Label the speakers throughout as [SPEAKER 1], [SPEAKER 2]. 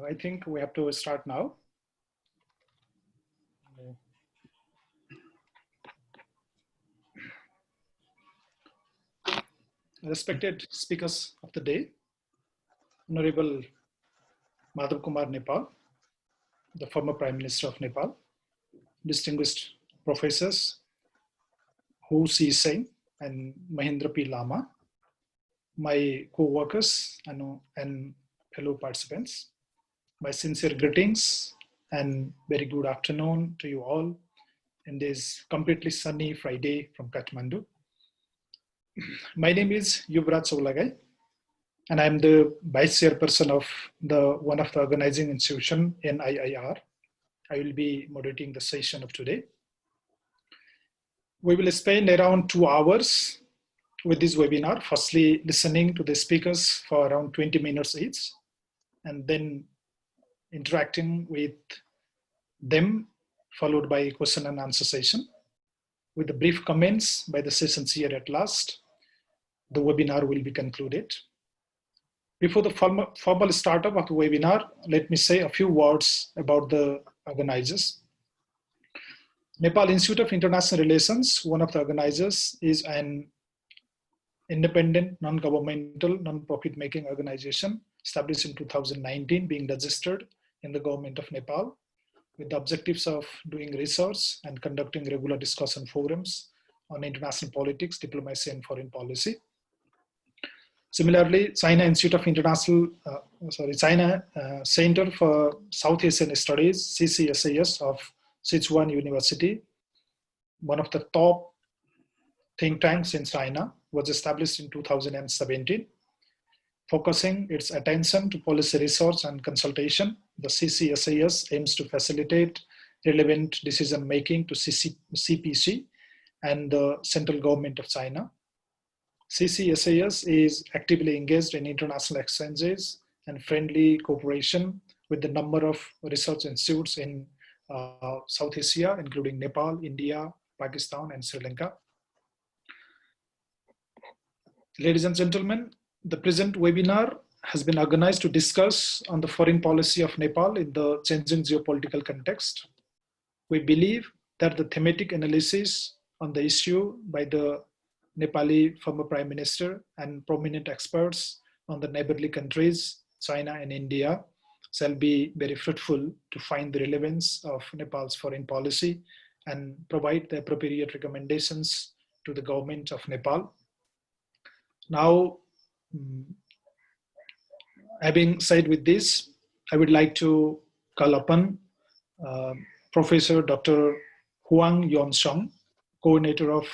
[SPEAKER 1] I think we have to start now. Respected speakers of the day, Honorable Madhav Kumar Nepal, the former Prime Minister of Nepal, distinguished professors Hu Si Singh and Mahendra P. Lama, my co-workers and fellow participants, my sincere greetings and very good afternoon to you all in this completely sunny Friday from Kathmandu. My name is Yuvraj Soulagai, and I'm the vice chairperson of one of the organizing institution, NIIR. I will be moderating the session of today. We will spend around 2 hours with this webinar, firstly listening to the speakers for around 20 minutes each, and then interacting with them, followed by a question and answer session. With the brief comments by the session chair at last, the webinar will be concluded. Before the formal startup of the webinar, let me say a few words about the organizers. Nepal Institute of International Relations, one of the organizers, is an independent, non-governmental, non-profit making organization established in 2019, being registered in the government of Nepal, with the objectives of doing research and conducting regular discussion forums on international politics, diplomacy, and foreign policy. Similarly, China Center for South Asian Studies, CCSAS of Sichuan University, one of the top think tanks in China, was established in 2017. Focusing its attention to policy research and consultation, the CCSAS aims to facilitate relevant decision-making to CPC and the central government of China. CCSAS is actively engaged in international exchanges and friendly cooperation with the number of research institutes in South Asia, including Nepal, India, Pakistan, and Sri Lanka. Ladies and gentlemen, the present webinar has been organized to discuss on the foreign policy of Nepal in the changing geopolitical context. We believe that the thematic analysis on the issue by the Nepali former Prime Minister and prominent experts on the neighborly countries, China and India, shall be very fruitful to find the relevance of Nepal's foreign policy and provide the appropriate recommendations to the government of Nepal. Now, having said with this, I would like to call upon Professor Dr. Huang Yon-song, coordinator of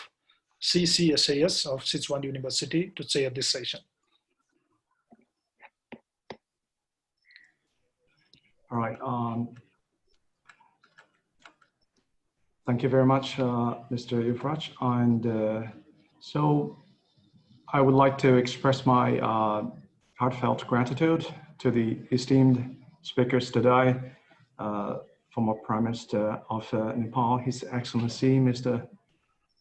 [SPEAKER 1] CCSAS of Sichuan University, to chair this session.
[SPEAKER 2] All right. Thank you very much, Mr. Yuvraj. And so I would like to express my heartfelt gratitude to the esteemed speakers today, former Prime Minister of Nepal, His Excellency, Mr.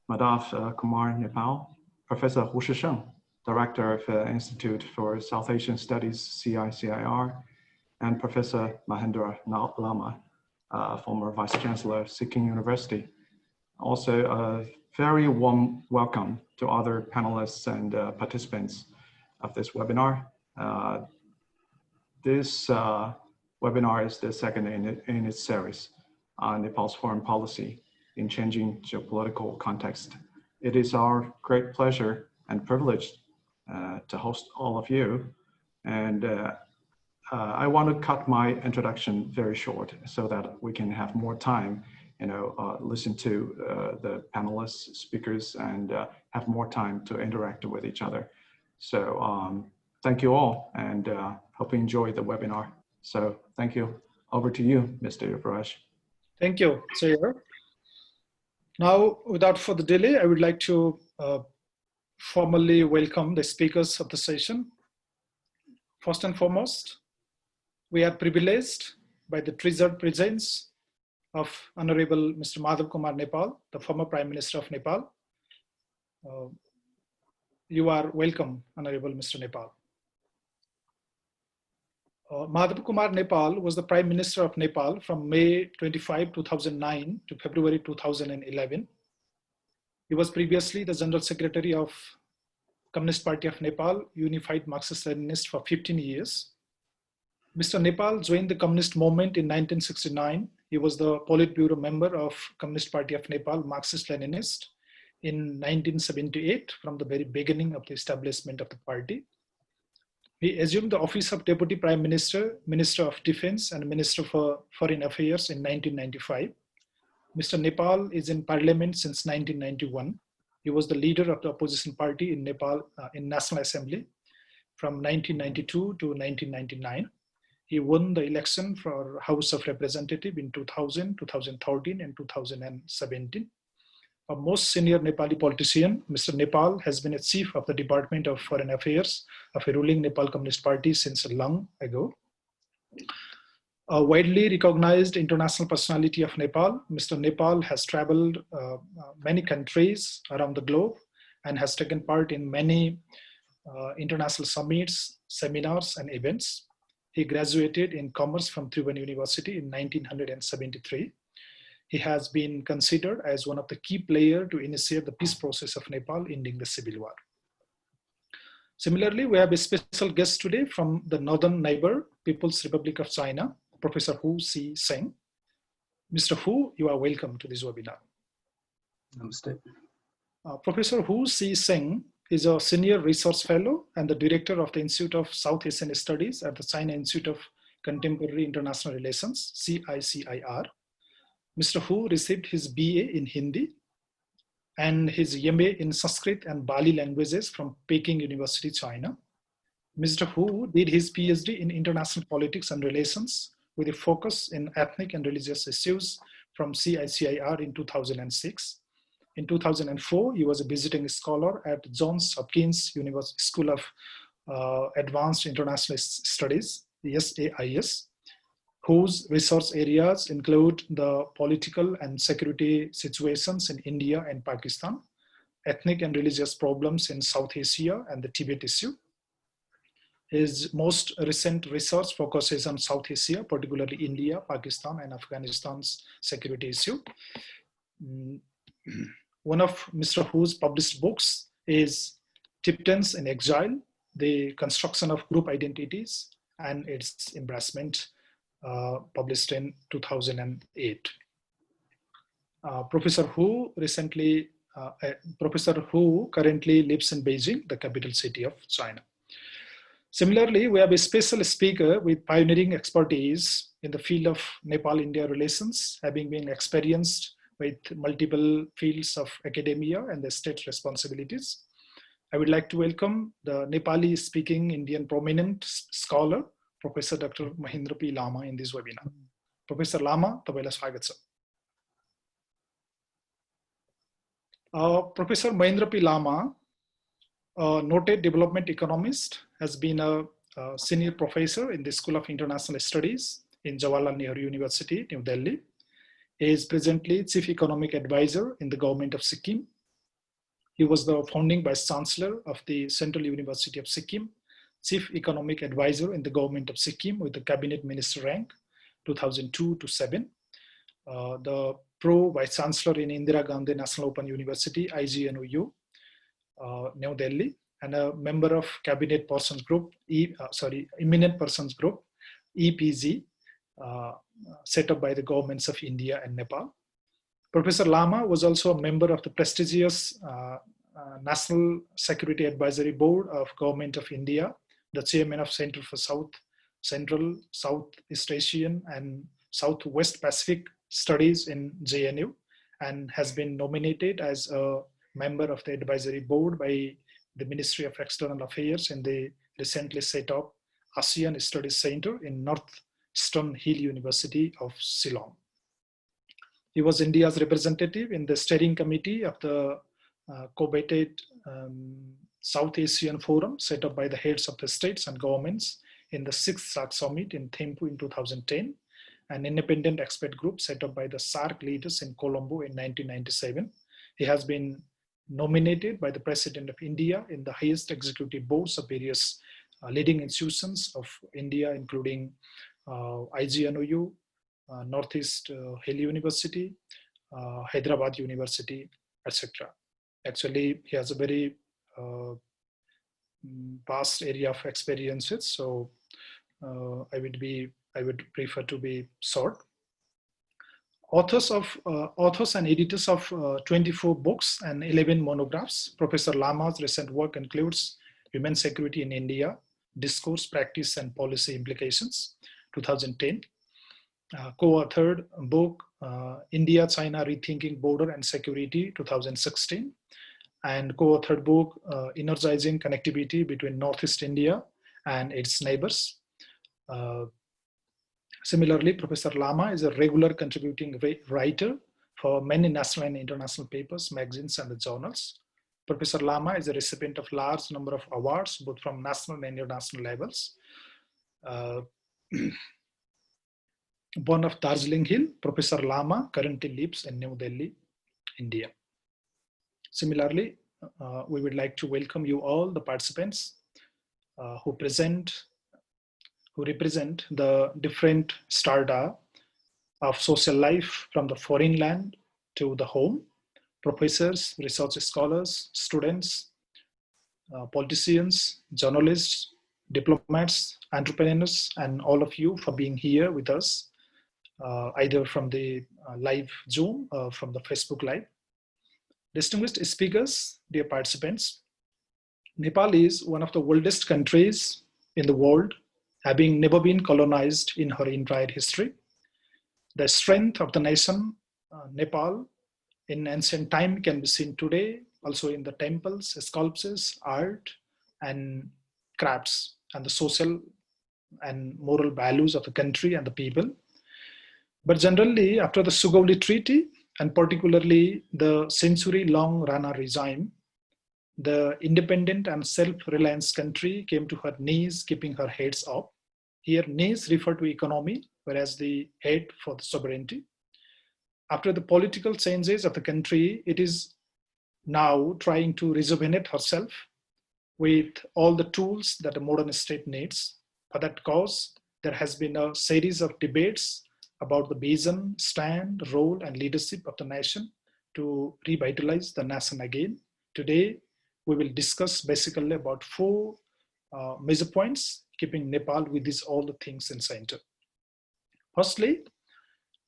[SPEAKER 2] Madhav Kumar Nepal, Professor Hu Si Singh, Director of Institute for South Asian Studies, CICIR, and Professor Mahendra Lama, former Vice Chancellor of Sikkim University. Also, a very warm welcome to other panelists and participants of this webinar. This webinar is the second in its series on Nepal's foreign policy in changing geopolitical context. It is our great pleasure and privilege to host all of you. And I want to cut my introduction very short so that we can have more time, listen to the panelists, speakers, and have more time to interact with each other. So thank you all, and hope you enjoy the webinar. So thank you. Over to you, Mr. Yuvraj.
[SPEAKER 1] Thank you, Chair. Now, without further delay, I would like to formally welcome the speakers of the session. First and foremost, we are privileged by the treasured presence of Honorable Mr. Madhav Kumar Nepal, the former Prime Minister of Nepal. You are welcome, Honorable Mr. Nepal. Madhav Kumar Nepal was the Prime Minister of Nepal from May 25, 2009 to February 2011. He was previously the General Secretary of Communist Party of Nepal, Unified Marxist-Leninist for 15 years. Mr. Nepal joined the Communist movement in 1969. He was the Politburo member of Communist Party of Nepal, Marxist-Leninist in 1978 from the very beginning of the establishment of the party. He assumed the office of Deputy Prime Minister, Minister of Defense, and Minister for Foreign Affairs in 1995. Mr. Nepal is in Parliament since 1991. He was the leader of the opposition party in Nepal in National Assembly from 1992 to 1999. He won the election for House of Representatives in 2000, 2013, and 2017. A most senior Nepali politician, Mr. Nepal has been a chief of the Department of Foreign Affairs of a ruling Nepal Communist Party since long ago. A widely recognized international personality of Nepal, Mr. Nepal has traveled many countries around the globe and has taken part in many international summits, seminars, and events. He graduated in commerce from Tribhuvan University in 1973. He has been considered as one of the key players to initiate the peace process of Nepal, ending the civil war. Similarly, we have a special guest today from the northern neighbor, People's Republic of China, Professor Hu Si-Seng. Mr. Hu, you are welcome to this webinar.
[SPEAKER 3] Namaste.
[SPEAKER 1] Professor Hu Si-Seng is a senior research fellow and the director of the Institute of South Asian Studies at the China Institute of Contemporary International Relations, CICIR. Mr. Hu received his BA in Hindi and his MA in Sanskrit and Bali languages from Peking University, China. Mr. Hu did his PhD in International Politics and Relations with a focus in ethnic and religious issues from CICIR in 2006. In 2004, he was a visiting scholar at Johns Hopkins University School of Advanced International Studies, SAIS, whose research areas include the political and security situations in India and Pakistan, ethnic and religious problems in South Asia, and the Tibet issue. His most recent research focuses on South Asia, particularly India, Pakistan, and Afghanistan's security issue. One of Mr. Hu's published books is Tibetans in Exile, The Construction of Group Identities and Its Embarrassment, published in 2008. Professor Hu currently lives in Beijing, the capital city of China. Similarly, we have a special speaker with pioneering expertise in the field of Nepal-India relations, having been experienced with multiple fields of academia and the state responsibilities. I would like to welcome the Nepali-speaking Indian prominent scholar, Professor Dr. Mahendra P. Lama in this webinar. Professor Lama, तपाईलाई स्वागत छ। Professor Mahendra P. Lama, a noted development economist, has been a senior professor in the School of International Studies in Jawaharlal Nehru University, New Delhi. He is presently Chief Economic Advisor in the government of Sikkim. He was the founding Vice Chancellor of the Central University of Sikkim, Chief Economic Advisor in the government of Sikkim with the Cabinet Minister rank, 2002 to 7. The Pro Vice Chancellor in Indira Gandhi National Open University, IGNOU, New Delhi, and a member of Cabinet Persons Group, Eminent Persons Group, EPG, set up by the governments of India and Nepal. Professor Lama was also a member of the prestigious National Security Advisory Board of Government of India, the chairman of Center for Central, Southeast Asian, and Southwest Pacific Studies in JNU, and has been nominated as a member of the advisory board by the Ministry of External Affairs in the recently set up ASEAN Studies Center in Northeastern Hill University of Shillong. He was India's representative in the steering committee of the coveted South Asian Forum set up by the heads of the states and governments in the 6th SAARC Summit in Thimphu in 2010, an independent expert group set up by the SAARC leaders in Colombo in 1997. He has been nominated by the President of India in the highest executive boards of various leading institutions of India, including IGNOU, Northeast Hill University, Hyderabad University, etc. Actually, he has a very vast area of experiences, so I would prefer to be short. Authors and editors of 24 books and 11 monographs. Professor Lama's recent work includes Women Security in India, Discourse, Practice and Policy Implications, 2010. Co-authored book India-China Rethinking Border and Security, 2016. And co-authored book Energizing Connectivity Between Northeast India and its Neighbors. Similarly, Professor Lama is a regular contributing writer for many national and international papers, magazines, and the journals. Professor Lama is a recipient of large number of awards, both from national and international levels. Born of Darjeeling Hill, Professor Lama currently lives in New Delhi, India. Similarly, we would like to welcome you all, the participants who represent the different strata of social life from the foreign land to the home, professors, research scholars, students, politicians, journalists, diplomats, entrepreneurs, and all of you for being here with us, either from the live Zoom or from the Facebook Live. Distinguished speakers, dear participants, Nepal is one of the oldest countries in the world, having never been colonized in her entire history. The strength of the nation, Nepal, in ancient time can be seen today, also in the temples, sculptures, art, and crafts, and the social and moral values of the country and the people. But generally, after the Sugauli Treaty, and particularly the century-long Rana regime, the independent and self-reliant country came to her knees, keeping her heads up. Here, knees refer to economy, whereas the head for the sovereignty. After the political changes of the country, it is now trying to rejuvenate herself with all the tools that a modern state needs. For that cause, there has been a series of debates about the vision, stand, role, and leadership of the nation to revitalize the nation again. Today, we will discuss basically about 4 major points, keeping Nepal with all the things in center. Firstly,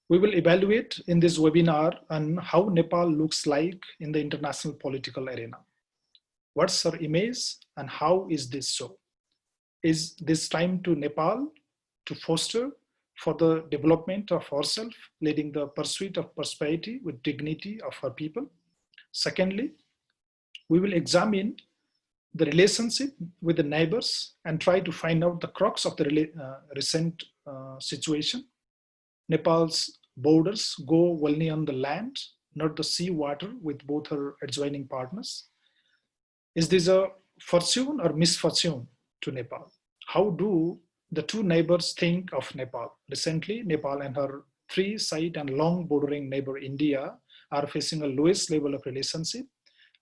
[SPEAKER 1] we will evaluate in this webinar on how Nepal looks like in the international political arena. What's her image and how is this so? Is this time to Nepal to foster for the development of herself, leading the pursuit of prosperity with dignity of her people? Secondly, we will examine the relationship with the neighbors and try to find out the crux of the recent situation. Nepal's borders go only on the land, not the sea water with both her adjoining partners. Is this a fortune or misfortune to Nepal? How do the two neighbors think of Nepal? Recently, Nepal and her 3-side and long bordering neighbor India are facing a lowest level of relationship,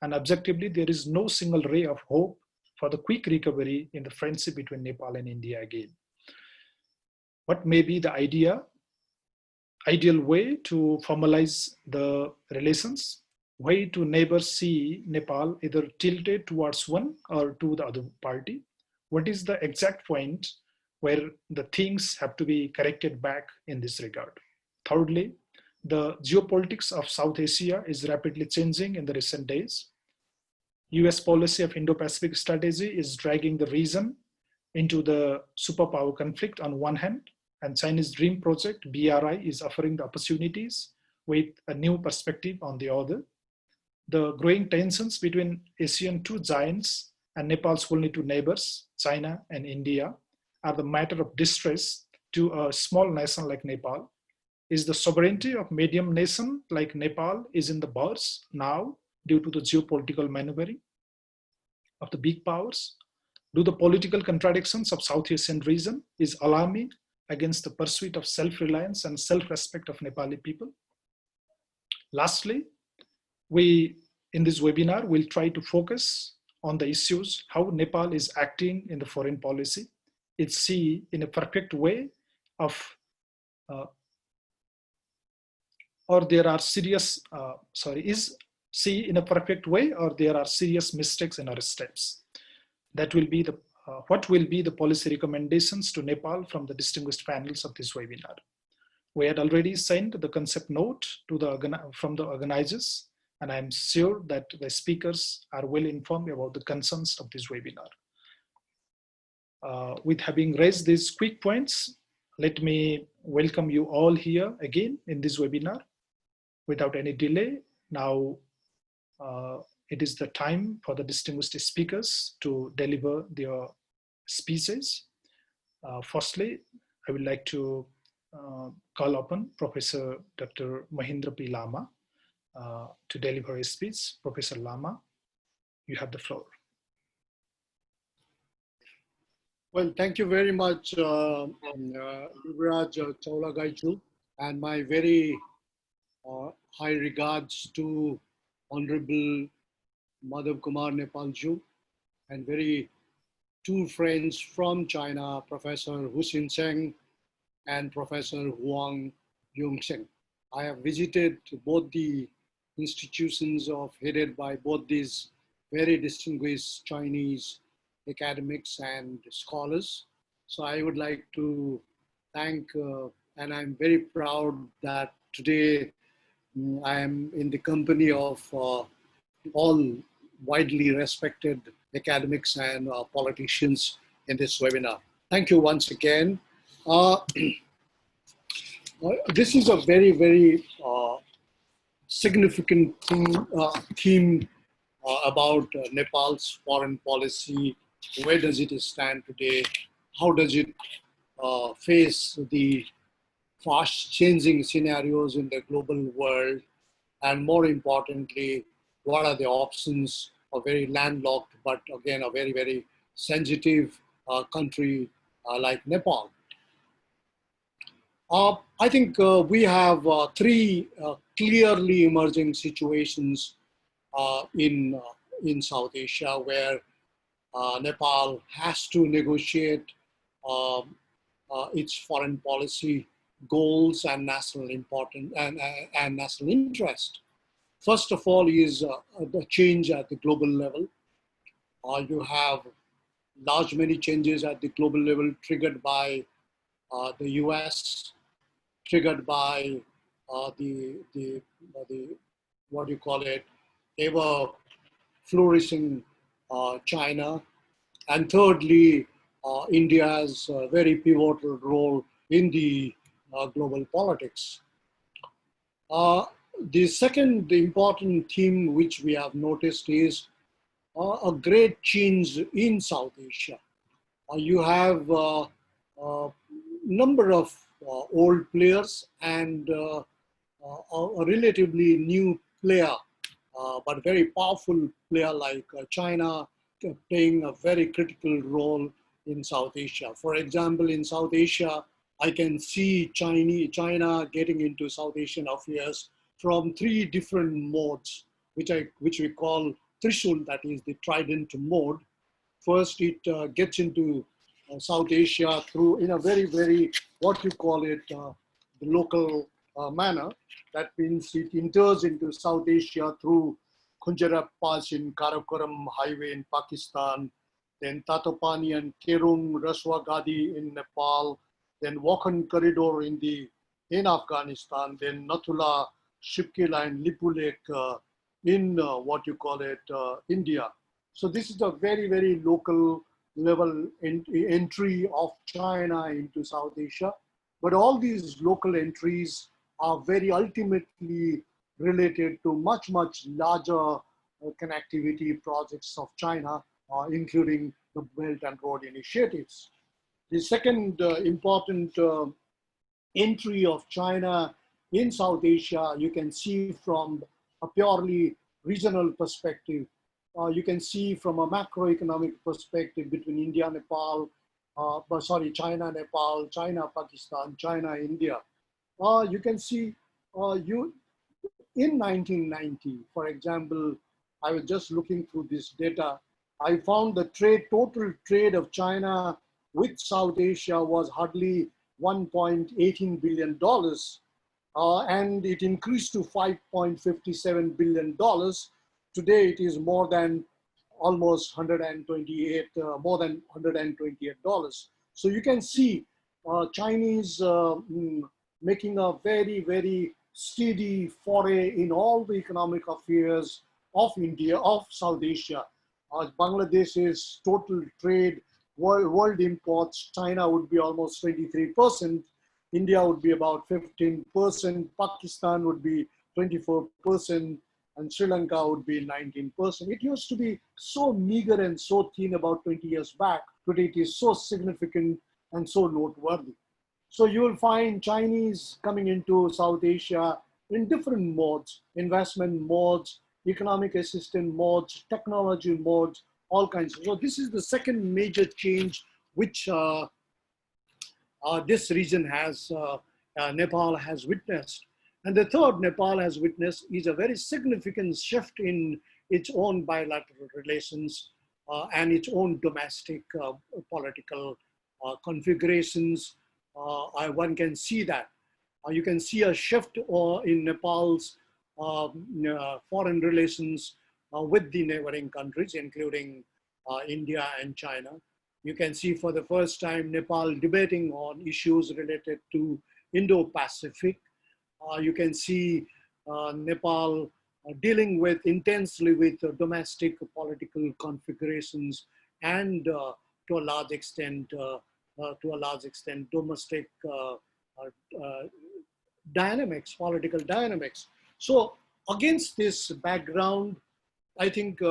[SPEAKER 1] and objectively, there is no single ray of hope for the quick recovery in the friendship between Nepal and India again. What may be the ideal way to formalize the relations? Why do neighbors see Nepal either tilted towards one or to the other party? What is the exact point where the things have to be corrected back in this regard? Thirdly, the geopolitics of South Asia is rapidly changing in the recent days. US policy of Indo-Pacific strategy is dragging the region into the superpower conflict on one hand, and Chinese Dream Project, BRI, is offering the opportunities with a new perspective on the other. The growing tensions between Asian 2 giants and Nepal's only 2 neighbors, China and India, are the matter of distress to a small nation like Nepal. Is the sovereignty of medium nation like Nepal is in the bars now due to the geopolitical maneuvering of the big powers? Do the political contradictions of South Asian region is alarming against the pursuit of self-reliance and self-respect of Nepali people? Lastly, we in this webinar will try to focus on the issues, how Nepal is acting in the foreign policy. It's see in a perfect way of, or there are serious, is see in a perfect way, or there are serious mistakes in our steps. That will be the, what will be the policy recommendations to Nepal from the distinguished panels of this webinar. We had already sent the concept note to from the organizers, and I'm sure that the speakers are well informed about the concerns of this webinar. With having raised these quick points, let me welcome you all here again in this webinar. Without any delay, now it is the time for the distinguished speakers to deliver their speeches. Firstly, I would like to call upon Professor Dr. Mahindra P. Lama to deliver his speech. Professor Lama, you have the floor.
[SPEAKER 4] Well, thank you very much, Yuvraj Chaulagaichu, and my very high regards to Honorable Madhav Kumar Nepalju, and very two friends from China, Professor Hu Xin Seng and Professor Huang Yongsheng. I have visited both the institutions headed by both these very distinguished Chinese academics and scholars. So I would like to thank, and I'm very proud that today I am in the company of all widely respected academics and politicians in this webinar. Thank you once again. This is a very, very significant theme about Nepal's foreign policy. Where does it stand today? How does it face the fast changing scenarios in the global world? And more importantly, what are the options of a very landlocked, but again, a very, very sensitive country like Nepal? I think we have three clearly emerging situations in South Asia where Nepal has to negotiate its foreign policy goals and national importance and national interest. First of all is the change at the global level. You have many changes at the global level triggered by the US, triggered by the what do you call it, ever flourishing China, and thirdly, India's very pivotal role in the global politics. The second important theme which we have noticed is a great change in South Asia. You have a number of old players and a relatively new player, but very powerful player like China playing a very critical role in South Asia. For example, in South Asia, I can see China getting into South Asian affairs from three different modes, which we call Trishul, that is the trident mode. First, it gets into South Asia through, in a very, very, what you call it, the local manner. That means it enters into South Asia through Khunjerab Pass in Karakoram Highway in Pakistan, then Tatopani and Kerung Raswa Gadi in Nepal, then Wakhan Corridor in Afghanistan, then Nathula, Shipkila and Lipu Lake in what you call it, India. So this is a very, very local level entry of China into South Asia. But all these local entries are very ultimately related to much, much larger connectivity projects of China, including the Belt and Road initiatives. The second important entry of China in South Asia, you can see from a purely regional perspective. You can see from a macroeconomic perspective between India, Nepal, China, Nepal, China, Pakistan, China, India. You can see in 1990, for example, I was just looking through this data. I found the total trade of China with South Asia was hardly $1.18 billion, and it increased to $5.57 billion. Today, it is more than almost 128, more than $128. So you can see Chinese making a very, very steady foray in all the economic affairs of India, of South Asia. Bangladesh's total trade, world imports, China would be almost 23%, India would be about 15%, Pakistan would be 24%, and Sri Lanka would be 19%. It used to be so meager and so thin about 20 years back. Today it is so significant and so noteworthy. So you will find Chinese coming into South Asia in different modes, investment modes, economic assistance modes, technology modes, all kinds. So this is the second major change which this region has, Nepal has witnessed. And the third Nepal has witnessed is a very significant shift in its own bilateral relations and its own domestic political configurations. One can see that. You can see a shift in Nepal's foreign relations with the neighboring countries, including India and China. You can see for the first time Nepal debating on issues related to Indo-Pacific. You can see Nepal dealing intensely with domestic political configurations and to a large extent, domestic dynamics, political dynamics. So against this background, I think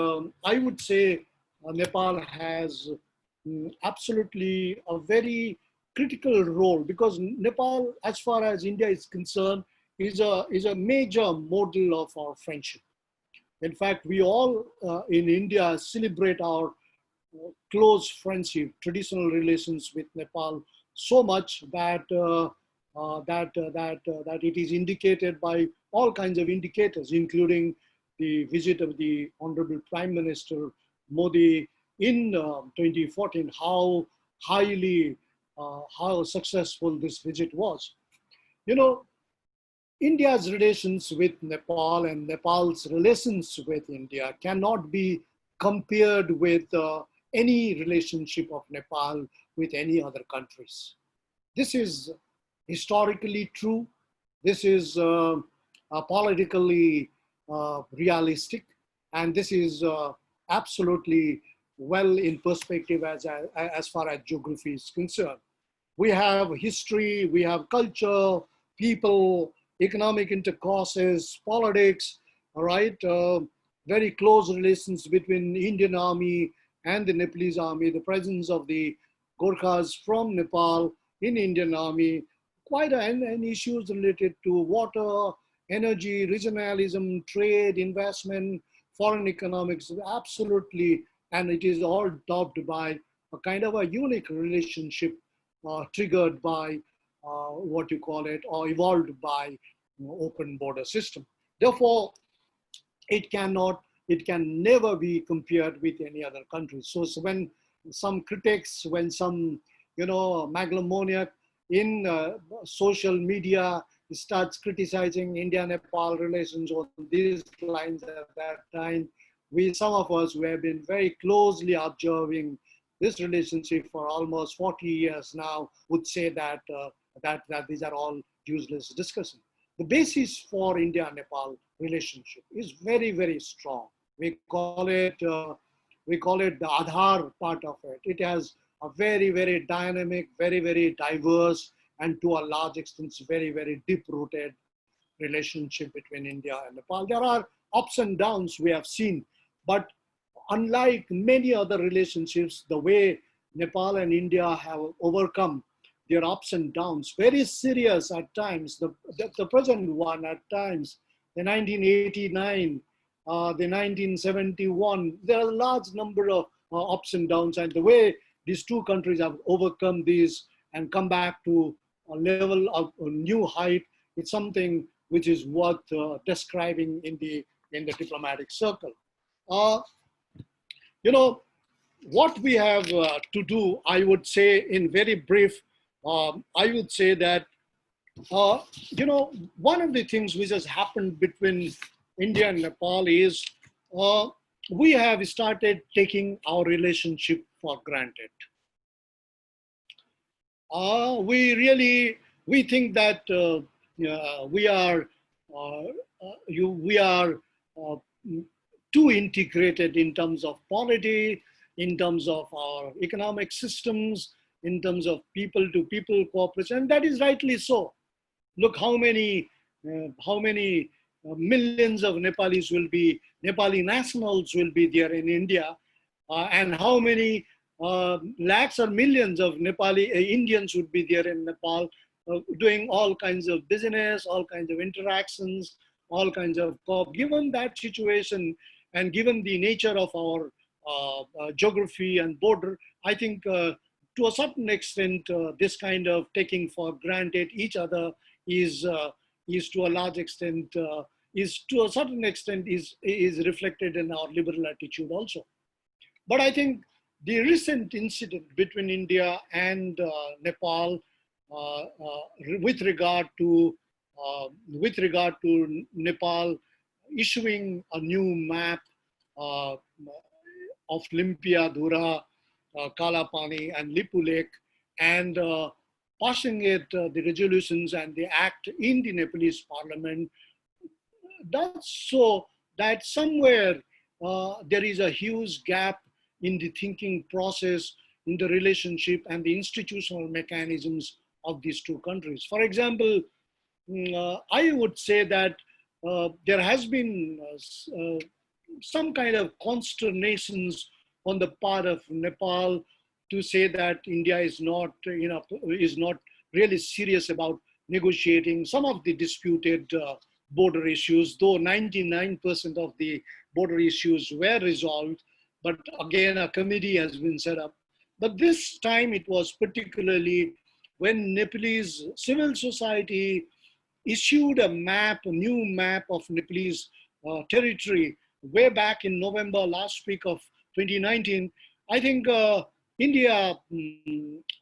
[SPEAKER 4] I would say Nepal has absolutely a very critical role, because Nepal, as far as India is concerned, is a major model of our friendship. In fact, we all in India celebrate our close friendship, traditional relations with Nepal so much that that it is indicated by all kinds of indicators, including the visit of the Honorable Prime Minister Modi in 2014, how highly, how successful this visit was. You know, India's relations with Nepal and Nepal's relations with India cannot be compared with any relationship of Nepal with any other countries. This is historically true. This is politically realistic, and this is absolutely well in perspective as far as geography is concerned. We have history, we have culture, people, economic intercourses, politics, all right? Very close relations between Indian Army and the Nepalese Army, the presence of the Gorkhas from Nepal in Indian Army, and issues related to water, energy, regionalism, trade, investment, foreign economics, absolutely, and it is all topped by a kind of a unique relationship triggered by what you call it, or evolved by open border system. Therefore, it can never be compared with any other country. So when some critics, when some, megalomaniac in social media starts criticizing India-Nepal relations on these lines at that time, some of us who have been very closely observing this relationship for almost 40 years now would say that that these are all useless discussion. The basis for India-Nepal relationship is very, very strong. We call it the Aadhaar part of it. It has a very, very dynamic, very, very diverse, and to a large extent, very, very deep-rooted relationship between India and Nepal. There are ups and downs we have seen, but unlike many other relationships, the way Nepal and India have overcome their ups and downs, very serious at times, the present one at times, the 1989, the 1971, there are a large number of ups and downs, and the way these two countries have overcome these and come back to a level of a new height, it's something which is worth describing in the diplomatic circle. what we have to do, I would say in very brief, I would say that, one of the things which has happened between India and Nepal is uh, we have started taking our relationship for granted. We think that uh, we are uh, too integrated in terms of polity, in terms of our economic systems, in terms of people to people cooperation. And that is rightly so. Look how many millions of Nepali nationals will be there in India, and how many lakhs or millions of Nepali Indians would be there in Nepal, doing all kinds of business, all kinds of interactions, all kinds of given that situation and given the nature of our geography and border, I think to a certain extent, this kind of taking for granted each other is is to a large extent is to a certain extent is reflected in our liberal attitude also. But I think the recent incident between India and Nepal, with regard to Nepal issuing a new map uh, of Limpia, Dhura, Kalapani, and Lipu Lake, and passing the resolutions and the act in the Nepalese parliament, does so that somewhere there is a huge gap in the thinking process, in the relationship and the institutional mechanisms of these two countries. For example, I would say that there has been some kind of consternations on the part of Nepal to say that India is not really serious about negotiating some of the disputed border issues, though 99% of the border issues were resolved. But again, a committee has been set up. But this time it was particularly when Nepalese civil society issued a new map of Nepalese territory way back in November, last week of 2019. I think India,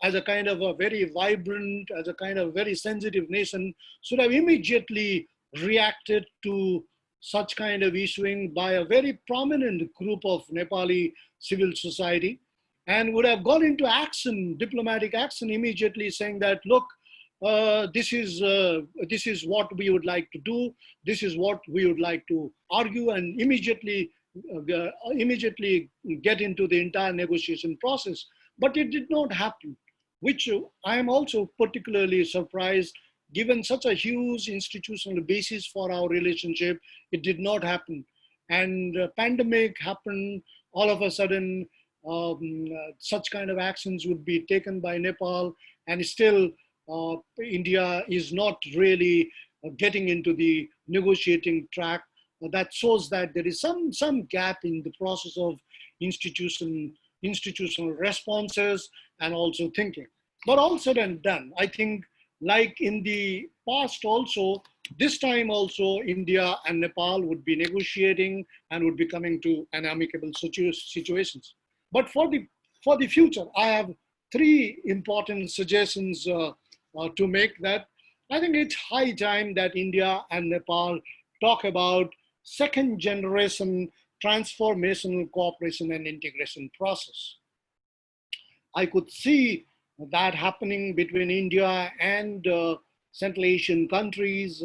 [SPEAKER 4] as a kind of a very vibrant, as a kind of very sensitive nation, should have immediately reacted to such kind of issuing by a very prominent group of Nepali civil society, and would have gone into action, diplomatic action immediately, saying that, look, this is what we would like to do. This is what we would like to argue, and immediately get into the entire negotiation process. But it did not happen, which I am also particularly surprised. Given such a huge institutional basis for our relationship, it did not happen. And pandemic happened all of a sudden. Such kind of actions would be taken by Nepal, and still India is not really getting into the negotiating track. That shows that there is some gap in the process of institutional responses and also thinking. But all said and done, I think like in the past also, this time also India and Nepal would be negotiating and would be coming to an amicable situations. But for the future, I have three important suggestions to make. That I think it's high time that India and Nepal talk about second generation transformational cooperation and integration process. I could see that happening between India and Central Asian countries,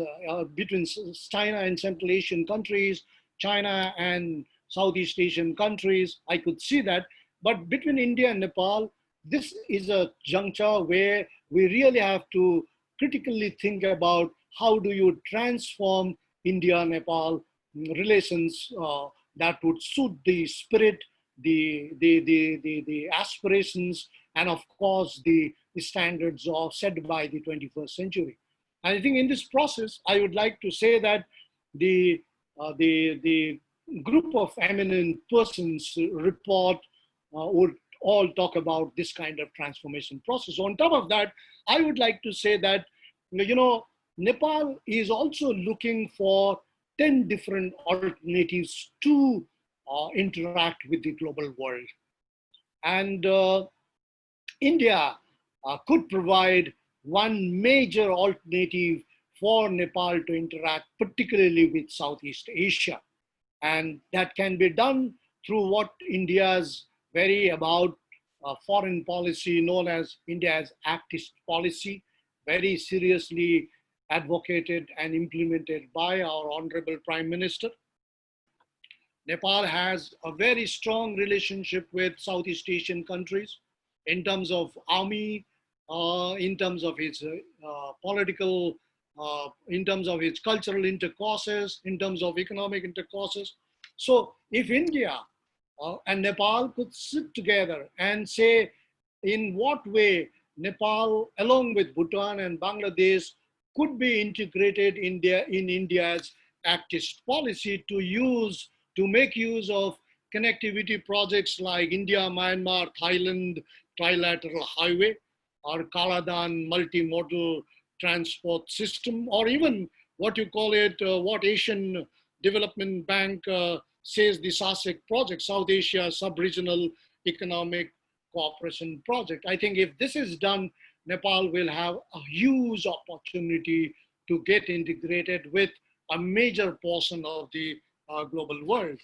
[SPEAKER 4] between China and Central Asian countries, China and Southeast Asian countries. I could see that. But between India and Nepal, this is a juncture where we really have to critically think about how do you transform India-Nepal relations that would suit the spirit, the aspirations, and of course the standards of set by the 21st century. And I think in this process, I would like to say that the group of eminent persons report would all talk about this kind of transformation process. On top of that, I would like to say that, Nepal is also looking for 10 different alternatives to interact with the global world. And India could provide one major alternative for Nepal to interact, particularly with Southeast Asia. And that can be done through what India's very about foreign policy known as India's Act East policy, very seriously advocated and implemented by our Honorable Prime Minister. Nepal has a very strong relationship with Southeast Asian countries in terms of army, in terms of its political, in terms of its cultural intercourses, in terms of economic intercourses. So if India and Nepal could sit together and say in what way Nepal, along with Bhutan and Bangladesh, could be integrated in India's Act East policy to make use of connectivity projects like India-Myanmar, Thailand trilateral highway, or Kaladan multimodal transport system, or even what you call it, what Asian Development Bank says the SASEC project, South Asia Sub-Regional Economic Cooperation Project. I think if this is done, Nepal will have a huge opportunity to get integrated with a major portion of the global world.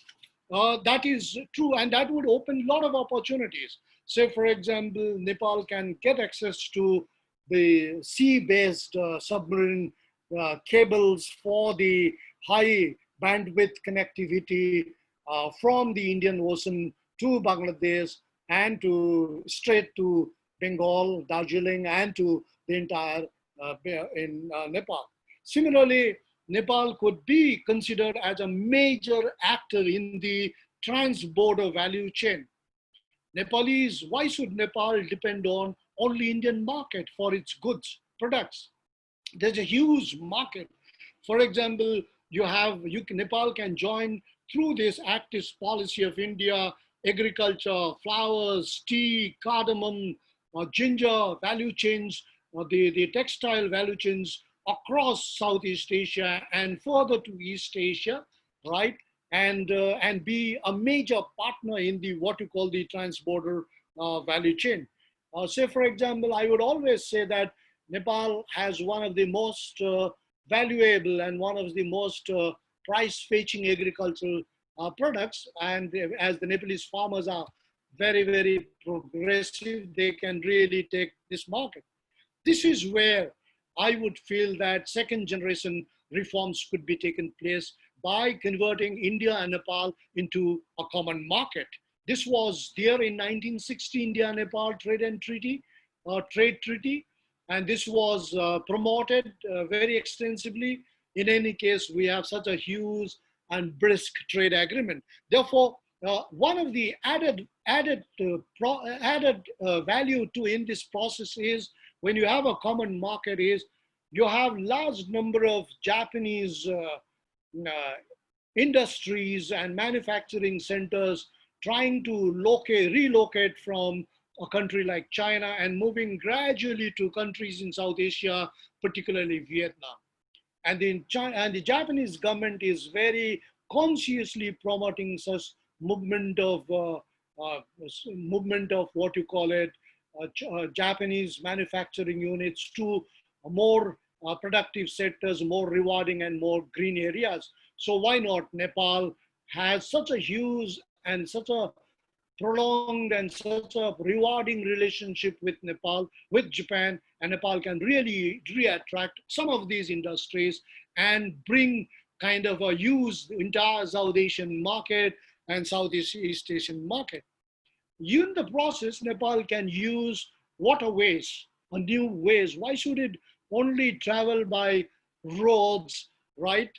[SPEAKER 4] That is true, and that would open a lot of opportunities. Say, for example, Nepal can get access to the sea-based submarine cables for the high bandwidth connectivity from the Indian Ocean to Bangladesh and to straight to Bengal, Darjeeling, and to the entire in Nepal. Similarly, Nepal could be considered as a major actor in the trans-border value chain. Nepalese, why should Nepal depend on only Indian market for its goods, products? There's a huge market. For example, Nepal can join through this Act East policy of India, agriculture, flowers, tea, cardamom, ginger value chains, the textile value chains across Southeast Asia and further to East Asia, right? And be a major partner in the what you call the transborder value chain. Say, for example, I would always say that Nepal has one of the most valuable and one of the most price-fetching agricultural products. And as the Nepalese farmers are very, very progressive, they can really take this market. This is where I would feel that second generation reforms could be taken place by converting India and Nepal into a common market. This was there in 1960 India-Nepal trade treaty, and this was promoted very extensively. In any case, we have such a huge and brisk trade agreement. Therefore, one of the added value to in this process is when you have a common market is you have large number of Japanese industries and manufacturing centers trying to relocate from a country like China and moving gradually to countries in South Asia, particularly Vietnam. And the Japanese government is very consciously promoting such movement of what you call it, Japanese manufacturing units to more productive sectors, more rewarding and more green areas. So why not? Nepal has such a huge and such a prolonged and such a rewarding relationship with Nepal, with Japan, and Nepal can really attract some of these industries and bring kind of a use the entire South Asian market and Southeast Asian market. In the process, Nepal can use waterways, new ways. Why should it only travel by roads, right?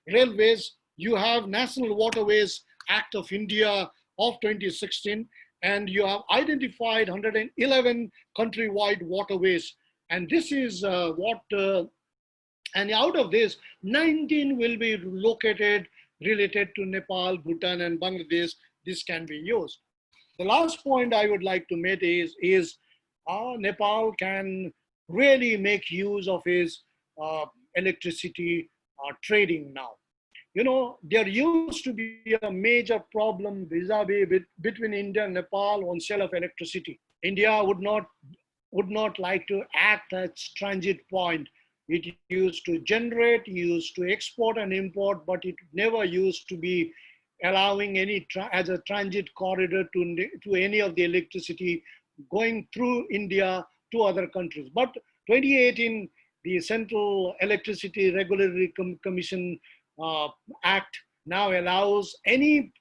[SPEAKER 4] Railways, you have National Waterways Act of India of 2016, and you have identified 111 countrywide waterways. And this is and out of this, 19 will be located related to Nepal, Bhutan, and Bangladesh. This can be used. The last point I would like to make is Nepal can really make use of its electricity trading now. you know, there used to be a major problem vis-a-vis between India and Nepal on sale of electricity. India would not like to act as transit point. It used to generate, used to export and import, but it never used to be allowing any as a transit corridor to any of the electricity going through India to other countries. But 2018, the Central Electricity Regulatory Commission uh, Act now allows any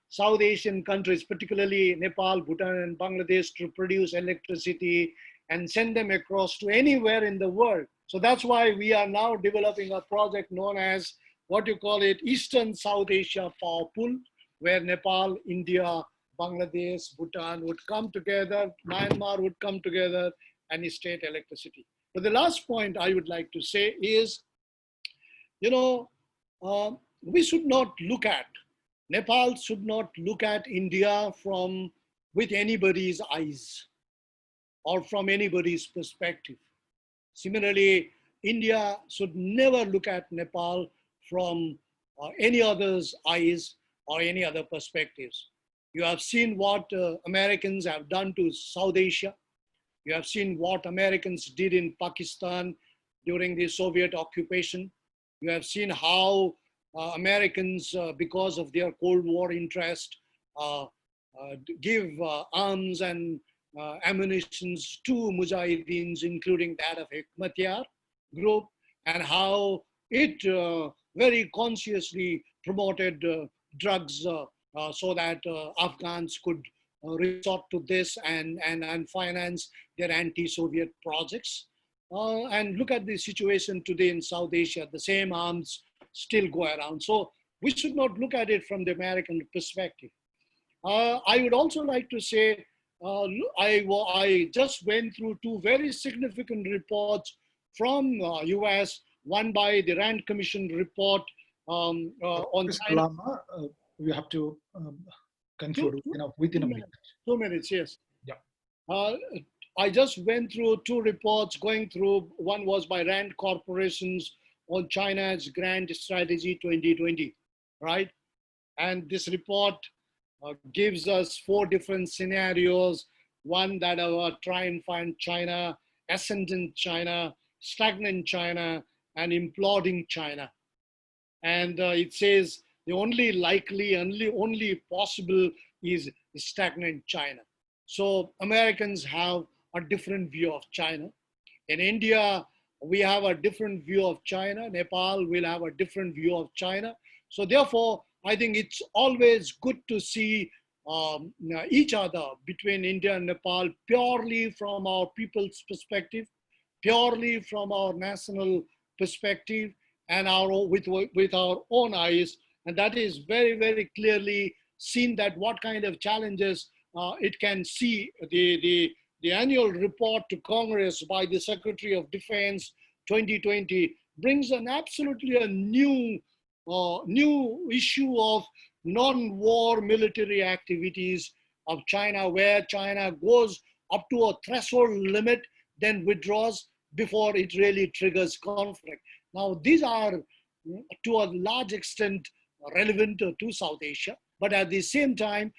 [SPEAKER 4] South Asian countries, particularly Nepal, Bhutan, and Bangladesh, to produce electricity and send them across to anywhere in the world. So that's why we are now developing a project known as what you call it, Eastern South Asia Power Pool, where Nepal, India, Bangladesh, Bhutan would come together, Myanmar would come together, and state electricity. But the last point I would like to say is, you know, we should not look at, Nepal should not look at India with anybody's eyes or from anybody's perspective. Similarly, India should never look at Nepal from any other's eyes or any other perspectives. You have seen what Americans have done to South Asia. You have seen what Americans did in Pakistan during the Soviet occupation. You have seen how Americans, because of their Cold War interest, give arms and ammunitions to Mujahideens, including that of Hikmatyar group, and how it very consciously promoted drugs so that Afghans could resort to this and finance their anti-Soviet projects. And look at the situation today in South Asia, the same arms still go around. So we should not look at it from the American perspective. I would also like to say, I just went through two very significant reports from US, one by the Rand Commission report on
[SPEAKER 1] Mr.
[SPEAKER 4] China.
[SPEAKER 1] Lama, you have to conclude within a minute.
[SPEAKER 4] 2 minutes, yes.
[SPEAKER 1] Yeah.
[SPEAKER 4] I just went through two reports going through. One was by Rand Corporations on China's Grand Strategy 2020, right? And this report gives us 4 different scenarios. One that will try and find China, ascendant China, stagnant China, and imploding China. And it says the only likely, only possible is stagnant China. So Americans have a different view of China. In India, we have a different view of China. Nepal will have a different view of China. So therefore, I think it's always good to see each other between India and Nepal purely from our people's perspective, purely from our national perspective, and with our own eyes. And that is very, very clearly seen that what kind of challenges it can see. The annual report to Congress by the Secretary of Defense 2020 brings an absolutely a new issue of non-war military activities of China, where China goes up to a threshold limit, then withdraws before it really triggers conflict. Now, these are to a large extent relevant to South Asia, but at the same time,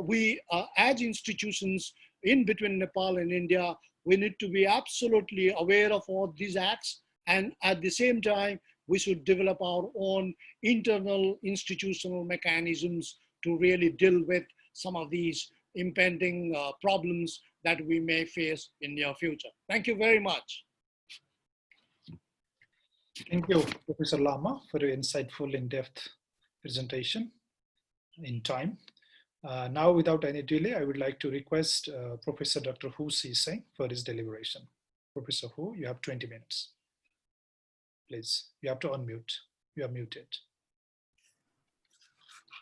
[SPEAKER 4] we as institutions in between Nepal and India, we need to be absolutely aware of all these acts, and at the same time, we should develop our own internal institutional mechanisms to really deal with some of these impending problems that we may face in the near future. Thank you very much.
[SPEAKER 1] Thank you, Professor Lama, for your insightful, in-depth presentation in time. Now, without any delay, I would like to request Professor Dr. Hu Si-Seng for his deliberation. Professor Hu, you have 20 minutes. Please, you have to unmute. You are muted.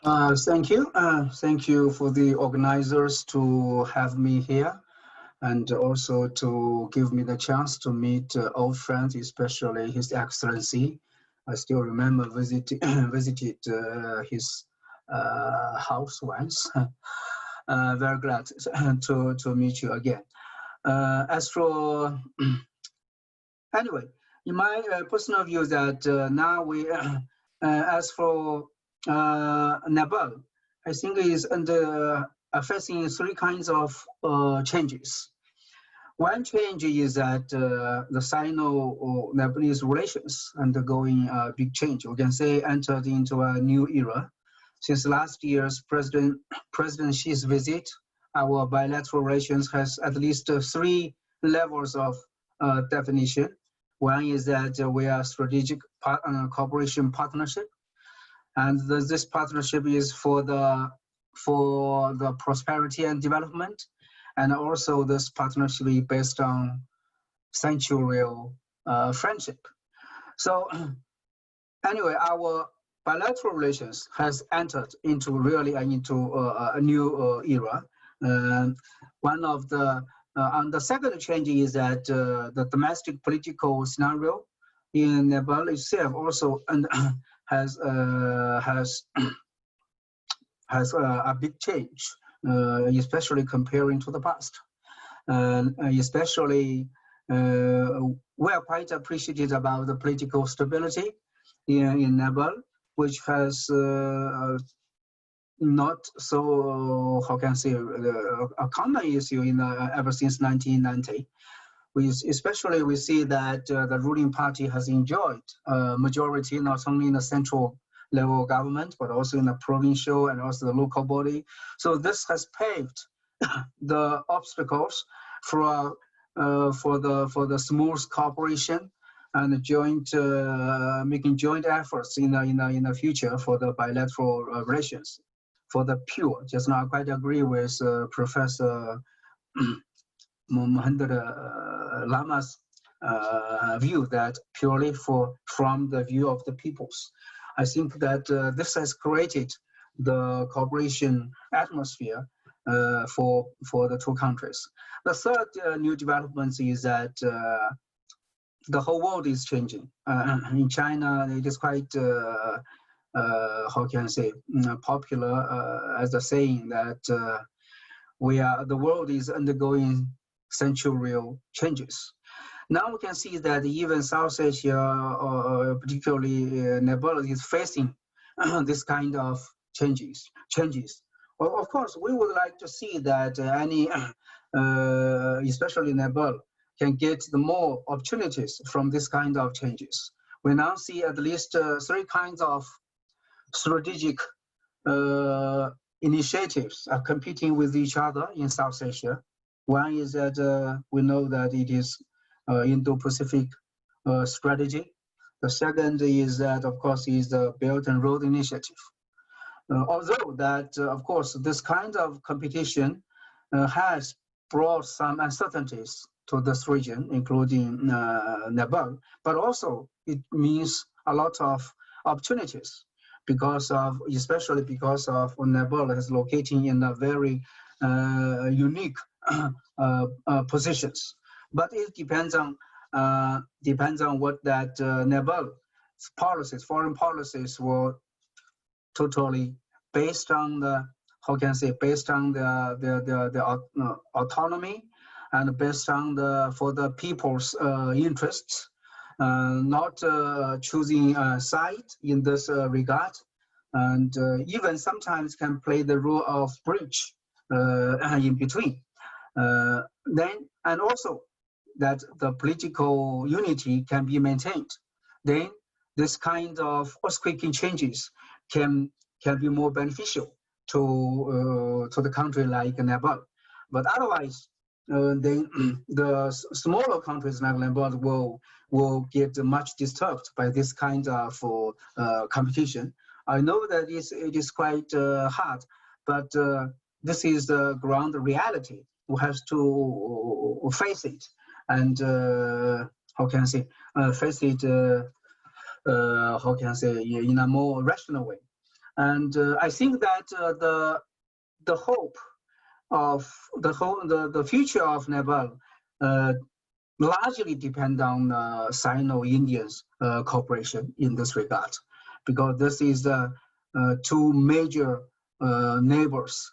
[SPEAKER 3] Thank you. Thank you for the organizers to have me here, and also to give me the chance to meet old friends, especially His Excellency. I still remember visited his house once. Very glad to meet you again. As for anyway, in my personal view, that now as for Nepal, I think is facing three kinds of changes. One change is that the Sino-Nepalese relations undergoing a big change. We can say entered into a new era. Since last year's President Xi's visit, our bilateral relations has at least three levels of definition. One is that we are strategic cooperation partnership, and this partnership is for the prosperity and development, and also this partnership is based on centurial friendship. So anyway, our bilateral relations has entered into really into a new era. One of the and the second change is that the domestic political scenario in Nepal itself also has a big change, especially comparing to the past. Especially, we are quite appreciative about the political stability in Nepal, which has not so, how can I say, a common issue in ever since 1990. Especially we see that the ruling party has enjoyed majority not only in the central level government, but also in the provincial and also the local body. So this has paved the obstacles for the smooth cooperation and joint making joint efforts in the future for the bilateral relations. For the pure, just now I quite agree with Professor Mohammed Lama's view that purely from the view of the peoples. I think that this has created the cooperation atmosphere for the two countries. The third new development is that the whole world is changing. In China, it is quite how can I say, popular as a saying that the world is undergoing centurial changes. Now we can see that even South Asia, particularly Nepal, is facing this kind of changes. Well, of course, we would like to see that any, especially Nepal, can get the more opportunities from this kind of changes. We now see at least three kinds of strategic initiatives are competing with each other in South Asia. One is that we know that it is Indo-Pacific strategy. The second is that, of course, is the Belt and Road Initiative. Although that, of course, this kind of competition has brought some uncertainties to this region, including Nepal, but also it means a lot of opportunities because of, especially because of Nepal is located in a very unique positions. But it depends on what that Nepal's policies, foreign policies, will totally based on the, how can I say, based on the autonomy and based on for the people's interests, not choosing a side in this regard, and even sometimes can play the role of bridge in between. Then, and also that the political unity can be maintained. Then this kind of earthquaking changes can be more beneficial to the country like Nepal. But otherwise, then the smaller countries like Nepal will get much disturbed by this kind of competition. I know that it is quite hard, but this is the ground reality. We have to face it, and how can I say, face it, how can I say, in a more rational way. And I think that the hope of the future of Nepal largely depend on Sino-Indians cooperation in this regard, because this is the two major neighbors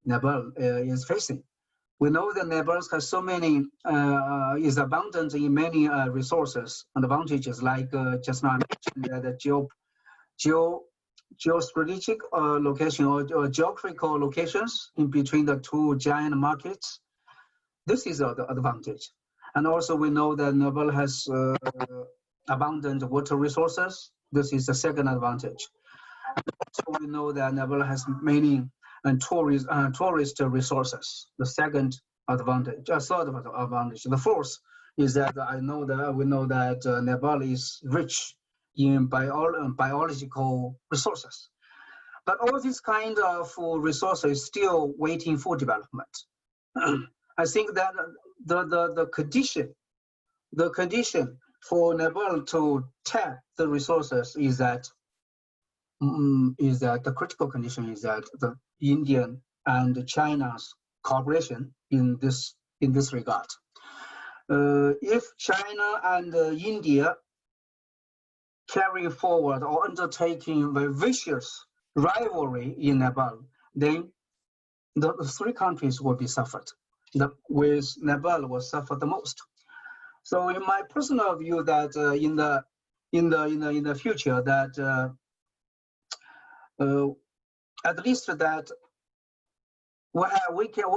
[SPEAKER 3] Nepal is facing. We know that Nepal has so many, is abundant in many resources and advantages, like just now I mentioned that geostrategic location or geographical locations in between the two giant markets. This is the advantage. And also we know that Nepal has abundant water resources. This is the second advantage. So we know that Nepal has many tourist resources. The second advantage, third advantage. The fourth is that we know that Nepal is rich in biological resources. But all these kind of resources still waiting for development. I think that the condition for Nepal to tap the resources is that the critical condition is that the Indian and China's cooperation in this regard. If China and India carry forward or undertaking the vicious rivalry in Nepal, then the three countries will be suffered. With Nepal will suffer the most. So, in my personal view, that in the future, that at least that we can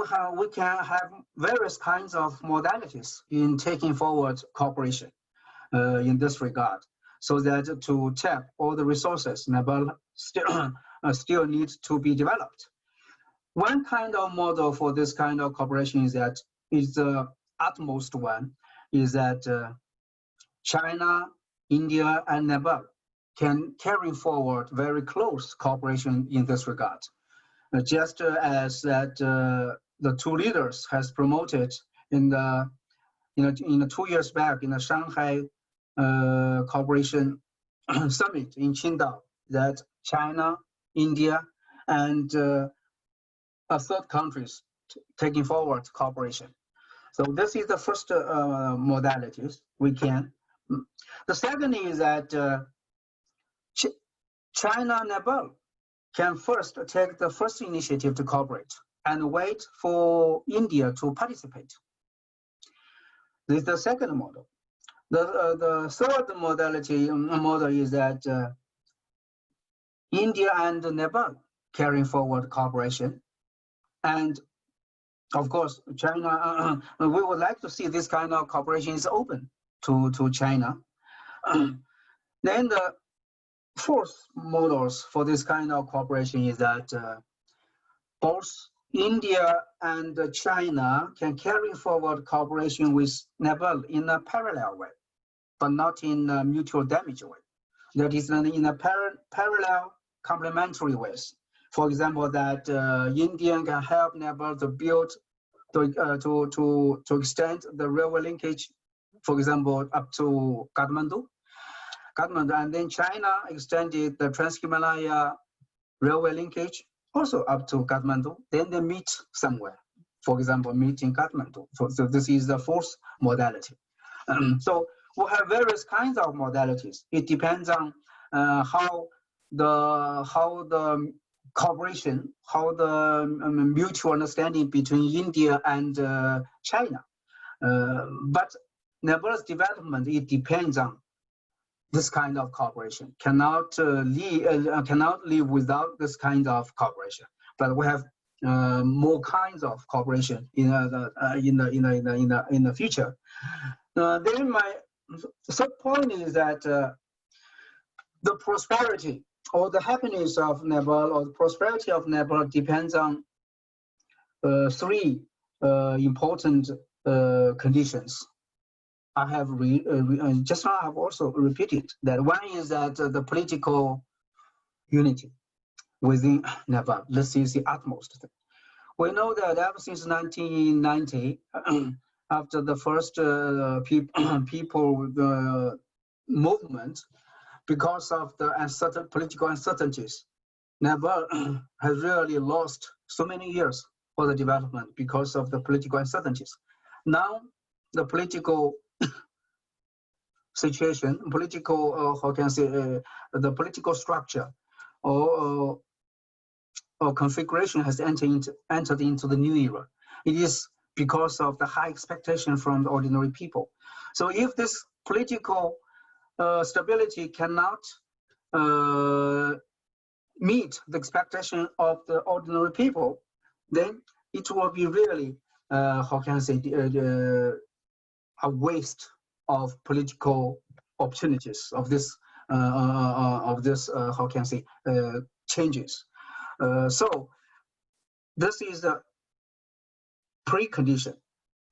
[SPEAKER 3] have various kinds of modalities in taking forward cooperation in this regard, so that to tap all the resources Nepal still needs to be developed. One kind of model for this kind of cooperation is the utmost one, is that China, India, and Nepal can carry forward very close cooperation in this regard. Just as that the two leaders has promoted in the 2 years back in the Shanghai Cooperation Summit in Qingdao, that China, India, and third countries taking forward cooperation. So this is the first modalities we can. The second is that China and Nepal can first take the first initiative to cooperate and wait for India to participate. This is the second model. The third model is that India and Nepal carrying forward cooperation. And of course, China, we would like to see this kind of cooperation is open to China. Then the fourth models for this kind of cooperation is that both India and China can carry forward cooperation with Nepal in a parallel way, but not in a mutual damage way. That is in a parallel complementary ways. For example, that India can help Nepal to build, to extend the railway linkage, for example, up to Kathmandu, and then China extended the Trans-Himalaya railway linkage also up to Kathmandu. Then they meet somewhere, for example, meet in Kathmandu. So this is the fourth modality. So we have various kinds of modalities. It depends on how the cooperation, how the mutual understanding between India and China. But Nepal's development, it depends on this kind of cooperation. Cannot live without this kind of cooperation. But we have more kinds of cooperation in the future. Then my third point is that the prosperity or the happiness of Nepal or the prosperity of Nepal depends on three important conditions. I have just now I have also repeated that. One is that the political unity within Nepal. This is the utmost thing. We know that ever since 1990, after the first people movement, because of the political uncertainties, Nepal has really lost so many years for the development because of the political uncertainties. Now, the political situation, how can I say, the political structure or configuration has entered into the new era. It is because of the high expectation from the ordinary people. So if this political stability cannot meet the expectation of the ordinary people, then it will be really, how can I say, a waste of political opportunities of this, how can I say, changes. So this is the precondition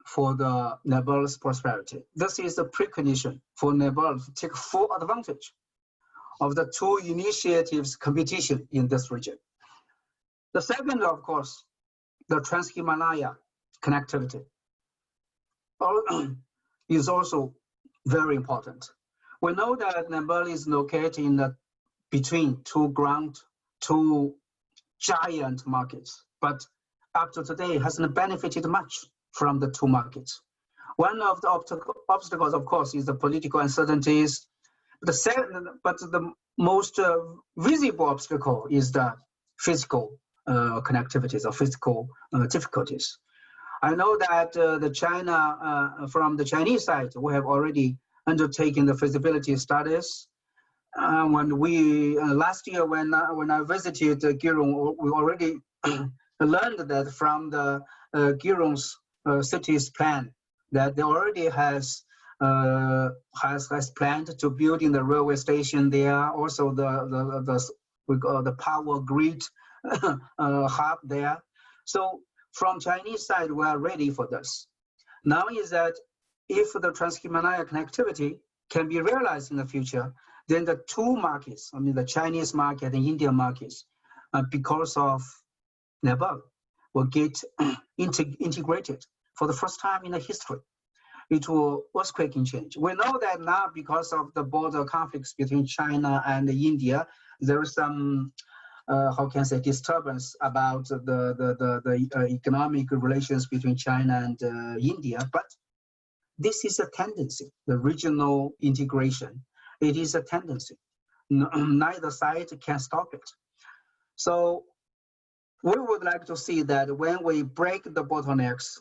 [SPEAKER 3] for the Nepal's prosperity. This is the precondition for Nepal to take full advantage of the two initiatives competition in this region. The second, of course, the Trans-Himalaya connectivity is also very important. We know that Nepal is located in the between two giant markets, but up to today hasn't benefited much from the two markets. One of the obstacles, of course, is the political uncertainties. But the most visible obstacle is the physical connectivities or physical difficulties. I know that from the Chinese side, we have already undertaken the feasibility studies. When we last year, when I visited Girong, we already learned that from the Girong's city's plan that they already has planned to build in the railway station there, also the power grid hub there. So from Chinese side, we are ready for this. Now is that if the Trans-Himalaya connectivity can be realized in the future, then the two markets, I mean the Chinese market and Indian markets, because of Nepal, will get integrated for the first time in the history. It will earthquaking change. We know that now because of the border conflicts between China and India, there is some, how can I say, disturbance about the economic relations between China and India. But this is a tendency, the regional integration. It is a tendency. Neither side can stop it. So we would like to see that when we break the bottlenecks,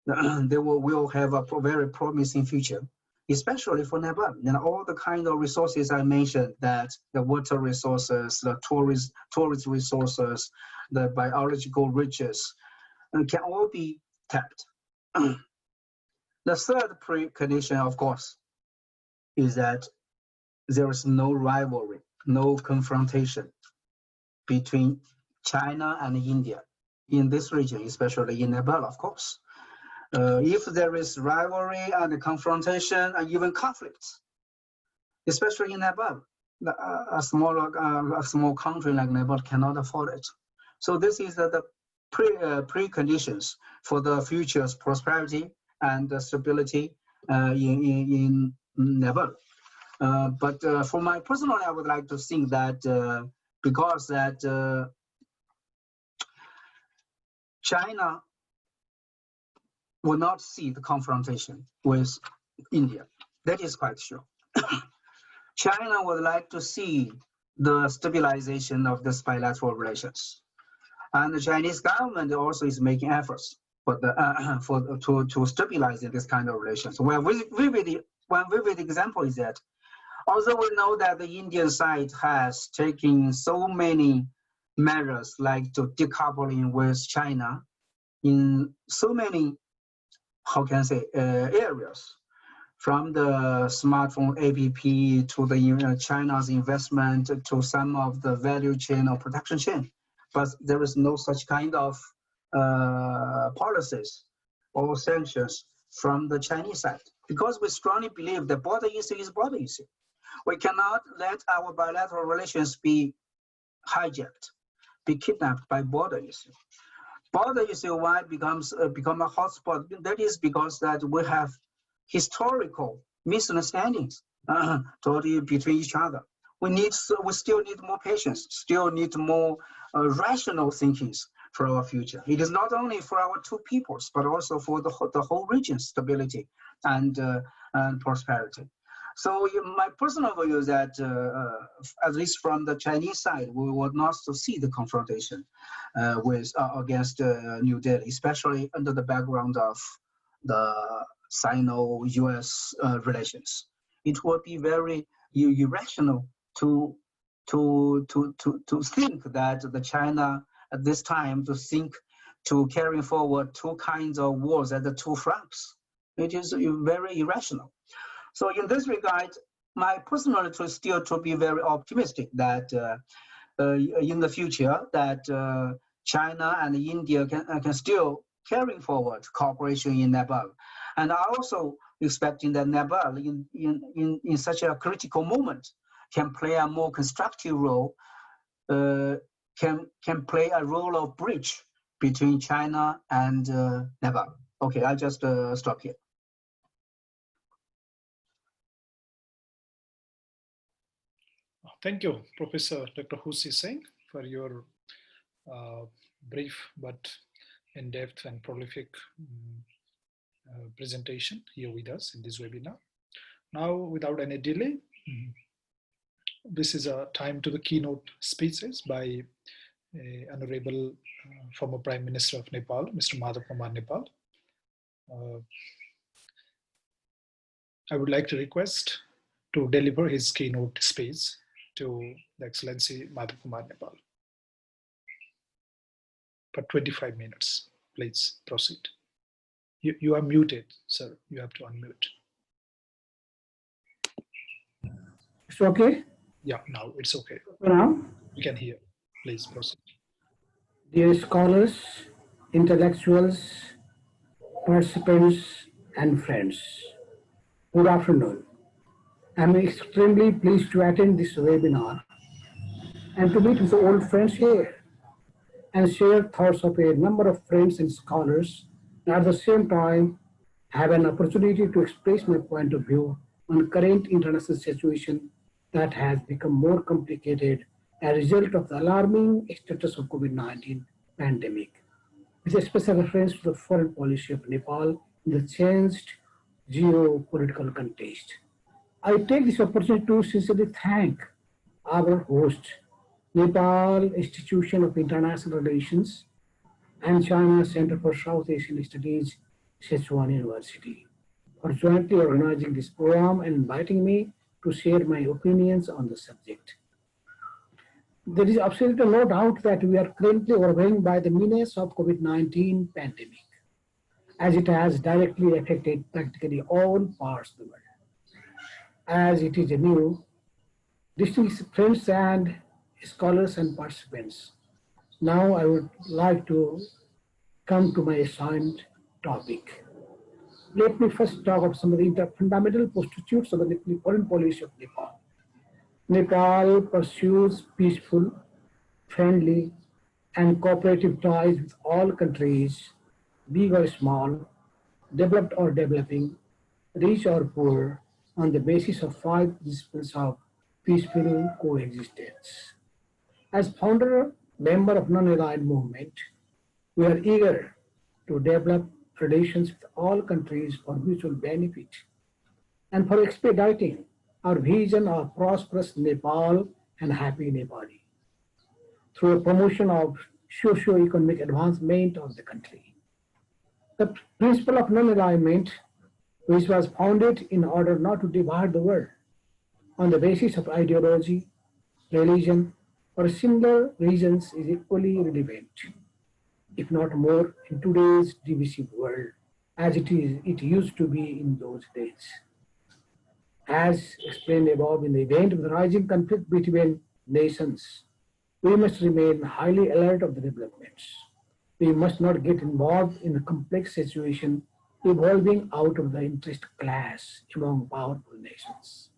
[SPEAKER 3] they will have a very promising future, especially for Nepal. And all the kind of resources I mentioned, that the water resources, the tourist resources, the biological riches, can all be tapped. The third precondition, of course, is that there is no rivalry, no confrontation between China and India in this region, especially in Nepal, of course. If there is rivalry and confrontation and even conflicts, especially in Nepal, a small country like Nepal cannot afford it. So this is the preconditions for the future's prosperity and stability in Nepal. But for my personally, I would like to think that because that China will not see the confrontation with India. That is quite sure. China would like to see the stabilization of this bilateral relations. And the Chinese government also is making efforts for to stabilize this kind of relations. One vivid example is that although we know that the Indian side has taken so many measures like to decoupling with China in so many, how can I say, areas, from the smartphone app to the China's investment to some of the value chain or production chain. But there is no such kind of policies or sanctions from the Chinese side, because we strongly believe the border issue is border issue. We cannot let our bilateral relations be hijacked, be kidnapped by border issue. Border issue why become a hotspot? That is because that we have historical misunderstandings between each other. We still need more patience, still need more rational thinkings for our future. It is not only for our two peoples, but also for the whole region's stability and prosperity. So my personal view is that, at least from the Chinese side, we would not to see the confrontation against New Delhi, especially under the background of the Sino-US relations. It would be very irrational to think that the China at this time to think to carry forward two kinds of wars at the two fronts. It is very irrational. So in this regard, my personal interest still to be very optimistic that in the future that China and India can still carry forward cooperation in Nepal. And I also expecting that Nepal in such a critical moment can play a more constructive role, can play a role of bridge between China and Nepal. Okay, I'll just stop here.
[SPEAKER 1] Thank you, Professor Dr. Husi Singh, for your brief but in-depth and prolific presentation here with us in this webinar. Now, without any delay, this is a time to the keynote speeches by Honorable former Prime Minister of Nepal, Mr. Madhav Kumar Nepal. I would like to request to deliver his keynote speech to the Excellency Madhav Kumar Nepal. For 25 minutes, please proceed. You are muted, sir. You have to unmute.
[SPEAKER 5] It's okay?
[SPEAKER 1] Yeah, now it's okay.
[SPEAKER 5] Now,
[SPEAKER 1] We can hear. Please proceed.
[SPEAKER 5] dear scholars, intellectuals, participants, and friends, good afternoon. I'm extremely pleased to attend this webinar and to meet with old friends here and share thoughts of a number of friends and scholars, and at the same time have an opportunity to express my point of view on current international situation that has become more complicated as a result of the alarming status of COVID-19 pandemic, with a special reference to the foreign policy of Nepal in the changed geopolitical context. I take this opportunity to sincerely thank our host, Nepal Institution of International Relations and China Center for South Asian Studies, Sichuan University, for jointly organizing this program and inviting me to share my opinions on the subject. There is absolutely no doubt that we are currently overwhelmed by the menace of COVID-19 pandemic, as it has directly affected practically all parts of the world. As it is a new, distinguished friends and scholars and participants, now I would like to come to my assigned topic. Let me first talk of some of the fundamental postulates of the foreign policy of Nepal. Nepal pursues peaceful, friendly, and cooperative ties with all countries, big or small, developed or developing, rich or poor, on the basis of 5 principles of peaceful coexistence. As founder member of non-aligned movement, we are eager to develop relations with all countries for mutual benefit and for expediting our vision of prosperous Nepal and happy Nepali through a promotion of socio-economic advancement of the country. The principle of non-alignment, which was founded in order not to divide the world on the basis of ideology, religion, or similar reasons, is equally relevant, if not more, in today's divisive world, as it used to be in those days. As explained above, in the event of the rising conflict between nations, we must remain highly alert of the developments. We must not get involved in a complex situation evolving out of the interest clash among powerful nations.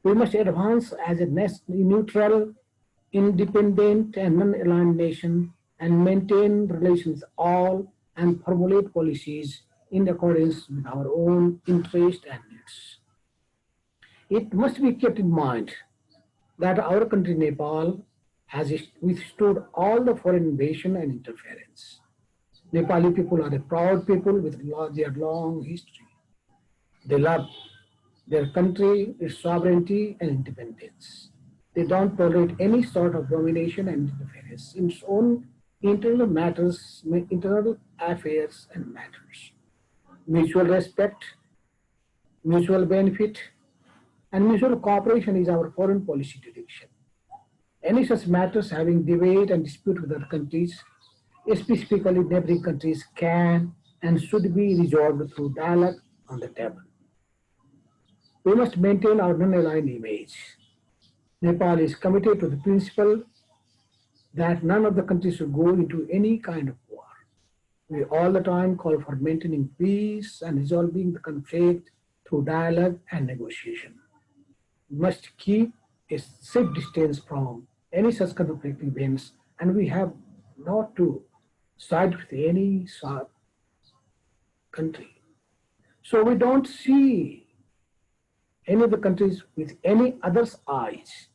[SPEAKER 5] We must advance as a neutral, independent, and non-aligned nation and maintain relations with all and formulate policies in accordance with our own interests and needs. It must be kept in mind that our country, Nepal, has withstood all the foreign invasion and interference. Nepali people are a proud people with their long history. They love their country, its sovereignty and independence. They don't tolerate any sort of domination and interference in its own internal matters, internal affairs and matters. Mutual respect, mutual benefit, and mutual cooperation is our foreign policy direction. Any such matters having debate and dispute with other countries, specifically neighboring countries, can and should be resolved through dialogue on the table. We must maintain our non-aligned image. Nepal is committed to the principle that none of the countries should go into any kind of war. We all the time call for maintaining peace and resolving the conflict through dialogue and negotiation. We must keep a safe distance from any such conflicting events, and we have not to side with any country. So we don't see any of the countries with any other's eyes.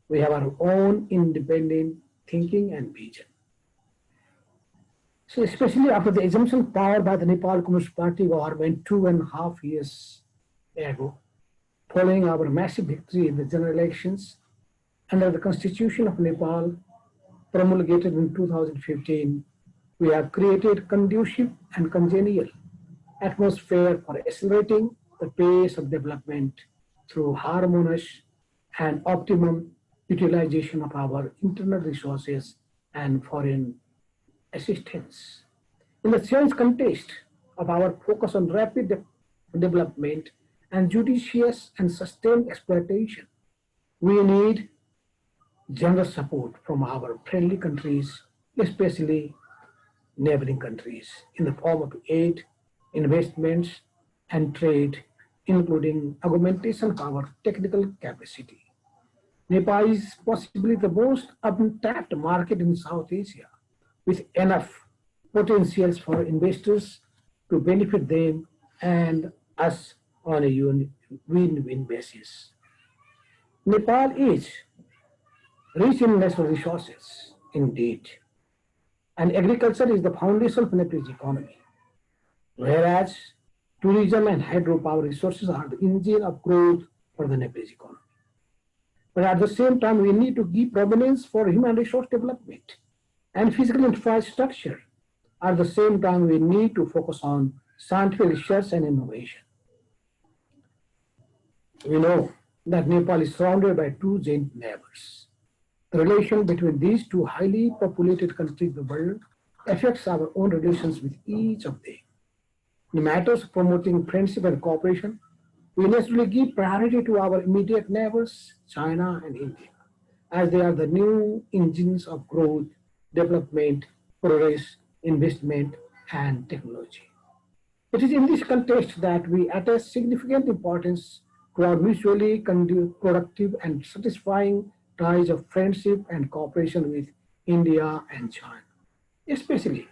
[SPEAKER 5] We have our own independent thinking and vision. So especially after the assumption of power by the Nepal Communist Party government 2.5 years ago, following our massive victory in the general elections under the Constitution of Nepal promulgated in 2015, we have created conducive and congenial atmosphere for accelerating the pace of development through harmonious and optimum utilization of our internal resources and foreign assistance. In the changed context of our focus on rapid development and judicious and sustained exploitation, we need generous support from our friendly countries, especially neighboring countries, in the form of aid, investments, and trade, including augmentation of our technical capacity. Nepal is possibly the most untapped market in South Asia, with enough potentials for investors to benefit them and us on a win-win basis. Nepal is rich in natural resources, indeed, and agriculture is the foundation of Nepal's economy, whereas tourism and hydropower resources are the engine of growth for the Nepalese economy. But at the same time, we need to give prominence for human resource development and physical infrastructure. At the same time, we need to focus on scientific research and innovation. We know that Nepal is surrounded by two giant neighbors. The relation between these two highly populated countries in the world affects our own relations with each of them. In matters of promoting friendship and cooperation, we naturally give priority to our immediate neighbors, China and India, as they are the new engines of growth, development, progress, investment, and technology. It is in this context that we attach significant importance to our mutually productive and satisfying ties of friendship and cooperation with India and China. Especially,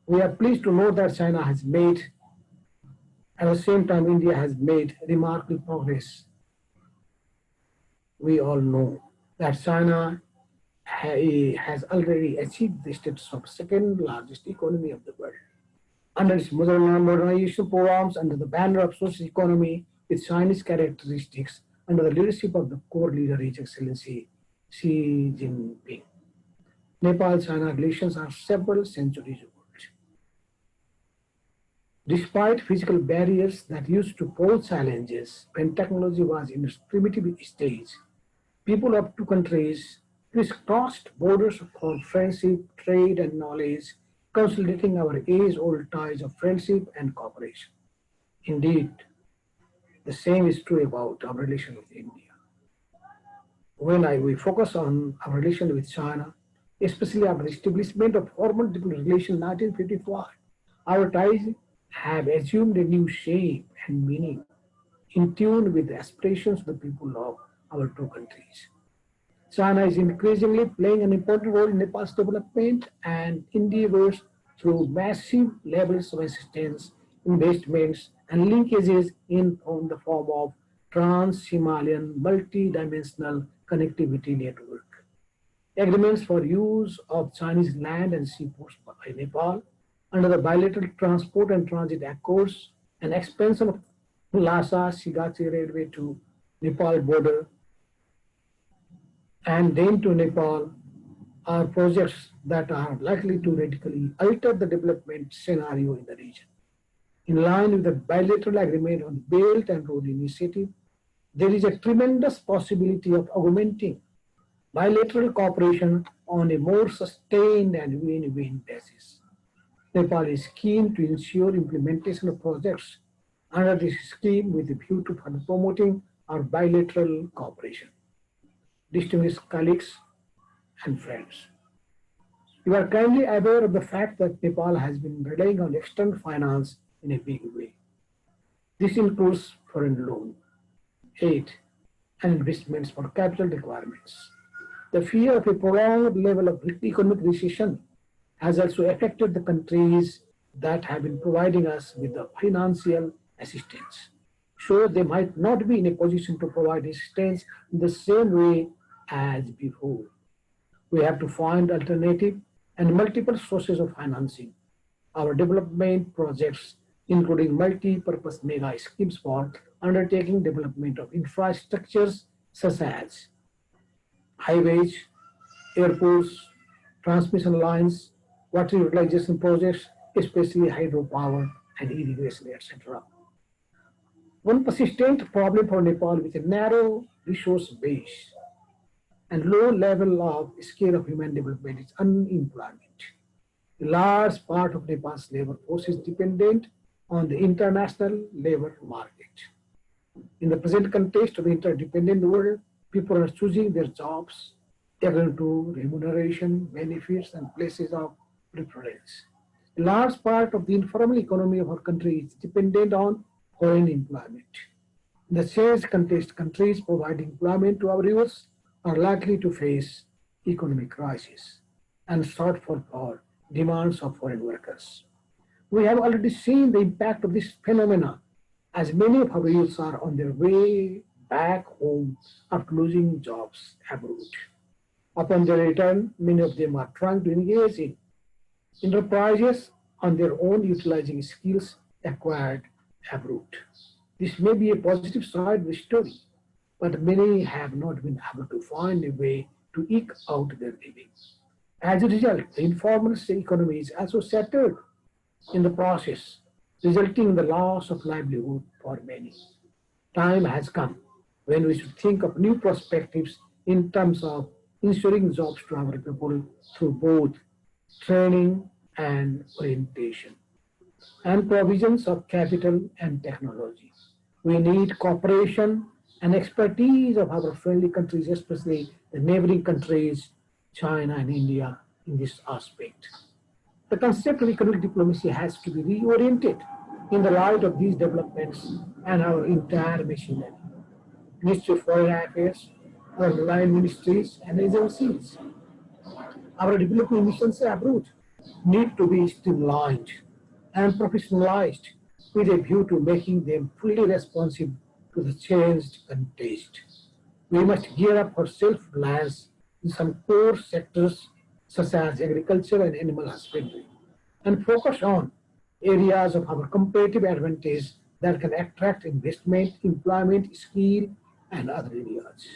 [SPEAKER 5] we are pleased to note that China has made, at the same time, India has made remarkable progress. We all know that China has already achieved the status of second largest economy of the world. Under its modernization programs, under the banner of social economy with Chinese characteristics, under the leadership of the core leader, His Excellency Xi Jinping, Nepal-China relations are several centuries old. Despite physical barriers that used to pose challenges when technology was in its primitive stage, people of two countries crisscrossed borders for friendship, trade, and knowledge, consolidating our age-old ties of friendship and cooperation. Indeed, the same is true about our relation with India. When we focus on our relation with China, especially after the establishment of formal diplomatic relations in 1955, our ties have assumed a new shape and meaning in tune with the aspirations of the people of our two countries. China is increasingly playing an important role in Nepal's development and endeavors through massive levels of assistance, investments, and linkages in the form of trans-Himalayan multi-dimensional connectivity network. Agreements for use of Chinese land and seaports by Nepal under the bilateral transport and transit accords and expansion of Lhasa Shigache railway to Nepal border, and then to Nepal are projects that are likely to radically alter the development scenario in the region. In line with the bilateral agreement on Belt and Road Initiative, there is a tremendous possibility of augmenting bilateral cooperation on a more sustained and win-win basis. Nepal is keen to ensure implementation of projects under this scheme with a view to further promoting our bilateral cooperation. Distinguished colleagues and friends, you are kindly aware of the fact that Nepal has been relying on external finance in a big way. This includes foreign loan, aid, and investments for capital requirements. The fear of a prolonged level of economic recession has also affected the countries that have been providing us with the financial assistance. So they might not be in a position to provide assistance in the same way as before. We have to find alternative and multiple sources of financing. Our development projects, including multi-purpose mega schemes for undertaking development of infrastructures such as highways, airports, transmission lines, water utilization projects, especially hydropower and irrigation, etc. One persistent problem for Nepal with a narrow resource base and low level of scale of human development is unemployment. A large part of Nepal's labor force is dependent on the international labor market. In the present context of the interdependent world, people are choosing their jobs according to remuneration, benefits, and places of preference. A large part of the informal economy of our country is dependent on foreign employment. In the same context, countries providing employment to our youth are likely to face economic crisis and shortfall for demands of foreign workers. We have already seen the impact of this phenomenon as many of our youths are on their way back home after losing jobs abroad. Upon their return, many of them are trying to engage in enterprises on their own, utilizing skills acquired abroad. This may be a positive side of the story, but many have not been able to find a way to eke out their living. As a result, the informal economy is also shattered in the process, resulting in the loss of livelihood for many. Time has come when we should think of new perspectives in terms of ensuring jobs to our people through both training and orientation, and provisions of capital and technology. We need cooperation and expertise of our friendly countries, especially the neighboring countries, China and India, in this aspect. The concept of economic diplomacy has to be reoriented in the light of these developments and our entire machinery. Ministry of Foreign Affairs, our line ministries and agencies, our development missions abroad need to be streamlined and professionalized with a view to making them fully responsive to the changed context. We must gear up for self-reliance in some core sectors such as agriculture and animal husbandry, and focus on areas of our competitive advantage that can attract investment, employment, skill, and other areas.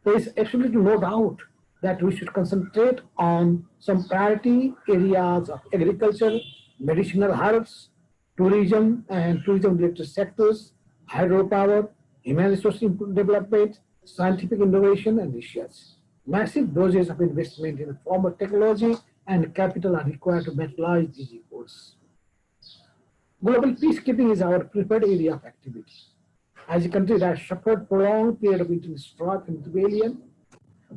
[SPEAKER 5] There is absolutely no doubt that we should concentrate on some priority areas of agriculture, medicinal herbs, tourism and tourism-related sectors, hydropower, human resource development, scientific innovation, and research. Massive doses of investment in the form of technology and capital are required to materialize these efforts. Global peacekeeping is our preferred area of activity. As a country that has suffered prolonged period of internal strife and rebellion,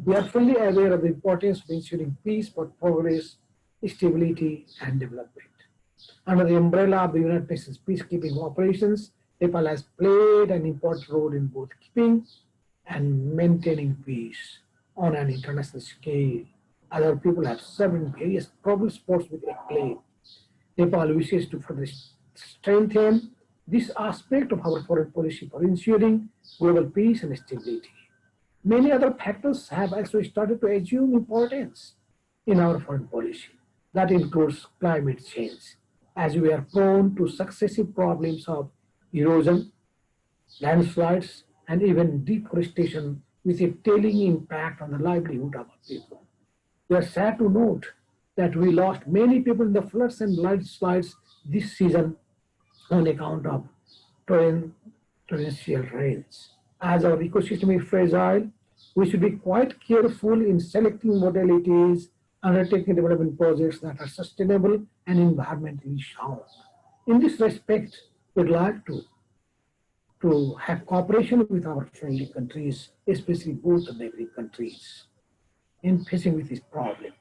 [SPEAKER 5] we are fully aware of the importance of ensuring peace for progress, stability, and development. Under the umbrella of the United Nations peacekeeping operations, Nepal has played an important role in both keeping and maintaining peace on an international scale. Other people have served in various problem sports with acclaim. Nepal wishes to further strengthen this aspect of our foreign policy for ensuring global peace and stability. Many other factors have also started to assume importance in our foreign policy. That includes climate change, as we are prone to successive problems of erosion, landslides, and even deforestation with a telling impact on the livelihood of our people. We are sad to note that we lost many people in the floods and landslides this season on account of torrential rains. As our ecosystem is fragile, we should be quite careful in selecting modalities, undertaking development projects that are sustainable and environmentally sound. In this respect, we'd like to have cooperation with our friendly countries, especially both the neighboring countries, in facing with this problem.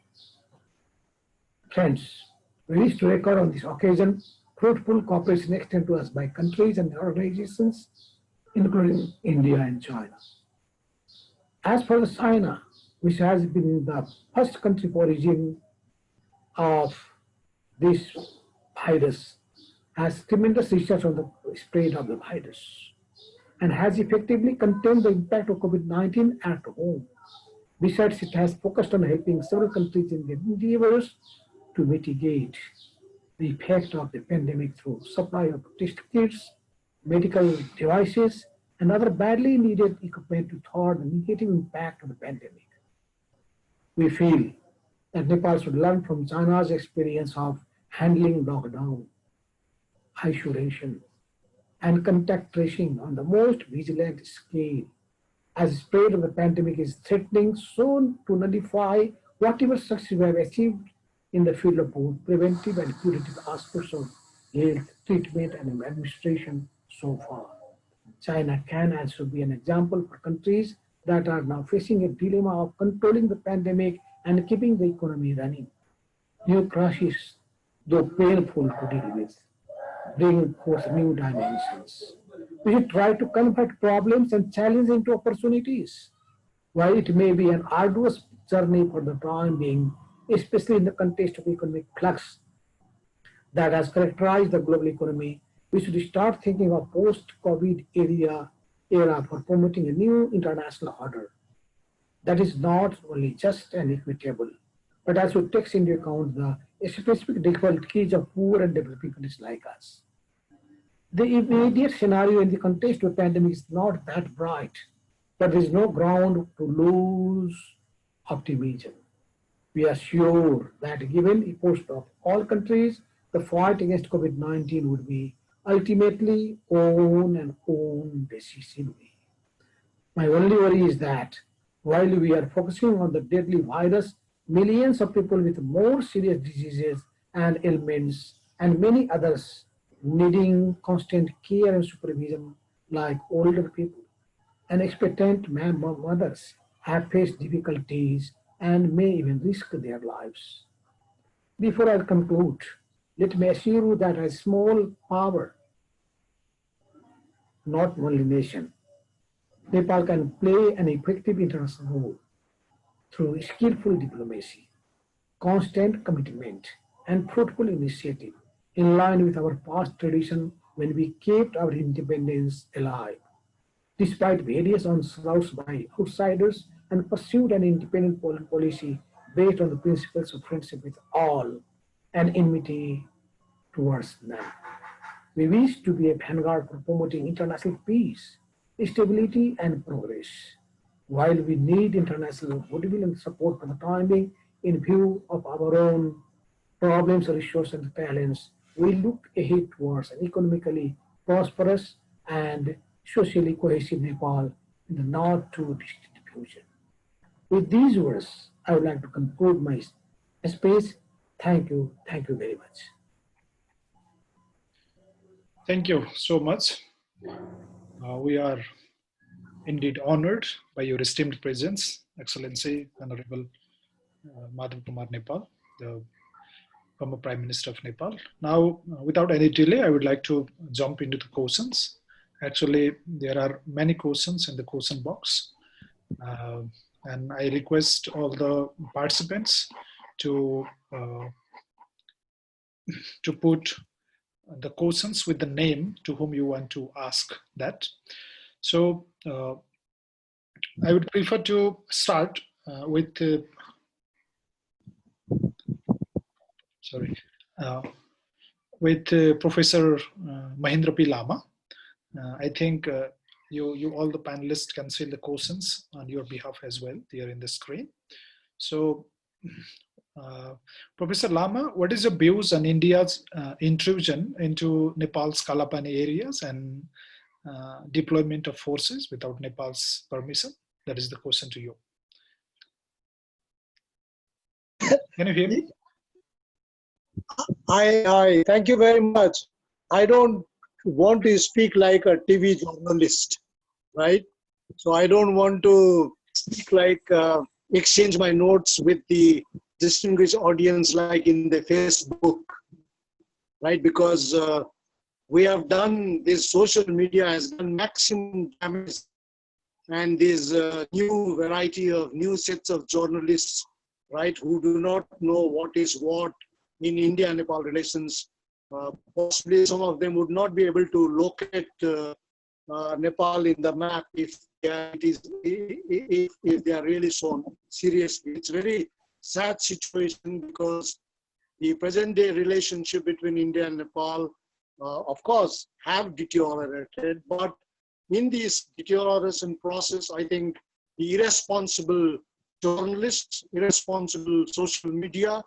[SPEAKER 5] Friends, we wish to record on this occasion fruitful cooperation extended to us by countries and organizations, including India and China. As for the China, which has been the first country of origin of this virus, has tremendous research on the spread of the virus and has effectively contained the impact of COVID-19 at home. Besides, it has focused on helping several countries in their endeavors to mitigate the effect of the pandemic through supply of test kits, medical devices, and other badly needed equipment to thwart the negative impact of the pandemic. We feel that Nepal should learn from China's experience of handling lockdown, isolation, and contact tracing on the most vigilant scale, as the spread of the pandemic is threatening soon to nullify whatever success we have achieved in the field of both preventive and curative aspects of health, treatment, and administration so far. China can also be an example for countries that are now facing a dilemma of controlling the pandemic and keeping the economy running. New crises, though painful to deal with, bring forth new dimensions. We should try to convert problems and challenges into opportunities. While it may be an arduous journey for the time being, especially in the context of economic flux that has characterized the global economy, we should start thinking of post-COVID era for promoting a new international order that is not only just and equitable, but also takes into account the specific difficulties of poor and developing countries like us. The immediate scenario in the context of the pandemic is not that bright, but there is no ground to lose optimism. We are sure that given the post of all countries, the fight against COVID-19 would be ultimately won decisively. My only worry is that while we are focusing on the deadly virus, millions of people with more serious diseases and ailments and many others needing constant care and supervision like older people and expectant mothers have faced difficulties and may even risk their lives. Before I conclude, let me assure you that a small power, not only nation, Nepal can play an effective international role through skillful diplomacy, constant commitment, and fruitful initiative in line with our past tradition when we kept our independence alive. Despite various onslaughts by outsiders and pursued an independent foreign policy based on the principles of friendship with all and enmity towards none. We wish to be a vanguard for promoting international peace, stability, and progress. While we need international goodwill and support for the time being, in view of our own problems, resources, and talents, we look ahead towards an economically prosperous and socially cohesive Nepal in the not too distant future. With these words, I would like to conclude my speech. Thank you. Thank you very much.
[SPEAKER 1] Thank you so much. We are indeed honored by your esteemed presence, Excellency Honorable Madhav Kumar Nepal, the former Prime Minister of Nepal. Now, without any delay, I would like to jump into the questions. Actually, there are many questions in the question box. And I request all the participants to put the questions with the name to whom you want to ask that. So I would prefer to start with Professor Mahendra P. Lama. I think you all the panelists can see the questions on your behalf as well here in the screen. So, Professor Lama, what is your views on India's intrusion into Nepal's Kalapani areas and deployment of forces without Nepal's permission? That is the question to you. Can you hear me?
[SPEAKER 6] I thank you very much. I don't want to speak like a TV journalist, right? So I don't want to speak like exchange my notes with the distinguished audience like in the Facebook, right? Because we have done this, social media has done maximum damage, and this new variety of new sets of journalists, right, who do not know what is what in India-Nepal relations. Possibly some of them would not be able to locate Nepal in the map if they are really so seriously. It's a very sad situation because the present-day relationship between India and Nepal, of course, have deteriorated. But in this deterioration process, I think the irresponsible journalists, irresponsible social media,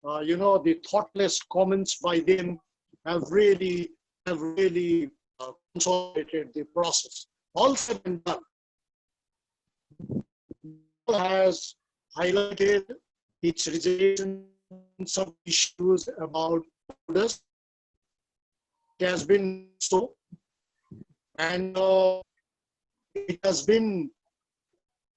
[SPEAKER 6] the thoughtless comments by them have really consolidated the process. All said and done, has highlighted its reservations of issues about borders. It has been so, and it has been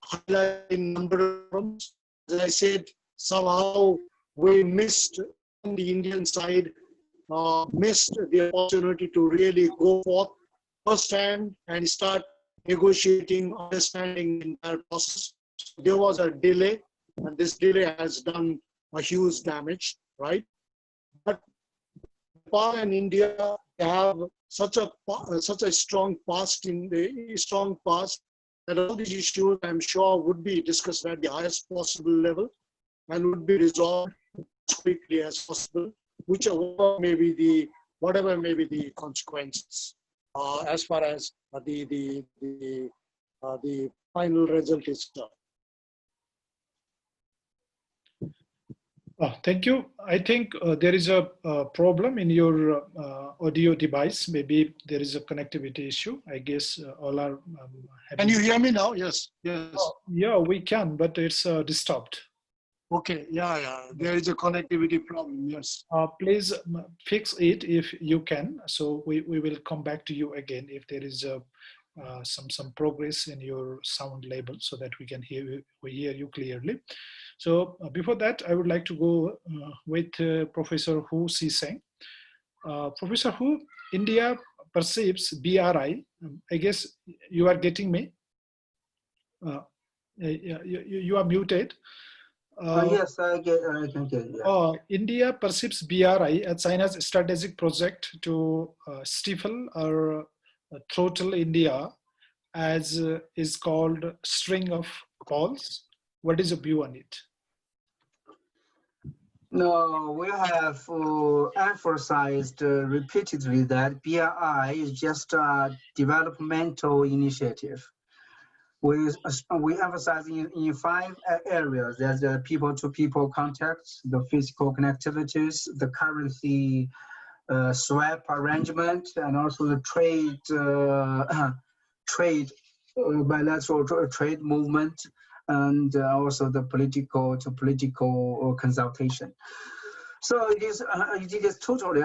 [SPEAKER 6] highlighted in number of forums. As I said, somehow we missed on the Indian side, missed the opportunity to really go forth firsthand and start negotiating, understanding the entire process. There was a delay, and this delay has done a huge damage, right? But Nepal and India have such a strong past that all these issues, I'm sure, would be discussed at the highest possible level and would be resolved as quickly as possible, whatever may be the consequences, as far as the final result is concerned.
[SPEAKER 1] Thank you. I think there is a problem in your audio device. Maybe there is a connectivity issue. I guess all are having...
[SPEAKER 6] Can you hear me now? Yes. Yes.
[SPEAKER 1] Yeah, we can, but it's disturbed.
[SPEAKER 6] Okay. Yeah. There is a connectivity problem. Yes.
[SPEAKER 1] Please fix it if you can. So we will come back to you again if there is some progress in your sound level, so that we can hear you clearly. So before that, I would like to go with Professor Hu Si-Seng. Professor Hu, India perceives BRI. I guess you are getting me. You are muted.
[SPEAKER 3] Yes, I can get you.
[SPEAKER 1] India perceives BRI as China's strategic project to stifle or throttle India, as is called string of calls. What is your view on it?
[SPEAKER 3] No, we have emphasized repeatedly that BRI is just a developmental initiative. We emphasize in 5 areas. There's the people-to-people contacts, the physical connectivities, the currency swap arrangement, and also the bilateral trade movement, and also the political consultation. So it is totally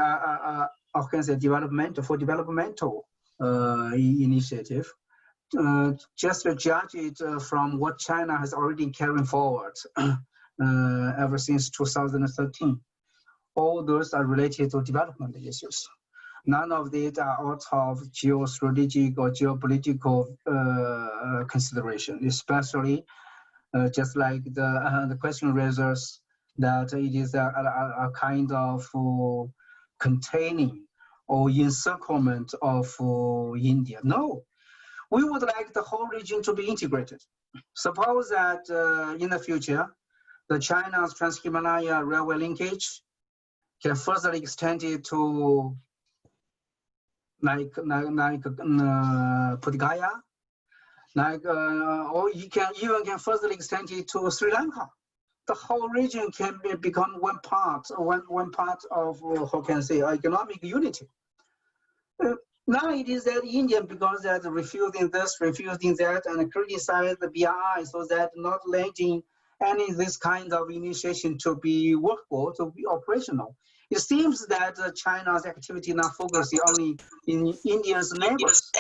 [SPEAKER 3] developmental initiative. Just to judge it from what China has already carried forward ever since 2013. All those are related to development issues. None of these are out of geostrategic or geopolitical consideration, especially just like the question raises that it is a kind of containing or encirclement of India. No. We would like the whole region to be integrated. Suppose that in the future, the China's Trans-Himalaya railway linkage can further extend it to like Puthgaya, or you can further extend it to Sri Lanka. The whole region can become one part of how can I say economic unity. Now it is that India, because that refusing this, refusing that, and criticize the BRI, so that not letting any this kind of initiation to be workable, to be operational. It seems that China's activity now focusing only in India's neighbors.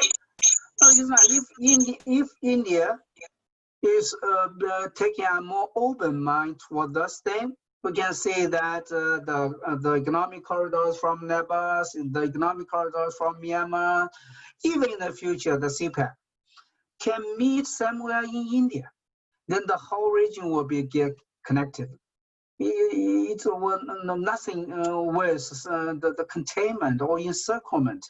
[SPEAKER 3] So it's not, if India is taking a more open mind toward this thing, we can see that the economic corridors from Nepal, the economic corridors from Myanmar, even in the future, the CPEC, can meet somewhere in India. Then the whole region will be get connected. It will nothing with the containment or encirclement.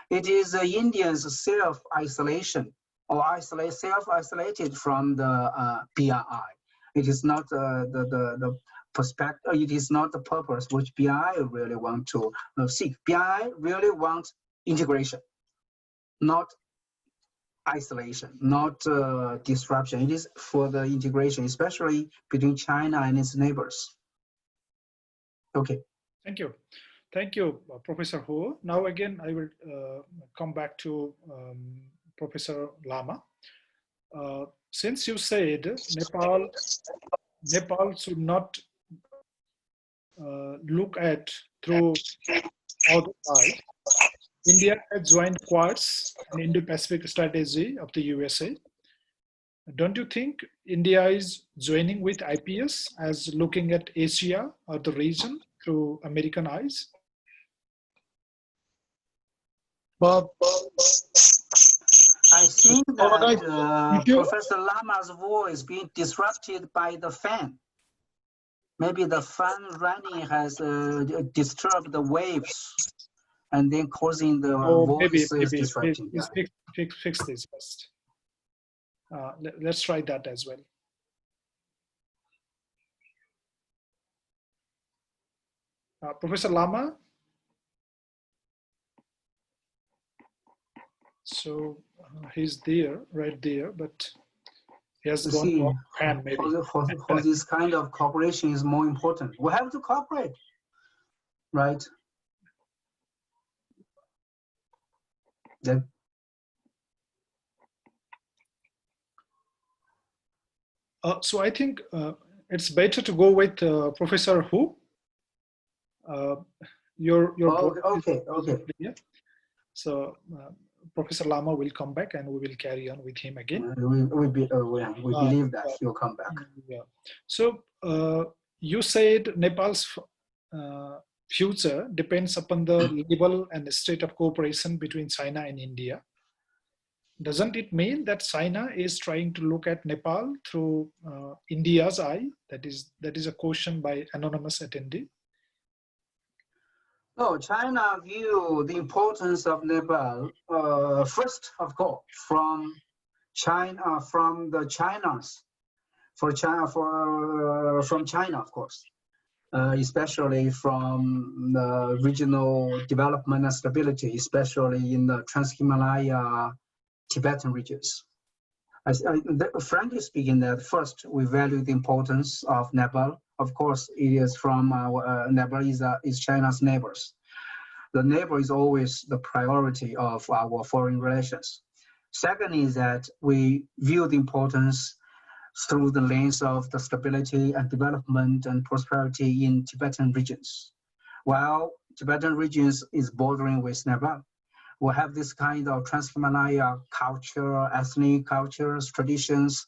[SPEAKER 3] It is Indians' self-isolation or self-isolated from the BRI. It is not the perspective, it is not the purpose which BRI really want to seek. BRI really wants integration, not isolation, not disruption. It is for the integration, especially between China and its neighbors. Okay.
[SPEAKER 1] Thank you. Thank you, Professor Ho. Now again, I will come back to Professor Lama. Since you said Nepal should not look at through other side, India has joined Quads, an Indo-Pacific strategy of the USA. Don't you think India is joining with IPS as looking at Asia or the region through American eyes?
[SPEAKER 6] Bob,
[SPEAKER 3] I think that Professor Lama's voice being disrupted by the fan. Maybe the fan running has disturbed the waves and then causing the voice is disrupting.
[SPEAKER 1] Fix this first. Let's try that as well. Professor Lama. So he's there, right there, but he has gone to Japan maybe.
[SPEAKER 3] For this kind of cooperation is more important. We have to cooperate, right? Then.
[SPEAKER 1] So I think it's better to go with Professor Hu.
[SPEAKER 3] Okay.
[SPEAKER 1] So Professor Lama will come back and we will carry on with him again.
[SPEAKER 3] We believe that he'll come back.
[SPEAKER 1] Yeah. So you said Nepal's future depends upon the level and state of cooperation between China and India. Doesn't it mean that China is trying to look at Nepal through India's eye? That is a question by anonymous attendee.
[SPEAKER 3] No, China view the importance of Nepal first, of course, from China, of course, especially from the regional development and stability, especially in the Trans-Himalaya Tibetan regions. Frankly speaking, that first we value the importance of Nepal. Of course, it is from Nepal is China's neighbors. The neighbor is always the priority of our foreign relations. Second is that we view the importance through the lens of the stability and development and prosperity in Tibetan regions. While Tibetan regions is bordering with Nepal, we have this kind of Trans-Himalaya culture, ethnic cultures, traditions.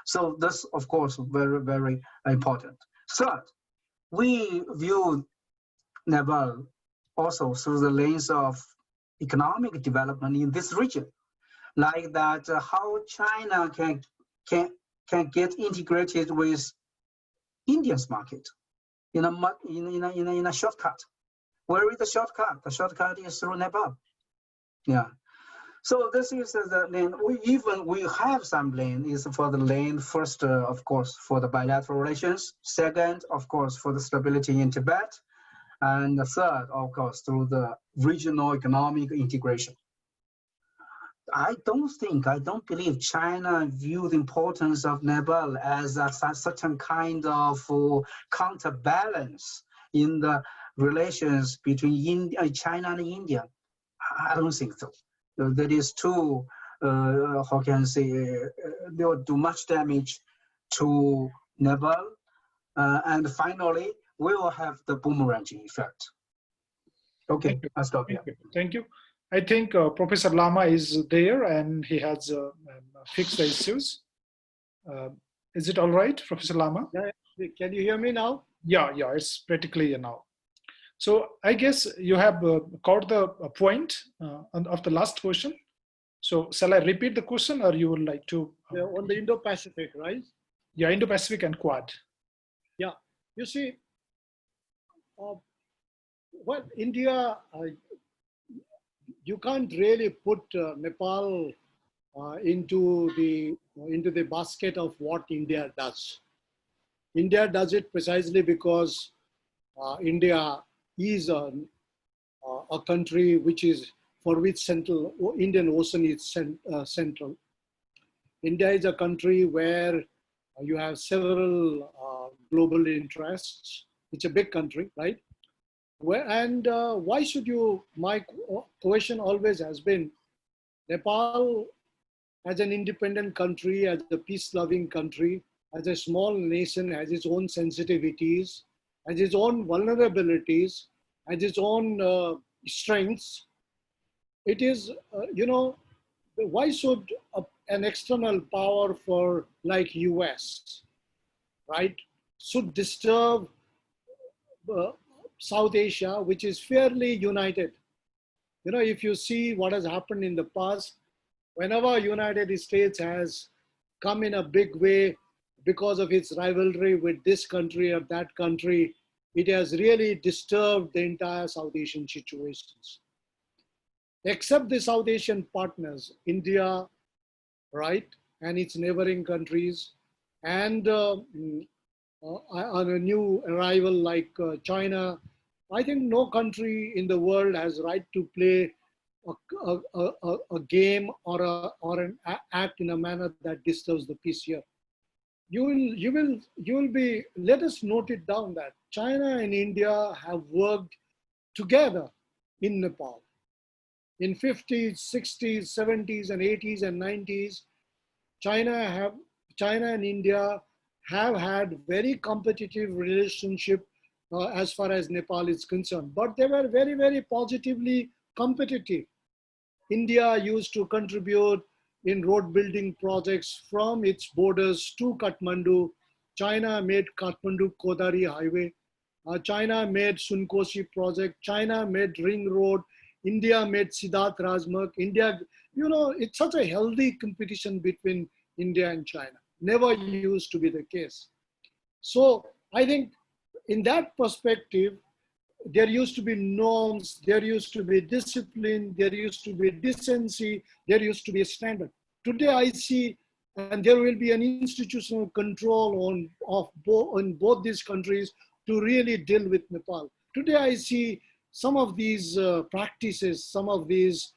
[SPEAKER 3] So this, of course, very, very important. Third, we view Nepal also through the lens of economic development in this region, like that how China can get integrated with India's market in a shortcut. Where is the shortcut? The shortcut is through Nepal. Yeah. So this is the lane. We have some lane is for the lane first, of course, for the bilateral relations. Second, of course, for the stability in Tibet. And the third, of course, through the regional economic integration. I don't believe China view the importance of Nepal as a certain kind of counterbalance in the relations between China and India. I don't think so. That is too, how can I say, they will do much damage to Nepal. And finally, we will have the boomerang effect. Okay,
[SPEAKER 1] Thank you.
[SPEAKER 3] I'll stop here.
[SPEAKER 1] Thank you. I think Professor Lama is there and he has fixed the issues. Is it all right, Professor Lama?
[SPEAKER 4] Yeah, can you hear me now?
[SPEAKER 1] Yeah, it's pretty clear now. So I guess you have caught the point of the last question. So shall I repeat the question or you would like to?
[SPEAKER 4] On the Indo-Pacific, right?
[SPEAKER 1] Yeah, Indo-Pacific and Quad.
[SPEAKER 4] Yeah, you see, well, India, you can't really put Nepal into the basket of what India does. India does it precisely because India is a country for which Indian Ocean is central. India is a country where you have several global interests. It's a big country, right? Why should you, my question always has been, Nepal as an independent country, as a peace-loving country, as a small nation, has its own sensitivities, has its own vulnerabilities, has its own strengths. It is, why should an external power like US, right, should disturb South Asia, which is fairly united? If you see what has happened in the past, whenever United States has come in a big way because of its rivalry with this country or that country, it has really disturbed the entire South Asian situations. Except the South Asian partners, India, right, and its neighboring countries, and on a new arrival like China, I think no country in the world has right to play a game or an act in a manner that disturbs the peace here. You will be, let us note it down that China and India have worked together in Nepal. In 50s, 60s, 70s, and 80s and 90s, China and India have had very competitive relationship as far as Nepal is concerned. But they were very, very positively competitive. India used to contribute in road building projects from its borders to Kathmandu. China made Kathmandu-Kodari highway. China made Sunkosi project. China made Ring Road. India made Siddharth Rajmarg. India, it's such a healthy competition between India and China. Never used to be the case. So I think in that perspective, there used to be norms, there used to be discipline, there used to be decency, there used to be a standard. Today I see, and there will be an institutional control on both these countries to really deal with Nepal. Today I see some of these practices, some of these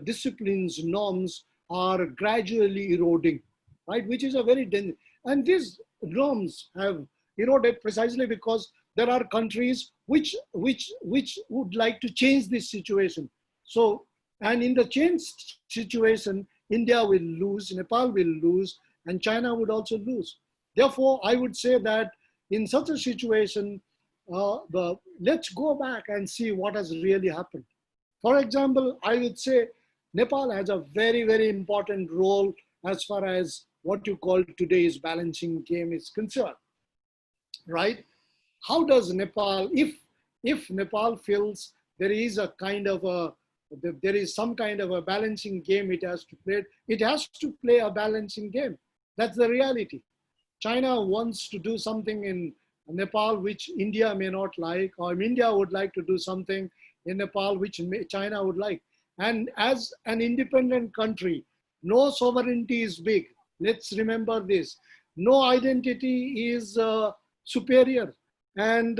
[SPEAKER 4] disciplines, norms are gradually eroding, right? Which is a very dangerous. And these norms have eroded precisely because there are countries which would like to change this situation. So, and in the changed situation, India will lose, Nepal will lose, and China would also lose. Therefore, I would say that in such a situation, let's go back and see what has really happened. For example, I would say Nepal has a very, very important role as far as what you call today's balancing game is concerned, right? How does Nepal, if Nepal feels there is a kind of there is some kind of a balancing game it has to play a balancing game. That's the reality. China wants to do something in Nepal which India may not like, or India would like to do something in Nepal which China would like. And as an independent country, no sovereignty is big. Let's remember this. No identity is superior, and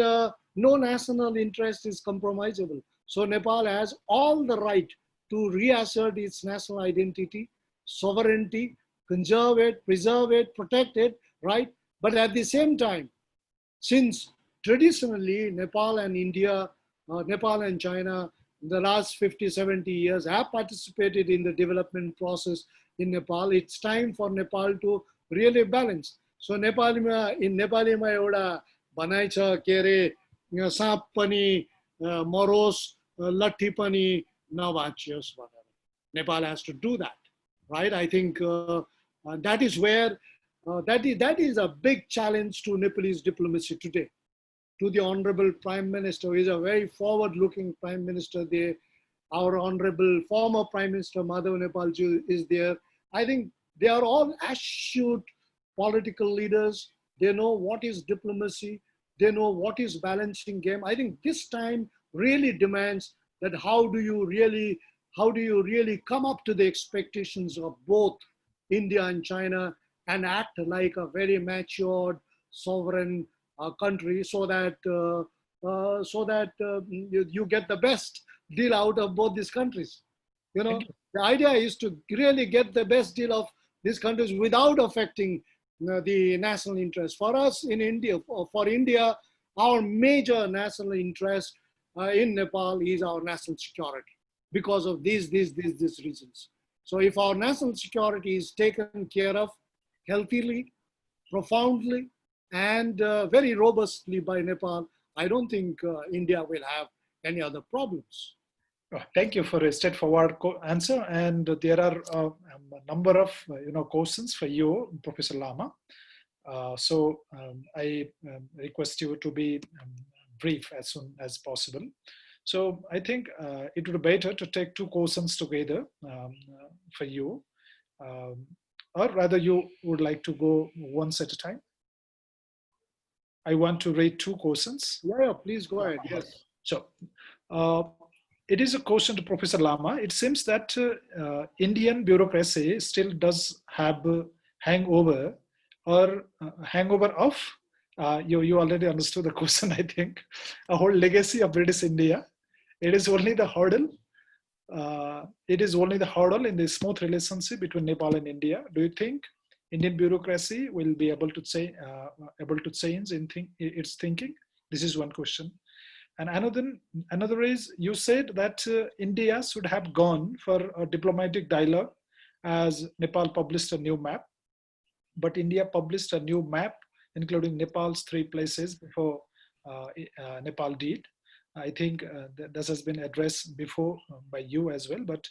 [SPEAKER 4] no national interest is compromisable. So Nepal has all the right to reassert its national identity, sovereignty, conserve it, preserve it, protect it, right? But at the same time, since traditionally Nepal and India, Nepal and China, in the last 50, 70 years have participated in the development process in Nepal, it's time for Nepal to really balance. So Nepalima, in Nepalima एउटा भनाइ छ के अरे साँप पनि मरोस् लट्ठी पनि नभाँचियोस् भनेर. Nepal has to do that, right? I think that is where that is a big challenge to Nepalese diplomacy today. To the Honorable Prime Minister, who is a very forward-looking Prime Minister there. Our Honorable former Prime Minister Madhav Nepalji is there. I think they are all astute political leaders. They know what is diplomacy. They know what is balancing game. I think this time really demands that how do you really come up to the expectations of both India and China and act like a very matured, sovereign country, so that you get the best deal out of both these countries. You know, the idea is to really get the best deal of these countries without affecting the national interest. For us in India, for India, our major national interest in Nepal is our national security because of these reasons. So if our national security is taken care of healthily, profoundly, and very robustly by Nepal, I don't think India will have any other problems.
[SPEAKER 1] Thank you for a straightforward answer. And there are a number of questions for you, Professor Lama. So I request you to be brief as soon as possible. So I think it would be better to take two questions together for you, or rather you would like to go once at a time. I want to read two questions.
[SPEAKER 4] Yeah, please go ahead. Yes.
[SPEAKER 1] So it is a question to Professor Lama. It seems that Indian bureaucracy still does have a hangover or hangover of, you already understood the question, I think, a whole legacy of British India. It is only the hurdle. It is only the hurdle in the smooth relationship between Nepal and India. Do you think Indian bureaucracy will be able to change in its thinking? This is one question. And another is, you said that India should have gone for a diplomatic dialogue as Nepal published a new map, but India published a new map including Nepal's 3 places before Nepal did. I think this has been addressed before by you as well, but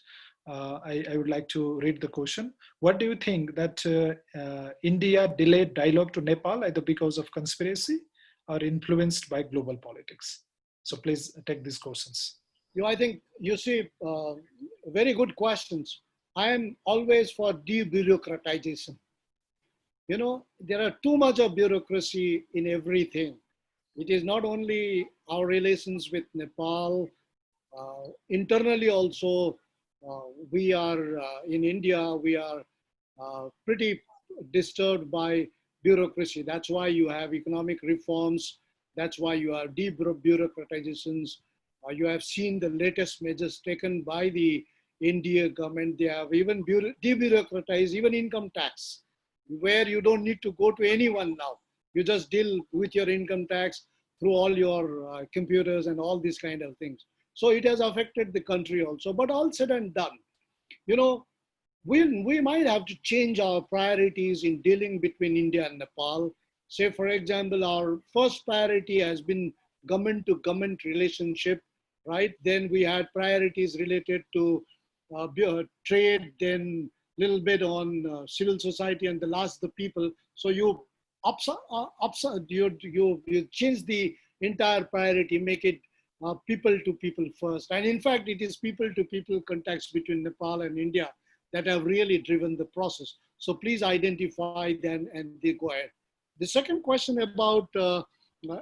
[SPEAKER 1] I would like to read the question. What do you think that India delayed dialogue to Nepal either because of conspiracy or influenced by global politics? So please take these questions.
[SPEAKER 4] I think, you see, very good questions. I am always for debureaucratization. You know, there are too much of bureaucracy in everything. It is not only our relations with Nepal, internally also, we are, in India, we are pretty disturbed by bureaucracy. That's why you have economic reforms. That's why you have debureaucratizations. You have seen the latest measures taken by the India government. They have even debureaucratized even income tax, where you don't need to go to anyone now. You just deal with your income tax through all your computers and all these kind of things. So it has affected the country also, but all said and done, you know, we might have to change our priorities in dealing between India and Nepal. Say, for example, our first priority has been government to government relationship, right? Then we had priorities related to trade, then little bit on civil society, and the last, the people. So you change the entire priority, make it people to people first. And in fact, it is people to people contacts between Nepal and India that have really driven the process. So please identify them and they go ahead. The second question about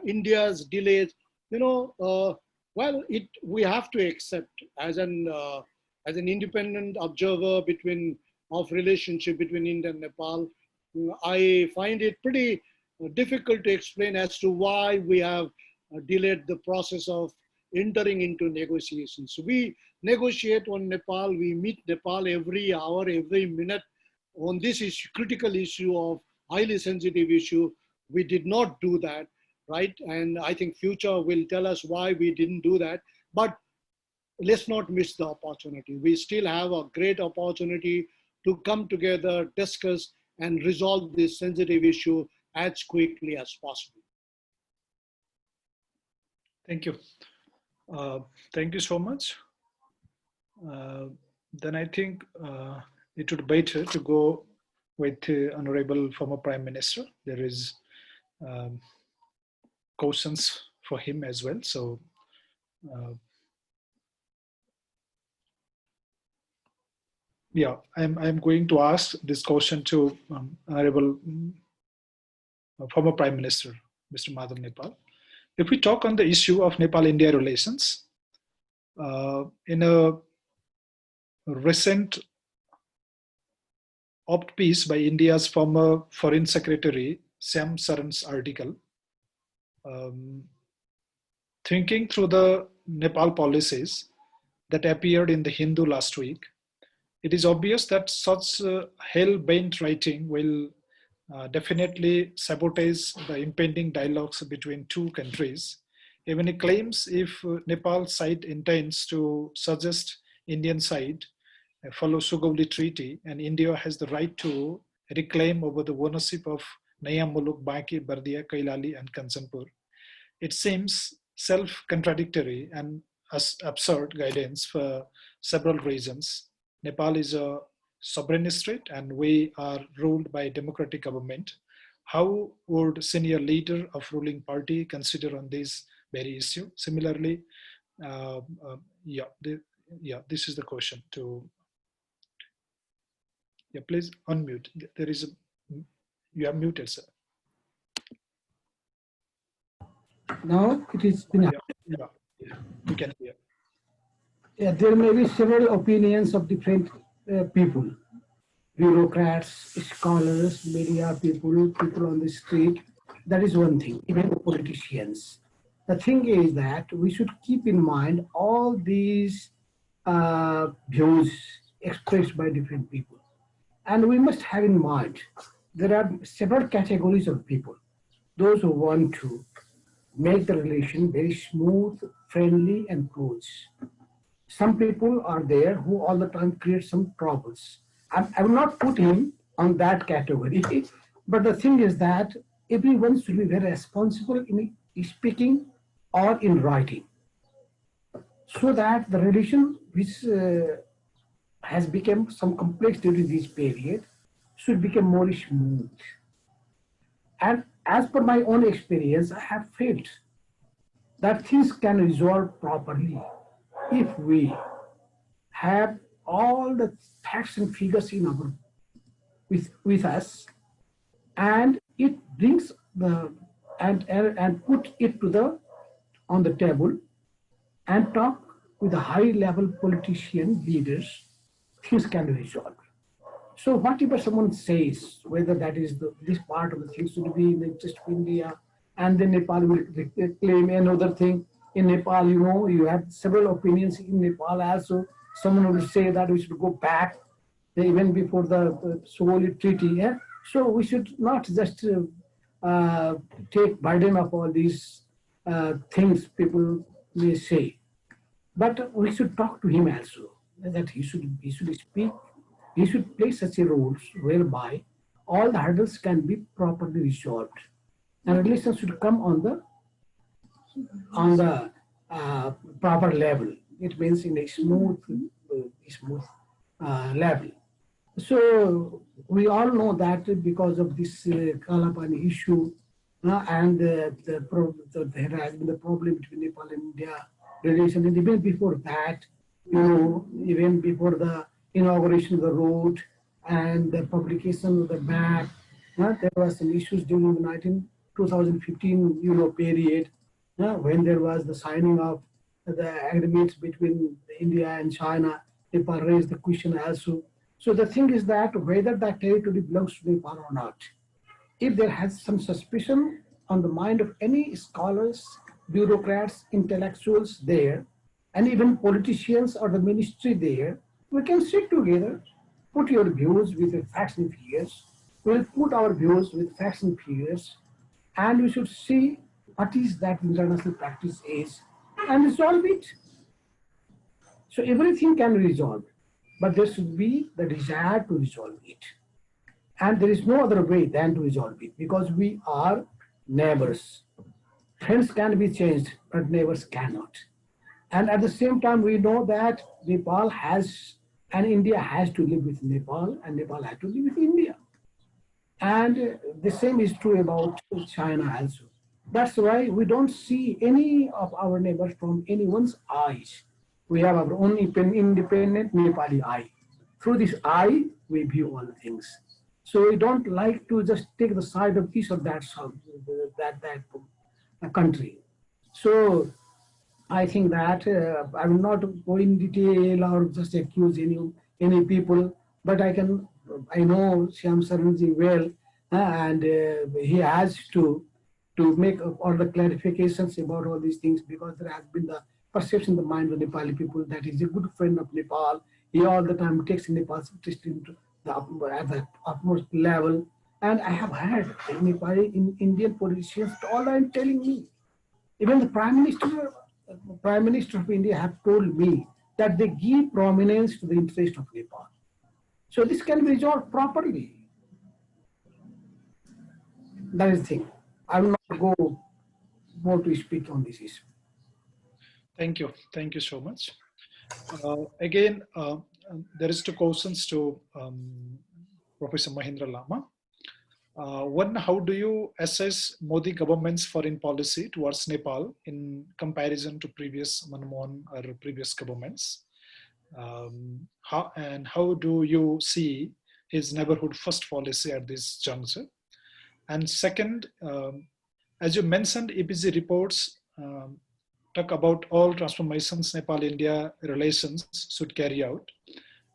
[SPEAKER 4] India's delays, you know, well, we have to accept as an independent observer of relationship between India and Nepal. I find it pretty difficult to explain as to why we have delayed the process of entering into negotiations. We negotiate on Nepal, we meet Nepal every hour, every minute on this issue, critical issue of highly sensitive issue. We did not do that, right? And I think future will tell us why we didn't do that. But let's not miss the opportunity. We still have a great opportunity to come together, discuss, and resolve this sensitive issue as quickly as possible.
[SPEAKER 1] Thank you. Thank you so much. Then I think it would be better to go with Honorable former Prime Minister. There is questions for him as well. So yeah, I'm going to ask this question to Honorable former Prime Minister, Mr. Madhav Nepal. If we talk on the issue of Nepal-India relations, in a recent op piece by India's former Foreign Secretary, Sam Saran's article, thinking through the Nepal policies that appeared in the Hindu last week, it is obvious that such hell-bent writing will definitely sabotage the impending dialogues between two countries. Even he claims if Nepal side intends to suggest Indian side follow Sugauli Treaty and India has the right to reclaim over the ownership of Naya Muluk, Baki, Bardia, Kailali and Kanchanpur, it seems self-contradictory and absurd guidance for several reasons. Nepal is a sovereign state and we are ruled by a democratic government. How would senior leader of ruling party consider on this very issue? Similarly, this is the question to, please unmute. There is a, you are muted, sir.
[SPEAKER 5] Now it is been.
[SPEAKER 1] Yeah, we can hear.
[SPEAKER 5] Yeah, there may be several opinions of different people, bureaucrats, scholars, media people, people on the street. That is one thing, even politicians. The thing is that we should keep in mind all these views expressed by different people. And we must have in mind, there are several categories of people. Those who want to make the relation very smooth, friendly, and close. Some people are there who all the time create some troubles. I will not put him on that category, but the thing is that everyone should be very responsible in speaking or in writing, so that the relation which has become some complex during this period should become more smooth. And as per my own experience, I have felt that things can resolve properly if we have all the facts and figures in our with us, and it brings the and put it to the on the table and talk with the high level politician leaders, things can be resolved. So whatever someone says, whether that is this part of the thing should be in the interest of India, and then Nepal will claim another thing. In Nepal, you know, you have several opinions in Nepal also. Someone will say that we should go back even before the Sugauli Treaty. Yeah? So we should not just take burden of all these things people may say, but we should talk to him also, that he should speak. He should play such a role whereby all the hurdles can be properly resolved, and relations should come on the proper level. It means in a smooth level. So we all know that because of this Kalapani issue, and there has been the problem between Nepal and India relations. And even before that, you know, even before the inauguration of the road and the publication of the map, there was some issues during the 2015 period, when there was the signing of the agreements between India and China. Nepal raised the question also. So the thing is that whether that territory belongs to Nepal or not, if there has some suspicion on the mind of any scholars, bureaucrats, intellectuals there, and even politicians or the ministry there, we can sit together, put your views with the facts and figures, we'll put our views with facts and figures, and we should see what is that international practice is and resolve it. So everything can be resolved, but there should be the desire to resolve it. And there is no other way than to resolve it because we are neighbors. Friends can be changed, but neighbors cannot. And at the same time, we know that Nepal has, and India has to live with Nepal, and Nepal has to live with India. And the same is true about China also. That's why we don't see any of our neighbors from anyone's eyes. We have our own independent Nepali eye. Through this eye, we view all things. So we don't like to just take the side of this or that country. So I think that I will not go in detail or just accuse any people, but I know Shyam Saranji well, and he has to make all the clarifications about all these things because there has been the perception in the mind of Nepali people that he's a good friend of Nepal. He all the time takes Nepal's interest into at the utmost level. And I have heard Nepali in Indian politicians all time telling me, even the Prime Minister of India have told me that they give prominence to the interest of Nepal. So this can be resolved properly. That is the thing. I will not go more to speak on this issue.
[SPEAKER 1] Thank you. Thank you so much. Again, there is two questions to Professor Mahindra Lama. One, how do you assess Modi government's foreign policy towards Nepal in comparison to previous Manmohan or previous governments? How do you see his neighborhood first policy at this juncture? And second, as you mentioned, EPG reports talk about all transformations Nepal-India relations should carry out.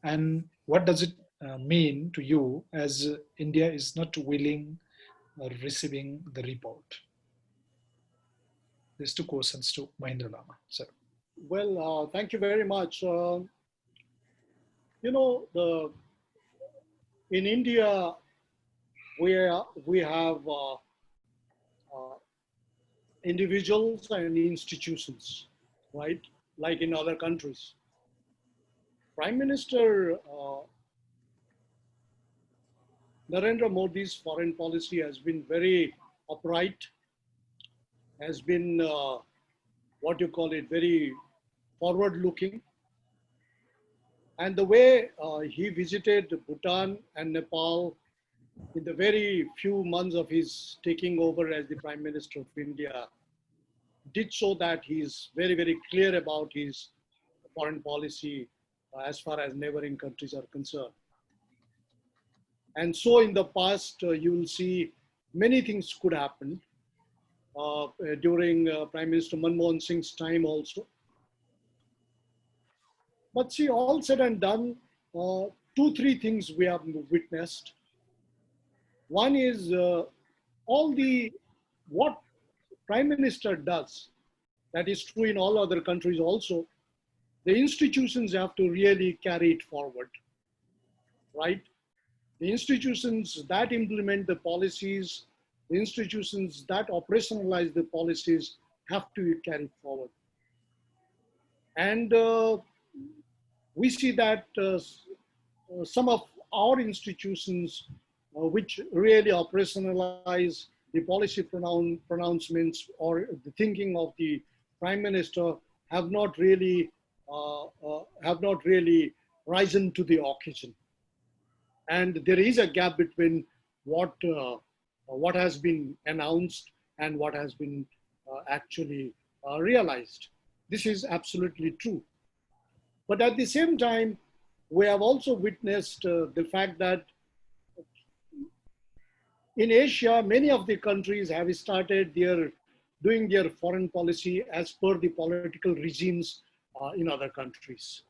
[SPEAKER 1] And what does it mean to you as India is not willing or receiving the report? These two questions to Mahindra Lama, sir.
[SPEAKER 4] Well, thank you very much. In India, we have individuals and institutions, right? Like in other countries. Prime Minister Narendra Modi's foreign policy has been very upright, has been very forward-looking. And the way he visited Bhutan and Nepal in the very few months of his taking over as the Prime Minister of India did show that he's very, very clear about his foreign policy as far as neighboring countries are concerned. And so in the past, you will see many things could happen during Prime Minister Manmohan Singh's time also. But see, all said and done, 2-3 things we have witnessed. One is what Prime Minister does, that is true in all other countries also, the institutions have to really carry it forward, right? The institutions that implement the policies, the institutions that operationalize the policies have to carry it forward. And we see that some of our institutions which really operationalize the policy pronouncements or the thinking of the Prime Minister have not really risen to the occasion. And there is a gap between what has been announced and what has been actually realized. This is absolutely true. But at the same time, we have also witnessed the fact that in Asia, many of the countries have started doing their foreign policy as per the political regimes in other countries.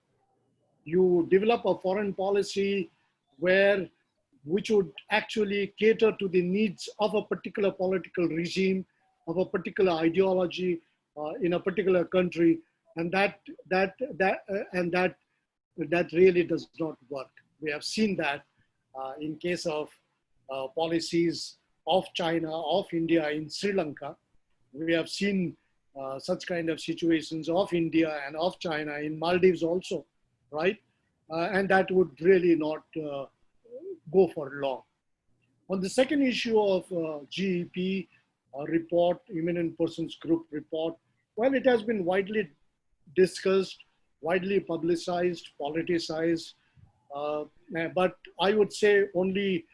[SPEAKER 4] You develop a foreign policy which would actually cater to the needs of a particular political regime, of a particular ideology, in a particular country, and that really does not work. We have seen that in case of policies of China, of India in Sri Lanka. We have seen such kind of situations of India and of China in Maldives also, right? And that would really not go for long. On the second issue of GEP report, Eminent Persons Group report, well, it has been widely discussed, widely publicized, politicized, but I would say only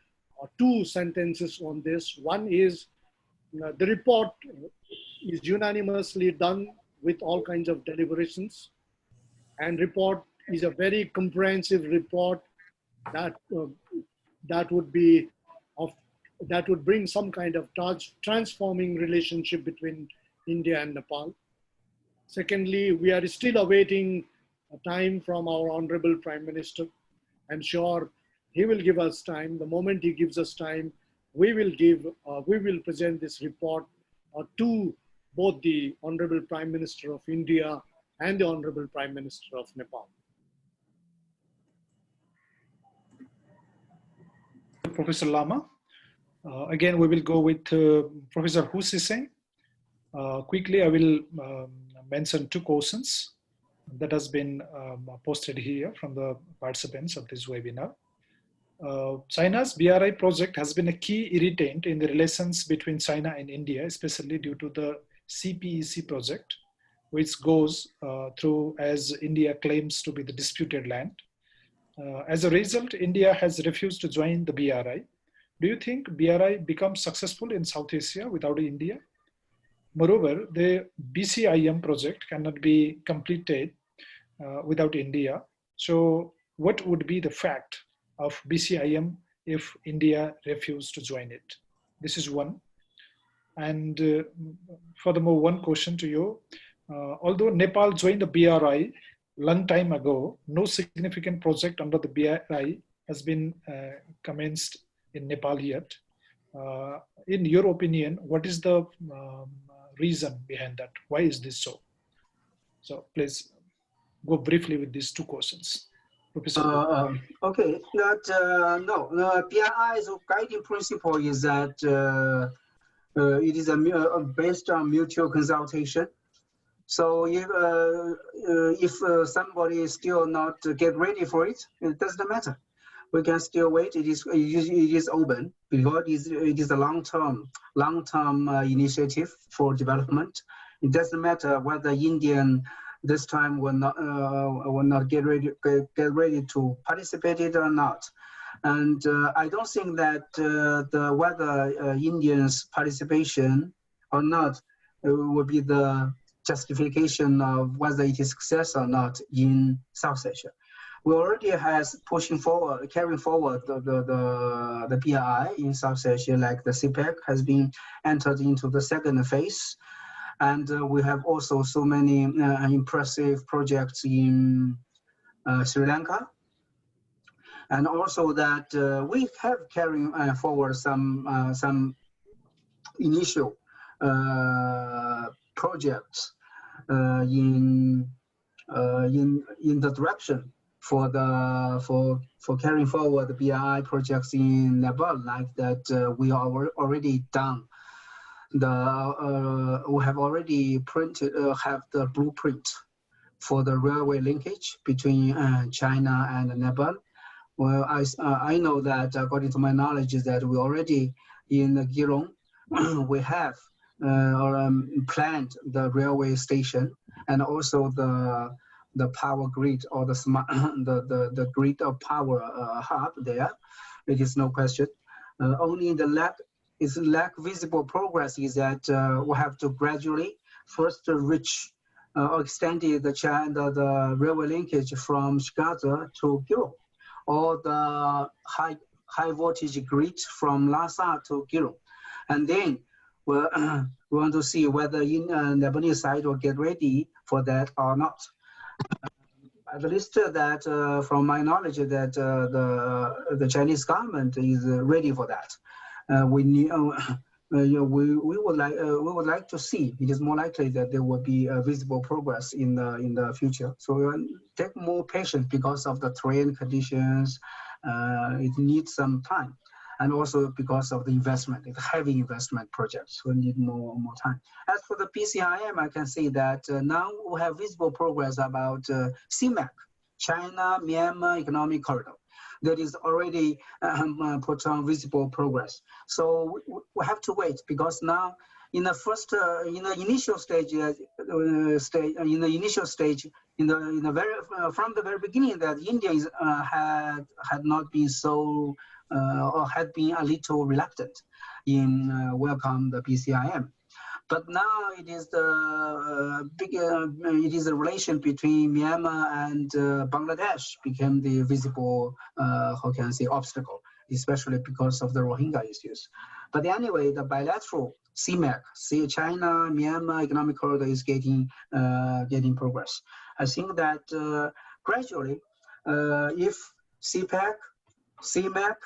[SPEAKER 4] two sentences on this. One is the report is unanimously done with all kinds of deliberations, and report is a very comprehensive report that that would bring some kind of transforming relationship between India and Nepal. Secondly, we are still awaiting a time from our Honorable Prime Minister. I'm sure he will give us time. The moment he gives us time, we will present this report to both the Honorable Prime Minister of India and the Honorable Prime Minister of Nepal.
[SPEAKER 1] Professor Lama. Again, we will go with Professor Hu Siseng. Quickly, I will mention two questions that has been posted here from the participants of this webinar. China's BRI project has been a key irritant in the relations between China and India, especially due to the CPEC project, which goes through as India claims to be the disputed land. As a result, India has refused to join the BRI. Do you think BRI becomes successful in South Asia without India? Moreover, the BCIM project cannot be completed without India. So what would be the fact of BCIM if India refused to join it? This is one. And furthermore, one question to you. Although Nepal joined the BRI long time ago, no significant project under the BRI has been commenced in Nepal yet. In your opinion, what is the reason behind that? Why is this so? So please go briefly with these two questions. Professor.
[SPEAKER 3] Okay, no, BRI's guiding principle is that it is based on mutual consultation. So if somebody is still not get ready for it, it doesn't matter. We can still wait. It is open because it is a long-term initiative for development. It doesn't matter whether Indian this time will not get ready to participate it or not. And I don't think that whether Indians' participation or not will be the justification of whether it is success or not in South Asia. We already has carrying forward the BRI in South Asia, like the CPEC has been entered into the second phase. And we have also so many impressive projects in Sri Lanka. And also that we have carrying forward some initial projects in the direction for carrying forward the BRI projects in Nepal, like that we are already done. We have already printed have the blueprint for the railway linkage between China and Nepal. Well, I know that according to my knowledge is that we already in Gilong we have planned the railway station and also the power grid or the smart the grid of power hub there. It is no question. Only the lack visible progress is that we have to gradually first reach or extend the railway linkage from Shikaza to Gilong, or the high voltage grid from Lhasa to Gilong, and then we want to see whether Nepalese side will get ready for that or not. At least that from my knowledge that the Chinese government is ready for that. We we would like to see. It is more likely that there will be visible progress in the future. So take more patience because of the terrain conditions. It needs some time, and also because of the investment. It's heavy investment projects, so we need more time. As for the PCIM, I can say that now we have visible progress about CMEC, China Myanmar Economic Corridor. That is already put on visible progress. So we have to wait, because now in the first, in the initial stage, from the very beginning, that India had not been so or had been a little reluctant in welcome the PCIM. But now it is the it is the relation between Myanmar and Bangladesh became the visible, how can I say, obstacle, especially because of the Rohingya issues. But anyway, the bilateral CMEC, China Myanmar Economic Corridor, is getting progress. I think that gradually, if CPEC, CMEC,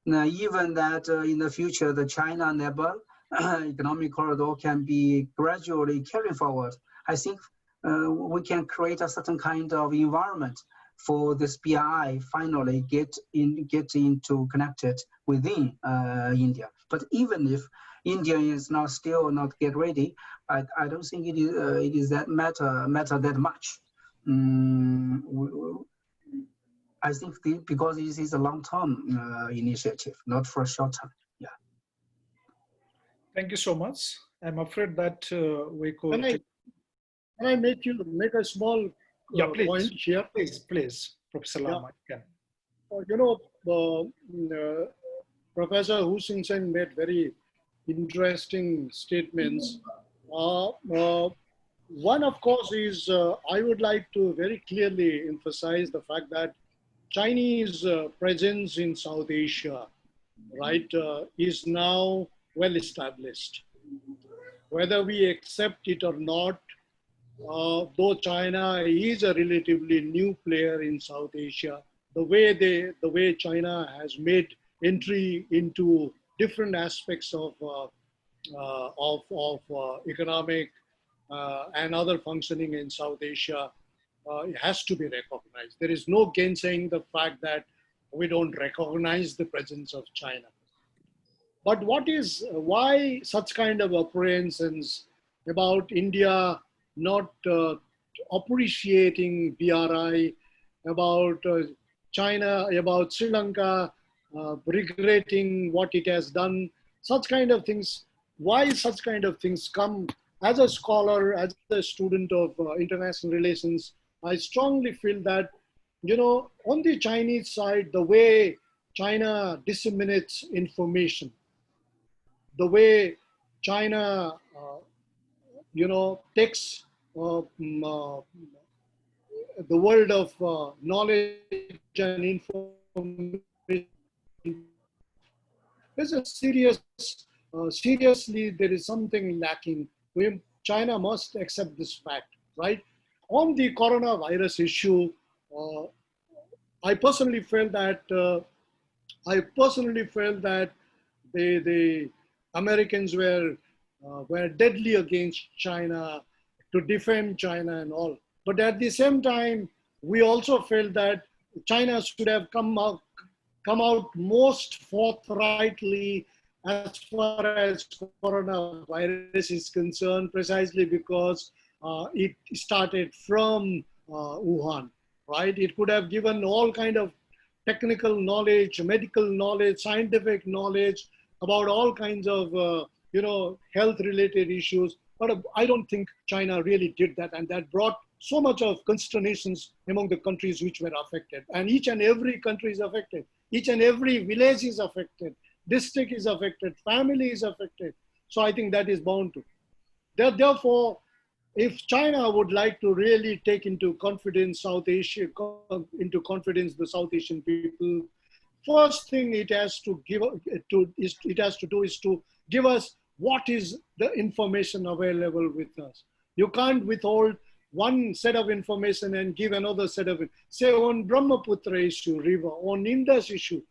[SPEAKER 3] even that in the future the China Nepal economic corridor can be gradually carried forward, I think we can create a certain kind of environment for this BRI finally get into connected within India. But even if India is still not get ready, I don't think it is that matter that much. I think because this is a long-term initiative, not for a short term. Yeah.
[SPEAKER 1] Thank you so much. I'm afraid that we could.
[SPEAKER 6] Can I make a small point here?
[SPEAKER 1] Please, Professor Lama. Yeah.
[SPEAKER 6] Professor Hu Sing Sen made very interesting statements. One, of course, is I would like to very clearly emphasize the fact that Chinese presence in South Asia, right, is now well established. Whether we accept it or not, though China is a relatively new player in South Asia, the way China has made entry into different aspects of economic and other functioning in South Asia, it has to be recognized. There is no gainsaying the fact that we don't recognize the presence of China. But why such kind of apprehensions about India not appreciating BRI, about China, about Sri Lanka regretting what it has done, such kind of things? Why such kind of things come? As a scholar, as a student of international relations, I strongly feel that, on the Chinese side, the way China disseminates information, the way China, takes the world of knowledge and information, there's a seriously, there is something lacking. China must accept this fact, right? On the coronavirus issue, I personally felt that the Americans were deadly against China, to defend China and all. But at the same time, we also felt that China should have come out most forthrightly as far as coronavirus is concerned, precisely because it started from Wuhan, right? It could have given all kind of technical knowledge, medical knowledge, scientific knowledge about all kinds of health-related issues. But I don't think China really did that, and that brought so much of consternations among the countries which were affected. And each and every country is affected. Each and every village is affected. District is affected. Family is affected. So I think that is bound to. Therefore, if China would like to really take into confidence South Asia, the South Asian people, first thing it has to do is to give us what is the information available with us. You can't withhold one set of information and give another set of it. Say on Brahmaputra issue, river, on Indus issue,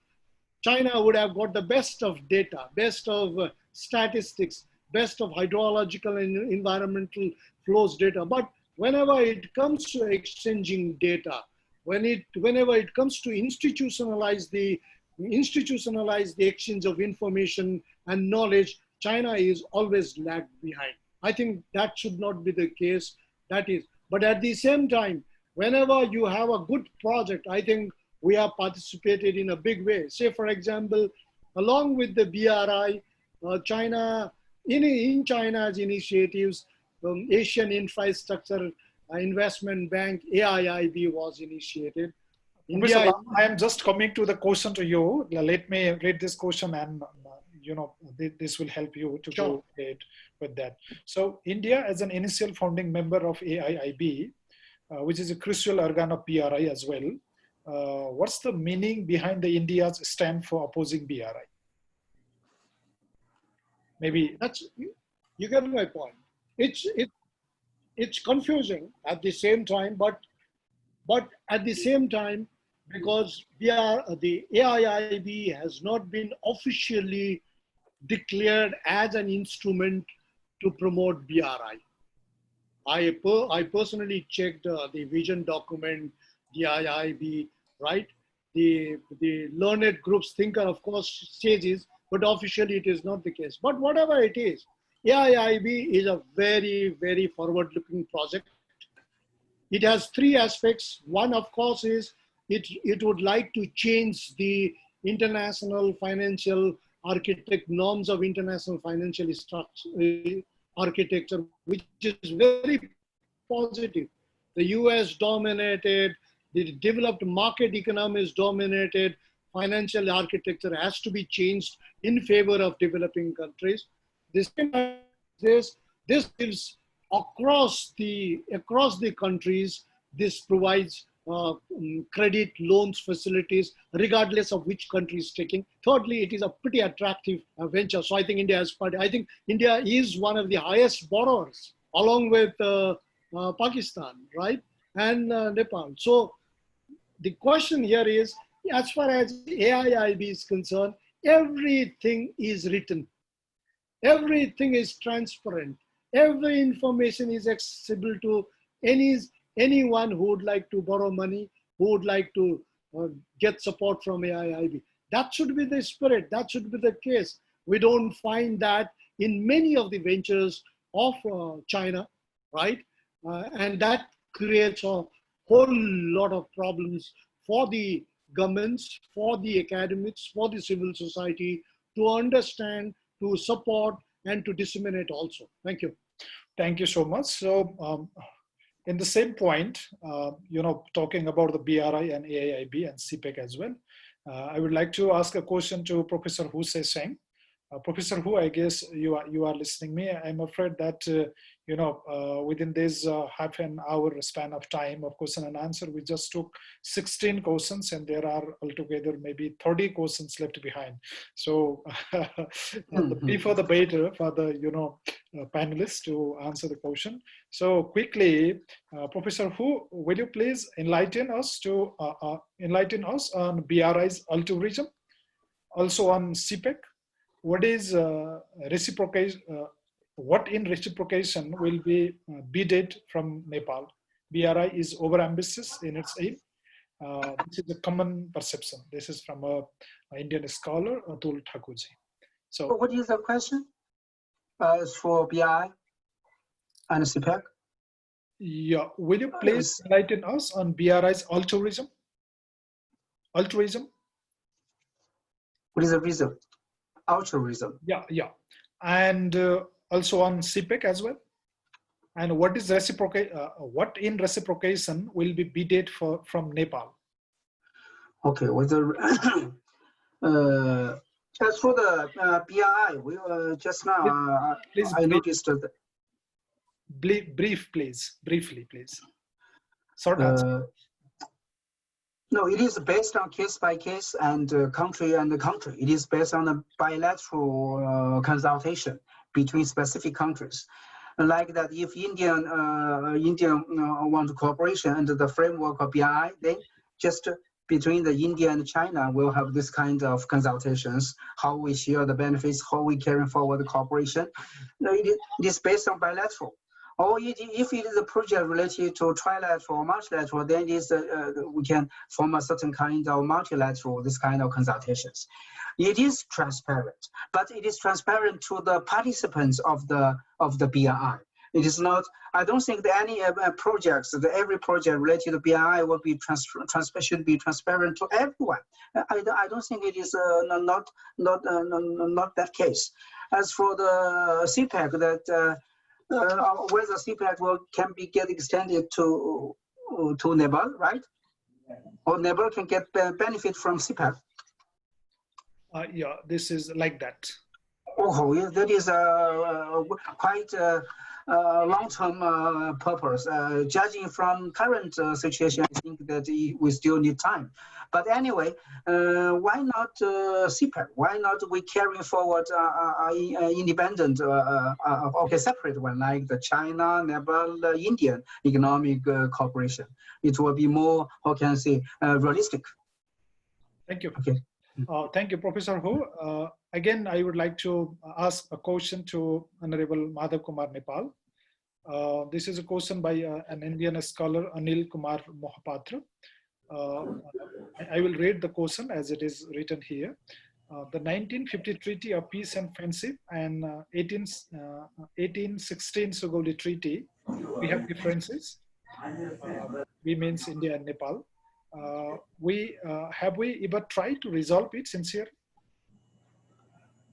[SPEAKER 6] China would have got the best of data, best of
[SPEAKER 4] statistics, best of hydrological and environmental flows data. But whenever it comes to exchanging data, whenever it comes to institutionalize the exchange of information and knowledge, China is always lagged behind. I think that should not be the case. But at the same time, whenever you have a good project, I think we have participated in a big way. Say, for example, along with the BRI, China, in China's initiatives, Asian Infrastructure Investment Bank, AIIB, was initiated.
[SPEAKER 1] India, I am just coming to the question to you. Let me read this question, and this will help you to go ahead with that. So India, as an initial founding member of AIIB, which is a crucial organ of BRI as well, what's the meaning behind the India's stand for opposing BRI? Maybe
[SPEAKER 4] you get my point. It's confusing at the same time, but at the same time, because the AIIB has not been officially declared as an instrument to promote BRI. I personally checked the vision document, the AIIB, right? The learned groups thinker, of course, says this, but officially it is not the case. But whatever it is, AIIB is a very, very forward-looking project. It has three aspects. One, of course, is it would like to change the international financial norms of international financial architecture, which is very positive. The US dominated, the developed market economies dominated, financial architecture has to be changed in favor of developing countries. This gives across the countries, this provides credit, loans, facilities, regardless of which country is taking. Thirdly, it is a pretty attractive venture. So I think India is one of the highest borrowers, along with Pakistan, right? And Nepal. So the question here is, as far as AIIB is concerned, everything is written. Everything is transparent. Every information is accessible to anyone who would like to borrow money, who would like to get support from AIIB. That should be the spirit. That should be the case. We don't find that in many of the ventures of China, right? And that creates a whole lot of problems for the governments, for the academics, for the civil society to understand, to support, and to disseminate also. Thank you.
[SPEAKER 1] Thank you so much. So in the same point, talking about the BRI and AIIB and CPEC as well, I would like to ask a question to Professor Hu Se-Seng. Professor Hu, I guess you are listening me. I'm afraid that within this half an hour span of time of question and answer, we just took 16 questions, and there are altogether maybe 30 questions left behind. So the before the better for the panelists to answer the question. So quickly, Professor Hu, will you please enlighten us on BRI's altruism, also on CPEC? What is reciprocation? What in reciprocation will be bidded from Nepal? BRI is overambitious in its aim. This is a common perception. This is from an Indian scholar, Atul Thakurji.
[SPEAKER 3] So, what is the question? For BRI and CPEC?
[SPEAKER 1] Yeah, will you please enlighten us on BRI's altruism? Altruism.
[SPEAKER 3] What is the reason? Altruism.
[SPEAKER 1] Yeah, and also on CPEC as well. And what is what in reciprocation will be bidded from Nepal?
[SPEAKER 3] Okay, with the as for the BRI, we just now
[SPEAKER 1] please
[SPEAKER 3] I noticed that.
[SPEAKER 1] Briefly, please. Short answer.
[SPEAKER 3] No, it is based on case by case and country and country. It is based on a bilateral consultation between specific countries. Like that, if India want cooperation under the framework of BRI, then just between the India and China will have this kind of consultations, how we share the benefits, how we carry forward the cooperation. It is based on bilateral. Or if it is a project related to trilateral or multilateral, then it is, we can form a certain kind of multilateral, this kind of consultations. It is transparent, but it is transparent to the participants of the BRI. It is not, I don't think that any projects, that every project related to BRI will be should be transparent to everyone. I don't think it is not that case. As for the CPEC, that whether CPEC can get extended to Nepal, right? Or Nepal can get benefit from CPEC.
[SPEAKER 1] Yeah, this is like that.
[SPEAKER 3] Oh, yeah, that is quite long-term purpose. Judging from current situation, I think that we still need time. But anyway, why not CPEC? Why not we carry forward independent, separate one, like the China, Nepal, Indian economic cooperation? It will be more, how can I say, realistic.
[SPEAKER 1] Thank you.
[SPEAKER 3] Okay.
[SPEAKER 1] Thank you, Professor Ho. Again, I would like to ask a question to Honorable Madhav Kumar Nepal. This is a question by an Indian scholar, Anil Kumar Mohapatra. I will read the question as it is written here. The 1950 Treaty of Peace and Friendship and 1816 Sugauli Treaty, we have differences. We means India and Nepal. Have we ever tried to resolve it sincerely?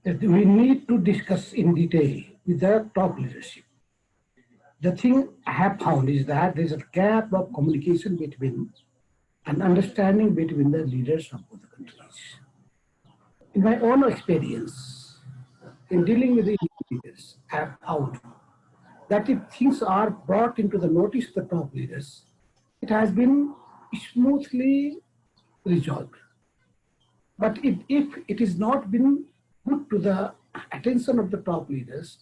[SPEAKER 5] We need to discuss in detail with the top leadership. The thing I have found is that there is a gap of communication between and understanding between the leaders of both the countries. In my own experience, in dealing with the leaders, I have found that if things are brought into the notice of the top leaders, it has been smoothly resolved. But if it is not been put to the attention of the top leaders,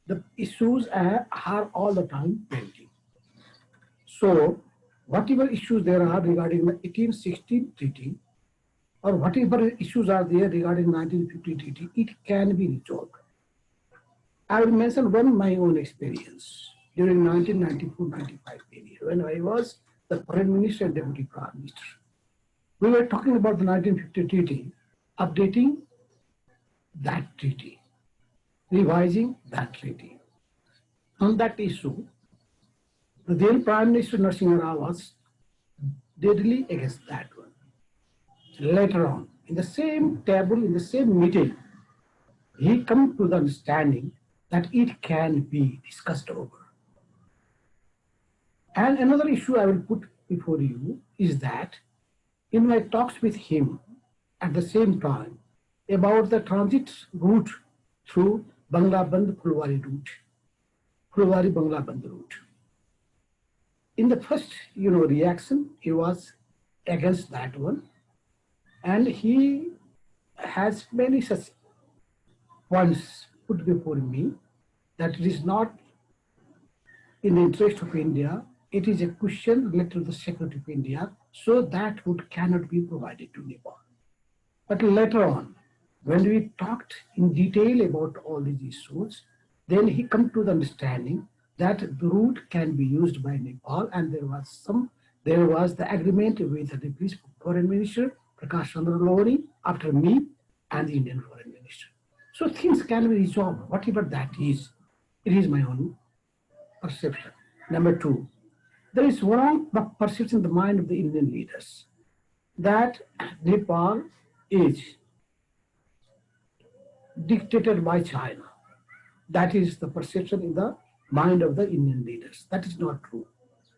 [SPEAKER 5] the issues are all the time pending. So, whatever issues there are regarding the 1816 treaty, or whatever issues are there regarding 1950 treaty, it can be resolved. I will mention one my own experience during 1994-95 period, when I was the Foreign Minister and Deputy Prime Minister. We were talking about the 1950 treaty, updating that treaty, revising that treaty. On that issue, the then Prime Minister Narasimha Rao was deadly against that one. Later on, in the same table, in the same meeting, he come to the understanding that it can be discussed over. And another issue I will put before you is that in my talks with him at the same time about the transit route through Banglaband Phulwari route, Phulwari Banglaband route. In the first, reaction, he was against that one, and he has many such points put before me that it is not in the interest of India. It is a question related to the security of India, so that route cannot be provided to Nepal. But later on, when we talked in detail about all these issues, then he come to the understanding that the route can be used by Nepal, and there was the agreement with the Deputy Foreign Minister Prakash Chandra Lohri after me and the Indian Foreign Minister. So things can be resolved, whatever that is. It is my own perception. Number two, there is one perception in the mind of the Indian leaders that Nepal is dictated by China. That is the perception in the mind of the Indian leaders. That is not true.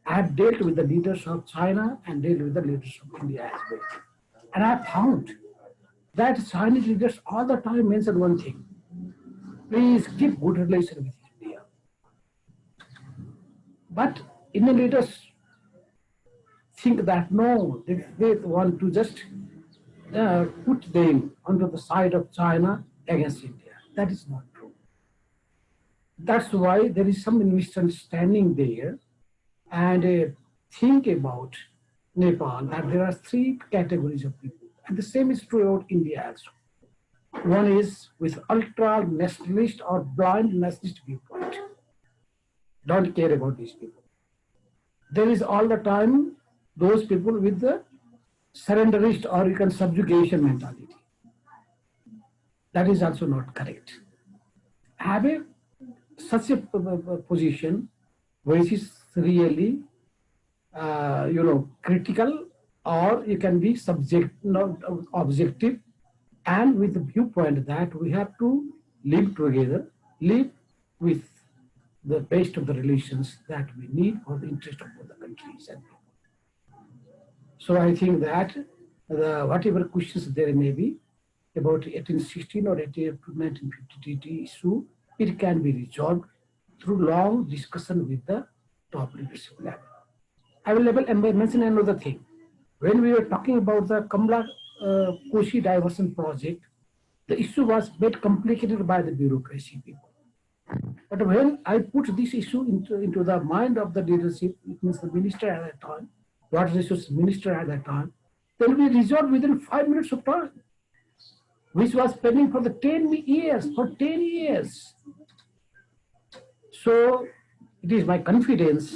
[SPEAKER 5] I have dealt with the leaders of China and dealt with the leaders of India as well. And I have found that Chinese leaders all the time mention one thing: please keep good relations with India. But Indian leaders think that no, they want to just put them onto the side of China against India. That is not true. That's why there is some misunderstanding there, and think about Nepal that there are three categories of people. And the same is true about India also. One is with ultra nationalist or blind nationalist viewpoint. Don't care about these people. There is all the time those people with the surrenderist or you can subjugation mentality. That is also not correct. Have a such a position which is really critical, or you can be objective, and with the viewpoint that we have to live together, live with the best of the relations that we need for the interest of both the countries and people. So I think that whatever questions there may be about 1816 or 1950 issue, it can be resolved through long discussion with the top leadership level. I will mention another thing. When we were talking about the Kamla Koshi diversion project, the issue was made complicated by the bureaucracy people. But when I put this issue into the mind of the leadership, it means the minister at that time, water resource minister at that time, then we resolved within 5 minutes of time, which was pending for the 10 years, for 10 years. So it is my confidence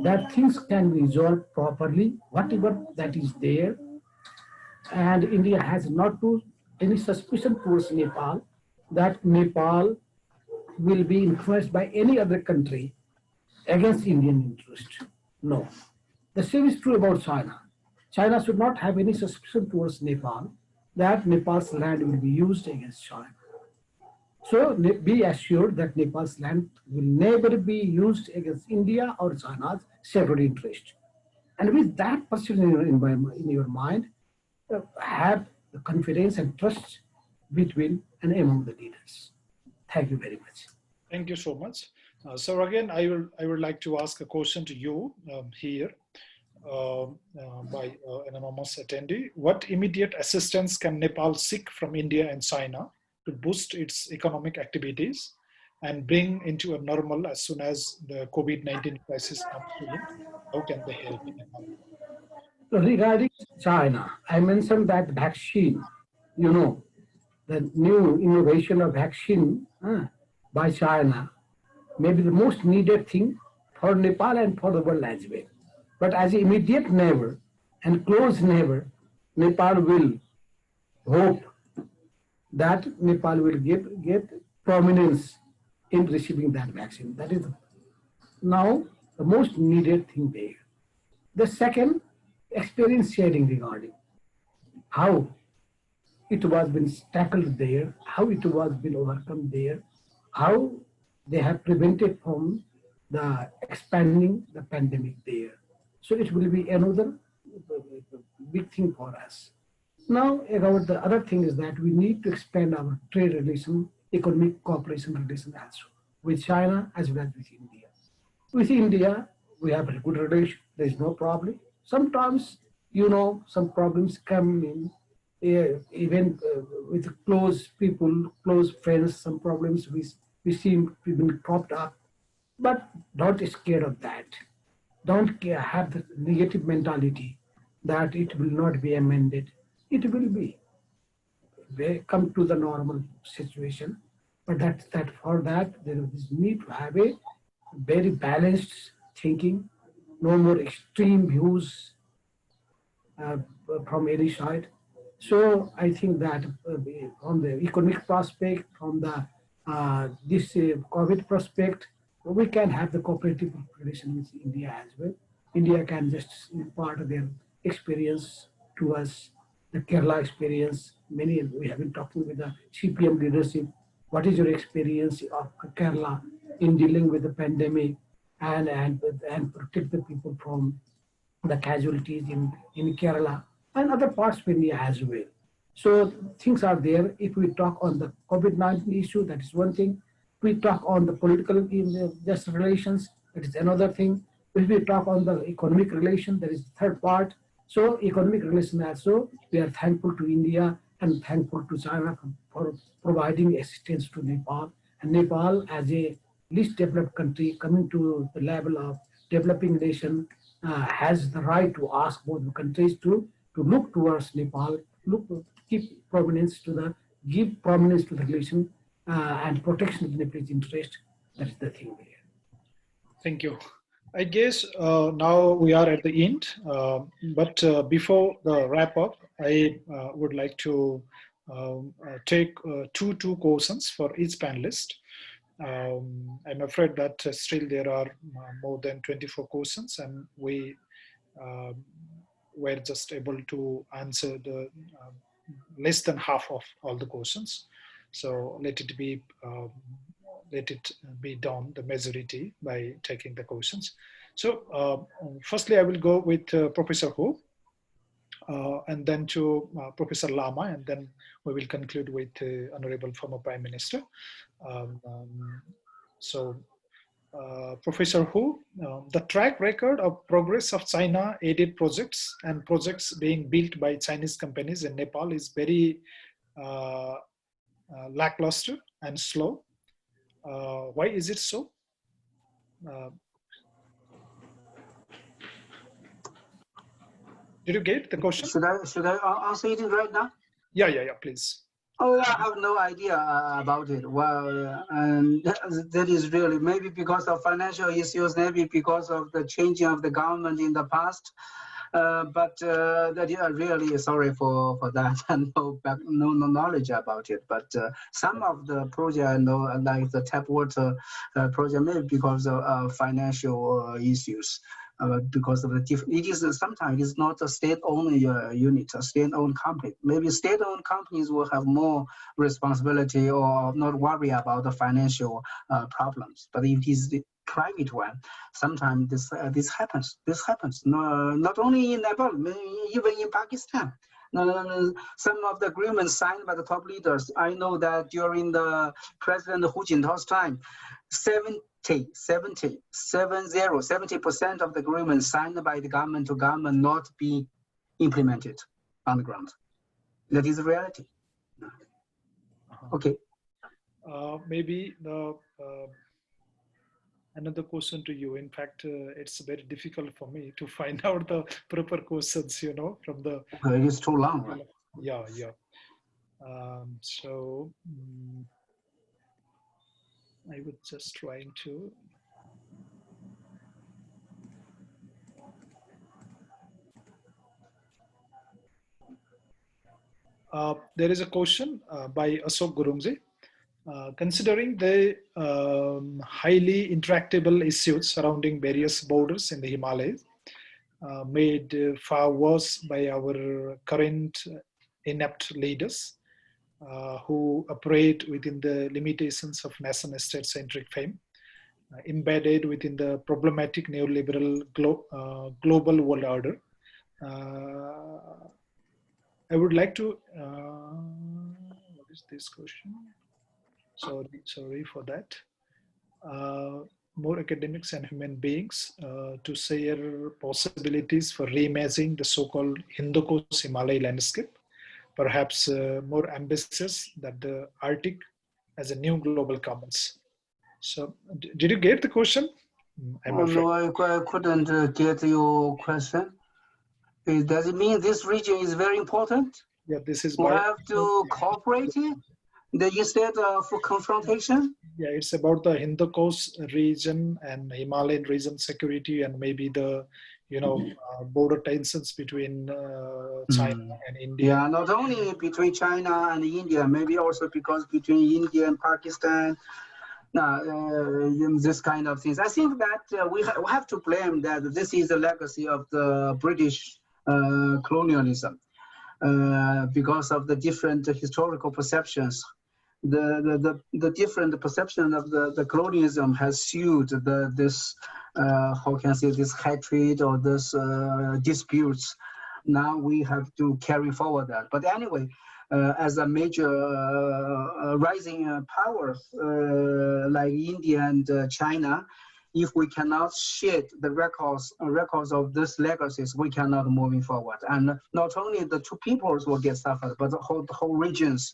[SPEAKER 5] that things can be resolved properly, whatever that is there. And India has not any suspicion towards Nepal that Nepal will be influenced by any other country against Indian interest. No. The same is true about China. China should not have any suspicion towards Nepal that Nepal's land will be used against China. So be assured that Nepal's land will never be used against India or China's separate interest. And with that pursuit in your mind, have the confidence and trust between and among the leaders. Thank you very much.
[SPEAKER 1] Thank you so much. So again, I would like to ask a question to you here by an anonymous attendee. What immediate assistance can Nepal seek from India and China to boost its economic activities and bring into a normal as soon as the COVID-19 crisis comes to an end? How can they help Nepal?
[SPEAKER 5] So regarding China, I mentioned that vaccine, the new innovation of vaccine by China may be the most needed thing for Nepal and for the world as well. But as an immediate neighbor and close neighbor, Nepal will hope that Nepal will get prominence in receiving that vaccine. That is now the most needed thing there. The second, experience sharing regarding how it was been tackled there, how it was been overcome there, how they have prevented from the expanding the pandemic there. So it will be another big thing for us. Now, about the other thing is that we need to expand our trade relation, economic cooperation relation also with China as well as with India. With India, we have a good relation. There is no problem. Sometimes, some problems come in, even with close people, close friends, some problems we seem to be cropped up. But don't be scared of that. Don't have the negative mentality that it will not be amended. It will be. They come to the normal situation. But for that, there is need to have a very balanced thinking, no more extreme views from any side. So I think that from the economic prospect, from the this COVID prospect, we can have the cooperative relation with India as well. India can just impart their experience to us, the Kerala experience. We have been talking with the CPM leadership. What is your experience of Kerala in dealing with the pandemic and protect the people from the casualties in Kerala and other parts of India as well. So things are there. If we talk on the COVID-19 issue, that is one thing. If we talk on the political just relations, that is another thing. If we talk on the economic relation, that is the third part. So economic relation also, we are thankful to India and thankful to China for providing assistance to Nepal. And Nepal as a least developed country coming to the level of developing nation has the right to ask both the countries to look towards Nepal, give prominence to the relation and protection of the Nepalese interest. That's the thing there.
[SPEAKER 1] Thank you. I guess now we are at the end, but before the wrap up, I would like to take two questions for each panelist. I'm afraid that still there are more than 24 questions, and we were just able to answer the less than half of all the questions. So let it be done, the majority, by taking the questions. So firstly, I will go with Professor Hu, and then to Professor Lama, and then we will conclude with Honorable former Prime Minister. Professor Hu, the track record of progress of China-aided projects and projects being built by Chinese companies in Nepal is very lackluster and slow. Why is it so? Did you get the question?
[SPEAKER 3] Should I answer it right now?
[SPEAKER 1] Yeah, please.
[SPEAKER 3] Oh, I have no idea about it. Well, and that is really maybe because of financial issues, maybe because of the changing of the government in the past. But that is really sorry for that, and no knowledge about it. But some of the project I know, like the tap water project, maybe because of financial issues. Because of the it is sometimes it's not a state-owned unit, a state-owned company. Maybe state-owned companies will have more responsibility or not worry about the financial problems. But if it is the private one, sometimes this happens. This happens not only in Nepal, even in Pakistan. Some of the agreements signed by the top leaders. I know that during the President Hu Jintao's time, 70% of the agreements signed by the government to government not be implemented on the ground. That is the reality. Okay.
[SPEAKER 1] Maybe another question to you. In fact, it's very difficult for me to find out the proper questions, from the...
[SPEAKER 3] Okay, it is too long, right?
[SPEAKER 1] Yeah. I was just trying to... there is a question by Ashok Gurungji. Considering the highly intractable issues surrounding various borders in the Himalayas, made far worse by our current inept leaders who operate within the limitations of nation-state centric fame, embedded within the problematic neoliberal global world order. I would like to, what is this question? Sorry for that. More academics and human beings to share possibilities for reimagining the so-called Hindu-Kush Himalaya landscape, perhaps more ambitious than the Arctic as a new global commons. So, did you get the question?
[SPEAKER 3] No, I couldn't get your question. Does it mean this region is very important?
[SPEAKER 1] Yeah, this is.
[SPEAKER 3] We have to cooperate instead of confrontation?
[SPEAKER 1] Yeah, it's about the Hindu-Kush region and Himalayan region security, and maybe the, border tensions between China and India.
[SPEAKER 3] Yeah, not only between China and India, maybe also because between India and Pakistan. This kind of things. I think that we have to blame that this is a legacy of the British colonialism because of the different historical perceptions. The different perception of the colonialism has fueled this how can I say, this hatred or this disputes. Now we have to carry forward that. But anyway, as a major rising powers like India and China, if we cannot shed the records of these legacies, we cannot moving forward. And not only the two peoples will get suffered, but the whole region's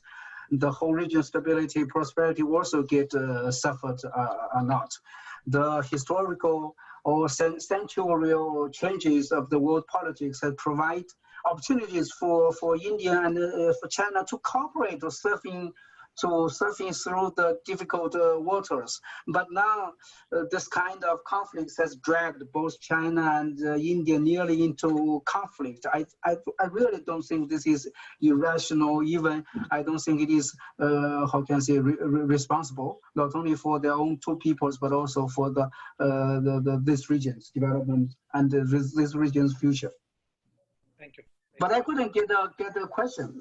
[SPEAKER 3] stability, prosperity also get suffered a lot. the historical or centurial changes of the world politics that provide opportunities for India and for China to cooperate to surfing through the difficult waters. But now this kind of conflict has dragged both China and India nearly into conflict. I really don't think this is irrational. Even I don't think it is how can I say responsible, not only for their own two peoples but also for this region's development and this region's future.
[SPEAKER 1] Thank you.
[SPEAKER 3] But I couldn't get a question.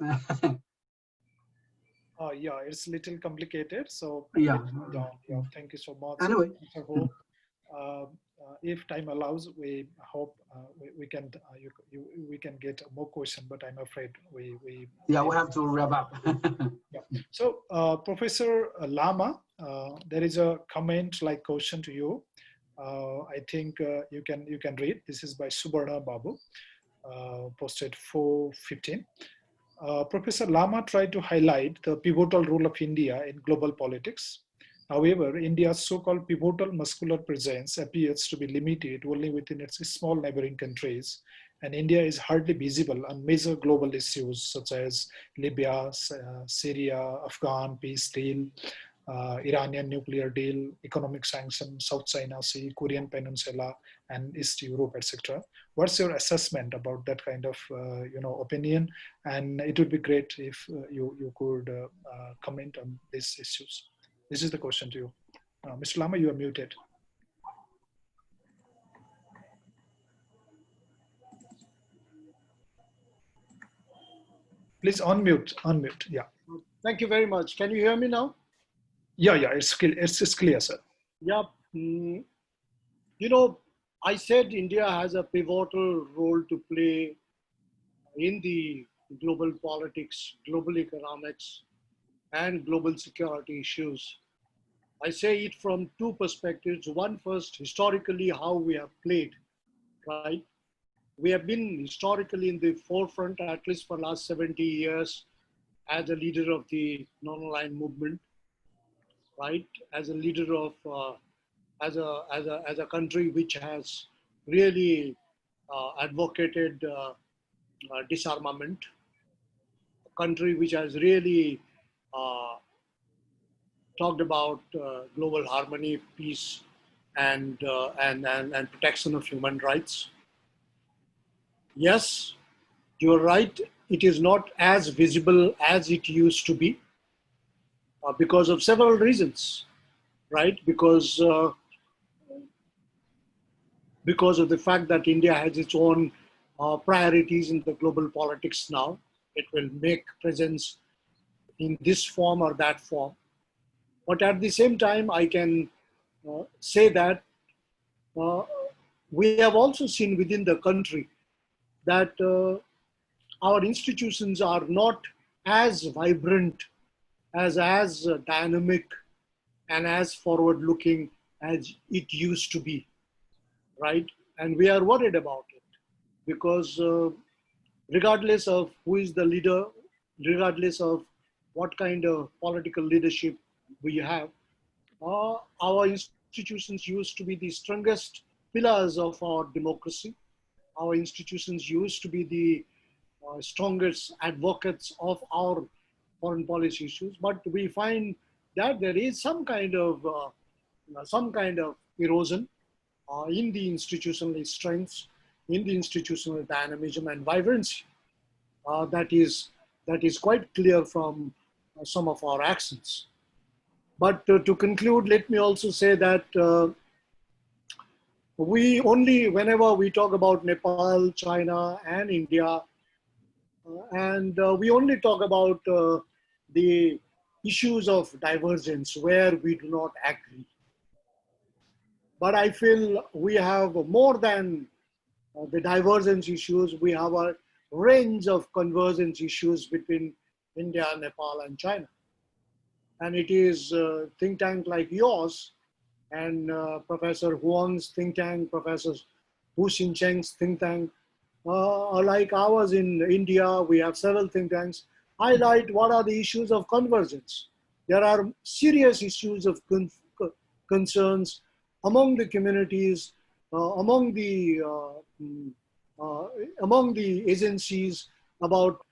[SPEAKER 1] Yeah, it's a little complicated. So
[SPEAKER 3] Yeah.
[SPEAKER 1] yeah, thank you so much.
[SPEAKER 3] Anyway.
[SPEAKER 1] I hope, if time allows, we hope we can we can get more question, but I'm afraid we
[SPEAKER 3] yeah, we have to wrap up.
[SPEAKER 1] yeah. So Professor Lama, there is a comment like question to you. I think you can read. This is by Subarna Babu, posted 4/15. Professor Lama tried to highlight the pivotal role of India in global politics. However, India's so-called pivotal muscular presence appears to be limited only within its small neighboring countries, and India is hardly visible on major global issues such as Libya, Syria, Afghan peace deal, Iranian nuclear deal, economic sanctions, South China Sea, Korean Peninsula, and East Europe, etc. What's your assessment about that kind of opinion? And it would be great if you could comment on these issues. This is the question to you. Mr. Lama, you are muted. Please unmute, yeah.
[SPEAKER 4] Thank you very much. Can you hear me now?
[SPEAKER 1] Yeah, it's clear, sir.
[SPEAKER 4] Yeah. You know, I said India has a pivotal role to play in the global politics, global economics, and global security issues. I say it from two perspectives. One, first, historically, how we have played, right? We have been historically in the forefront, at least for the last 70 years, as a leader of the non-aligned movement, right? As a leader of, as a country which has really advocated disarmament, a country which has really talked about global harmony, peace, and protection of human rights. Yes, you're right. It is not as visible as it used to be because of several reasons, right? Because of the fact that India has its own priorities in the global politics now. It will make presence in this form or that form. But at the same time, I can say that we have also seen within the country that our institutions are not as vibrant, as dynamic, and as forward-looking as it used to be, right? And we are worried about it because regardless of who is the leader, regardless of what kind of political leadership we have, our institutions used to be the strongest pillars of our democracy. Our institutions used to be the strongest advocates of our foreign policy issues, but we find that there is some kind of erosion in the institutional strengths, in the institutional dynamism and vibrancy. That is quite clear from some of our actions. But to conclude, let me also say that whenever we talk about Nepal, China, and India, and we only talk about the issues of divergence where we do not agree. But I feel we have more than the divergence issues. We have a range of convergence issues between India, Nepal, and China. And it is a think tank like yours and Professor Huang's think tank, Professor Hu Xincheng's think tank, like ours in India, we have several think tanks, highlight what are the issues of convergence. There are serious issues of concerns among the communities, among the agencies about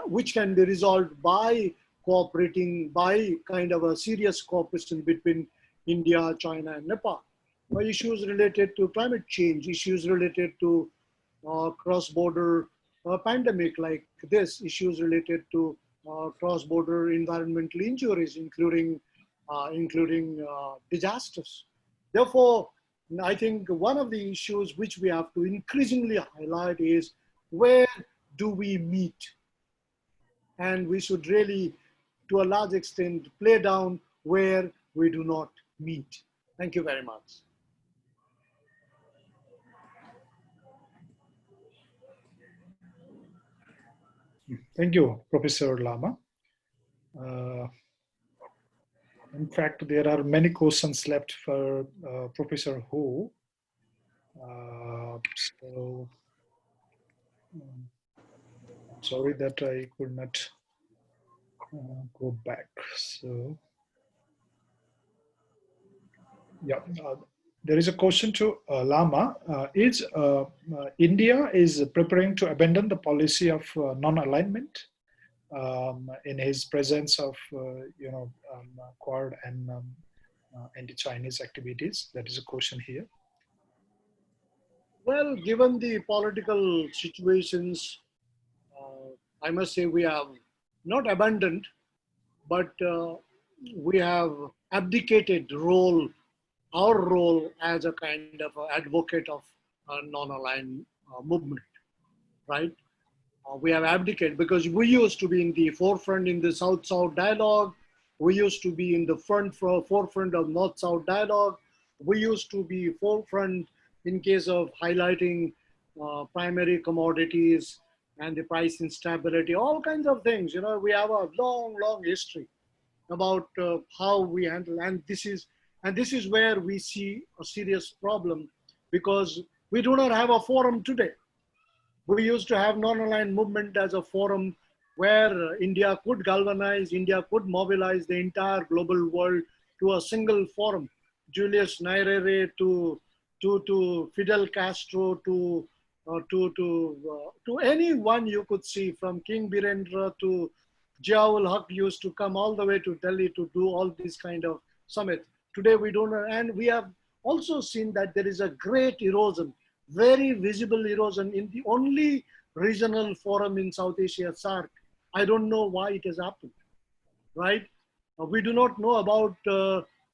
[SPEAKER 4] which can be resolved by cooperating, by kind of a serious cooperation between India, China, and Nepal. Issues related to climate change, issues related to cross-border pandemic like this, issues related to cross-border environmental injuries, including disasters. Therefore, I think one of the issues which we have to increasingly highlight is where do we meet? And we should really, to a large extent, play down where we do not meet. Thank you very much.
[SPEAKER 1] Thank you, Professor Lama. In fact, there are many questions left for Professor Ho. So, sorry that I could not go back. So, yeah, there is a question to Lama. Is India is preparing to abandon the policy of non-alignment in his presence of Quad and anti-Chinese activities? That is a question here.
[SPEAKER 4] Well, given the political situations, I must say we have not abandoned, but we have abdicated our role as a kind of advocate of a non-aligned movement, right? We have abdicated because we used to be in the forefront in the South-South dialogue. We used to be in the forefront of North-South dialogue. We used to be forefront in case of highlighting primary commodities and the price instability, all kinds of things. You know, we have a long, long history about how we handle, and this is where we see a serious problem because we do not have a forum today. We used to have non-aligned movement as a forum where India could galvanize, India could mobilize the entire global world to a single forum. Julius Nyerere to Fidel Castro to anyone you could see, from King Birendra to Ziaul Haq used to come all the way to Delhi to do all these kind of summits. Today we don't know, and we have also seen that there is a great erosion, very visible erosion in the only regional forum in South Asia, SAARC. I don't know why it has happened, right? We do not know about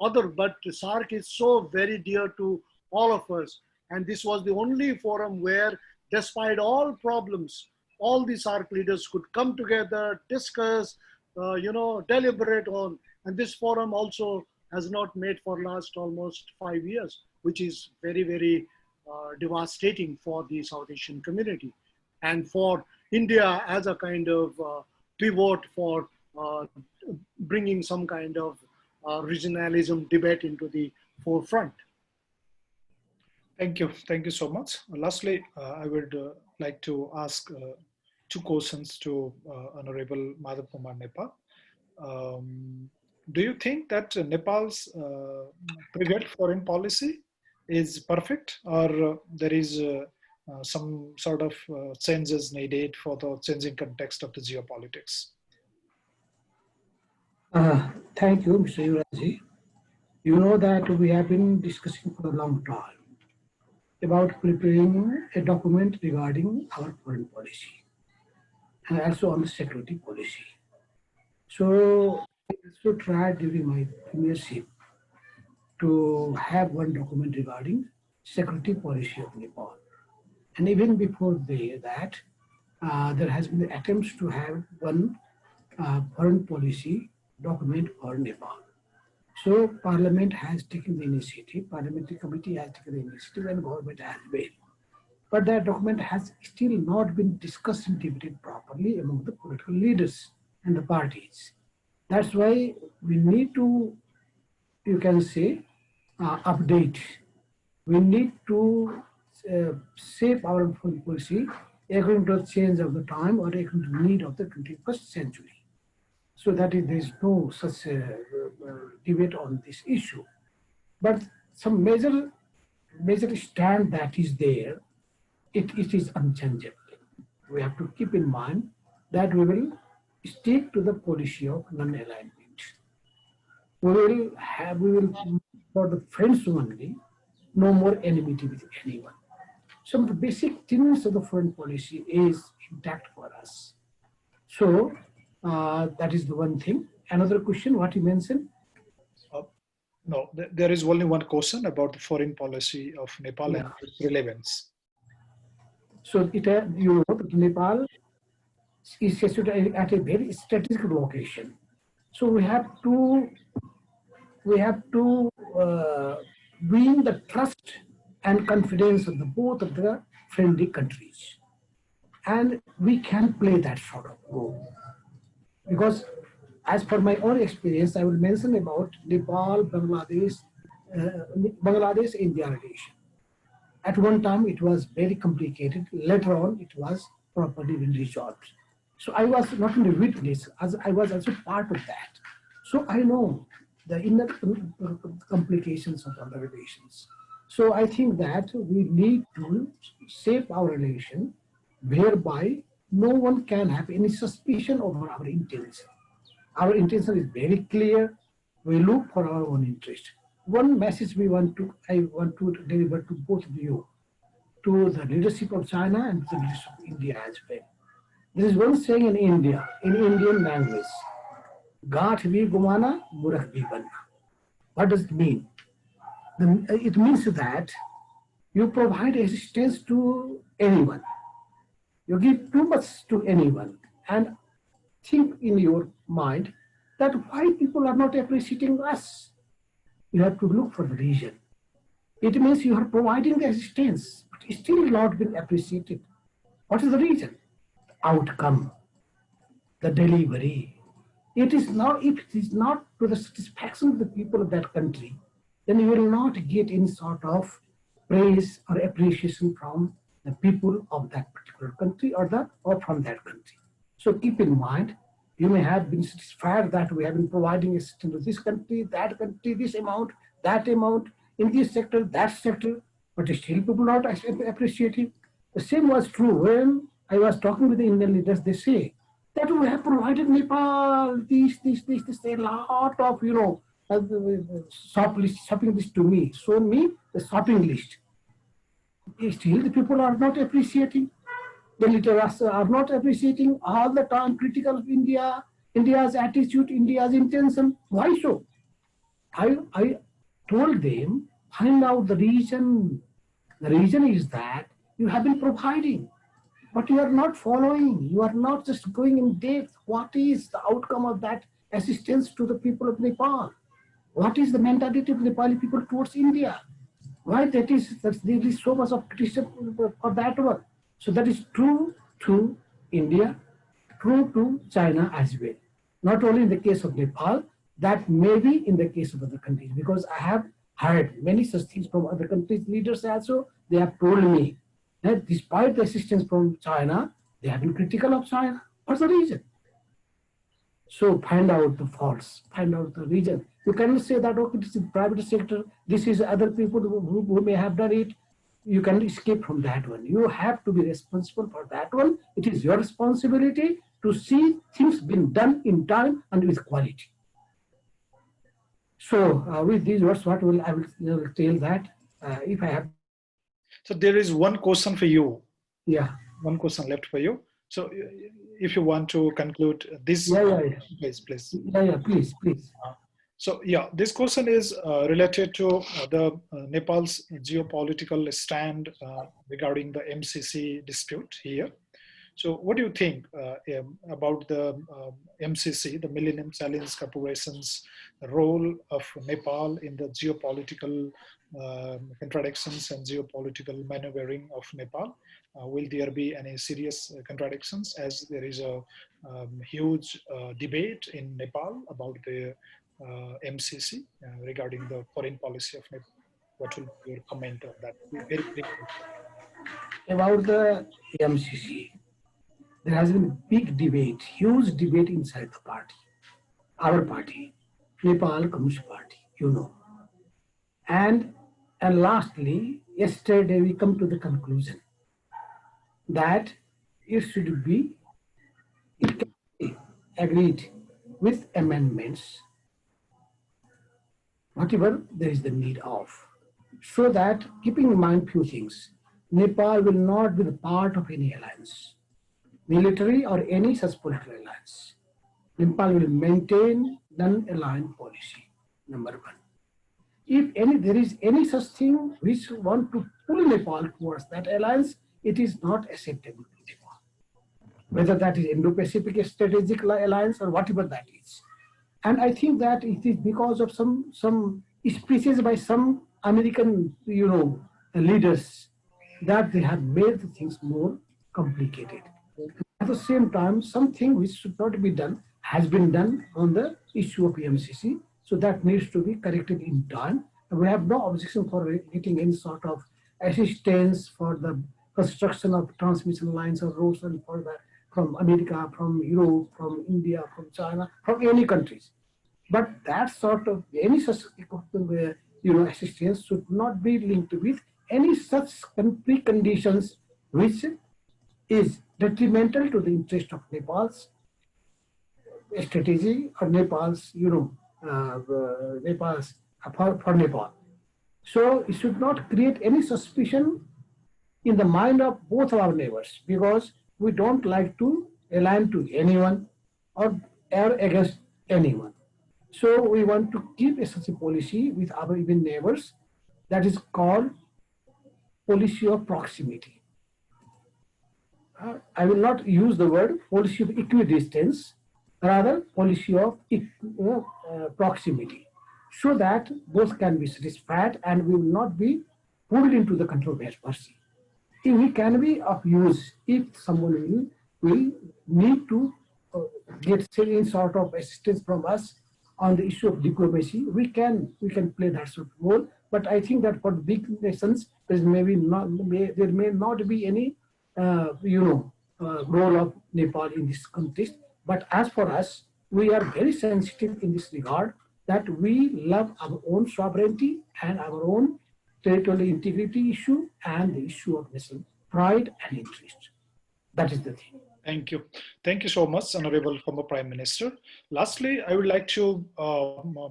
[SPEAKER 4] other, but SAARC is so very dear to all of us. And this was the only forum where, despite all problems, all the SAARC leaders could come together, discuss, deliberate on. And this forum also has not met for last almost 5 years, which is very, very devastating for the South Asian community and for India as a kind of pivot for bringing some kind of regionalism debate into the forefront.
[SPEAKER 1] Thank you so much. Lastly, I would like to ask two questions to Honorable Madhav Kumar Nepal. Do you think that Nepal's private foreign policy is perfect, or there is some sort of changes needed for the changing context of the geopolitics?
[SPEAKER 5] Thank you, Mr. Yuvrajji. You know that we have been discussing for a long time about preparing a document regarding our foreign policy and also on the security policy. So I also tried during my premiership to have one document regarding security policy of Nepal. And even before that, there has been attempts to have one foreign policy document for Nepal. So Parliament has taken the initiative, Parliamentary Committee has taken the initiative, and government has made. But that document has still not been discussed and debated properly among the political leaders and the parties. That's why we need to, you can say, update. We need to shape our foreign policy according to the change of the time or according to the need of the 21st century. So that there is no such debate on this issue. But some major stand that is there, it is unchangeable. We have to keep in mind that we will stick to the policy of non-alignment. We will for the friends only, no more enmity with anyone. Some of the basic tenets of the foreign policy is intact for us. So that is the one thing. Another question, what you mentioned?
[SPEAKER 1] No, there is only one question about the foreign policy of Nepal and its relevance.
[SPEAKER 5] So you know that Nepal is situated at a very strategic location. So we have to win the trust and confidence of both of the friendly countries, and we can play that sort of role. Because as per my own experience, I will mention about Nepal, Bangladesh-India relation. At one time, it was very complicated. Later on, it was properly resolved. So I was not only witness, as I was also part of that. So I know the inner complications of our relations. So I think that we need to shape our relation whereby no one can have any suspicion over our intention. Our intention is very clear. We look for our own interest. One message I want to deliver to both of you, to the leadership of China and the leadership of India as well. There is one saying in India, in Indian language, Gaath bhi gumana, murakh bhi banna. What does it mean? It means that you provide assistance to anyone. You give too much to anyone and think in your mind that why people are not appreciating us. You have to look for the reason. It means you are providing the assistance, but still not being appreciated. What is the reason? Outcome, the delivery. It is not, if it is not to the satisfaction of the people of that country, then you will not get any sort of praise or appreciation from the people of that particular country or from that country. So keep in mind, you may have been satisfied that we have been providing assistance to this country, this amount, that amount, in this sector, that sector, but still people not appreciating. The same was true when I was talking with the Indian leaders. They say that we have provided Nepal this, a lot of, shopping list to me, show me the shopping list. Still the people are not appreciating. The leaders are not appreciating, all the time critical of India, India's attitude, India's intention. Why so? I told them, find out the reason. The reason is that you have been providing, but you are not following. You are not just going in depth. What is the outcome of that assistance to the people of Nepal? What is the mentality of Nepali people towards India? Why there is so much of criticism for that one? So that is true to India, true to China as well. Not only in the case of Nepal, that may be in the case of other countries, because I have heard many such things from other countries' leaders also. They have told me that despite the assistance from China, they have been critical of China. What's the reason? So find out the faults, find out the reason. You cannot say that, okay, this is the private sector, this is other people who may have done it. You can escape from that one. You have to be responsible for that one. It is your responsibility to see things being done in time and with quality. So with these words, I will tell that if I have.
[SPEAKER 1] So there is one question for you.
[SPEAKER 5] Yeah.
[SPEAKER 1] One question left for you. So if you want to conclude this, please.
[SPEAKER 5] Please.
[SPEAKER 1] So this question is related to the Nepal's geopolitical stand regarding the MCC dispute here. So what do you think about the MCC, the Millennium Challenge Corporation's role of Nepal in the geopolitical contradictions and geopolitical maneuvering of Nepal? Will there be any serious contradictions, as there is a huge debate in Nepal about the MCC regarding the foreign policy of Nepal? What will be your comment on that? Very briefly.
[SPEAKER 5] About the MCC, there has been a big debate, huge debate inside the party, our party, Nepal Communist Party, And And lastly, yesterday we come to the conclusion that it should be, it can be agreed with amendments, whatever there is the need of. So that, keeping in mind few things, Nepal will not be the part of any alliance, military or any such political alliance. Nepal will maintain non-aligned policy, number one. If there is any such thing which want to pull Nepal towards that alliance, it is not acceptable to Nepal. Whether that is Indo-Pacific Strategic Alliance or whatever that is. And I think that it is because of some speeches by some American, leaders, that they have made the things more complicated. At the same time, something which should not be done has been done on the issue of PMCC, so that needs to be corrected in time. And we have no objection for getting any sort of assistance for the construction of transmission lines or roads and for that from America, from Europe, from India, from China, from any countries. But that sort of any such assistance should not be linked with any such preconditions which is detrimental to the interest of Nepal's strategy or Nepal's, Nepal's for Nepal. So it should not create any suspicion in the mind of both our neighbors, because we don't like to align to anyone or err against anyone. So we want to keep such a policy with our even neighbors, that is called policy of proximity. I will not use the word policy of equidistance, rather policy of proximity, so that both can be satisfied and we will not be pulled into the controversy. If we can be of use, if someone will need to get any sort of assistance from us on the issue of diplomacy, we can play that sort of role. But I think that for big nations, there may not be any role of Nepal in this context. But as for us, we are very sensitive in this regard, that we love our own sovereignty and our own territorial integrity issue and the issue of national pride and interest. That is the thing.
[SPEAKER 1] Thank you. Thank you so much, Honorable former Prime Minister. Lastly, I would like to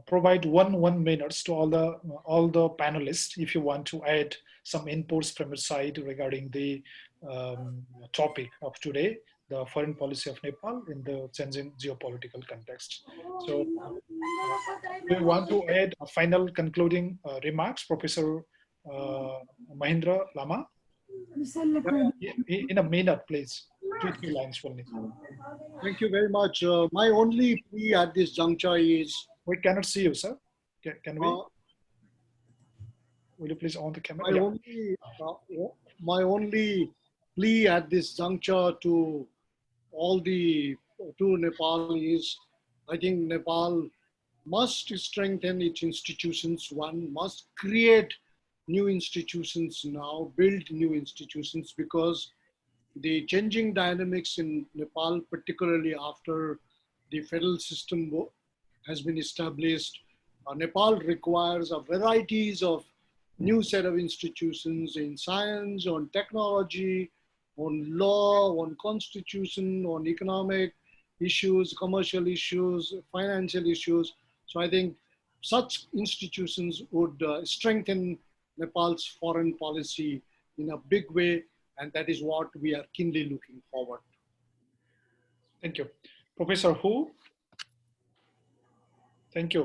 [SPEAKER 1] provide one minutes to all the panelists, if you want to add some inputs from your side regarding the topic of today, the foreign policy of Nepal in the changing geopolitical context. So we want to add a final concluding remarks, Professor Mahindra Lama. In a minute, please. 2-3 lines for me.
[SPEAKER 4] Thank you very much. My only plea at this juncture is...
[SPEAKER 1] We cannot see you, sir. Can we? Will you please on the camera?
[SPEAKER 4] My only plea at this juncture to Nepal is, I think Nepal must strengthen its institutions. One must create new institutions now, build new institutions, because the changing dynamics in Nepal, particularly after the federal system has been established, Nepal requires a varieties of new set of institutions in science, on technology, on law, on constitution, on economic issues, commercial issues, financial issues. So I think such institutions would strengthen Nepal's foreign policy in a big way, and that is what we are keenly looking forward to.
[SPEAKER 1] Thank you. Professor Hu? Thank you.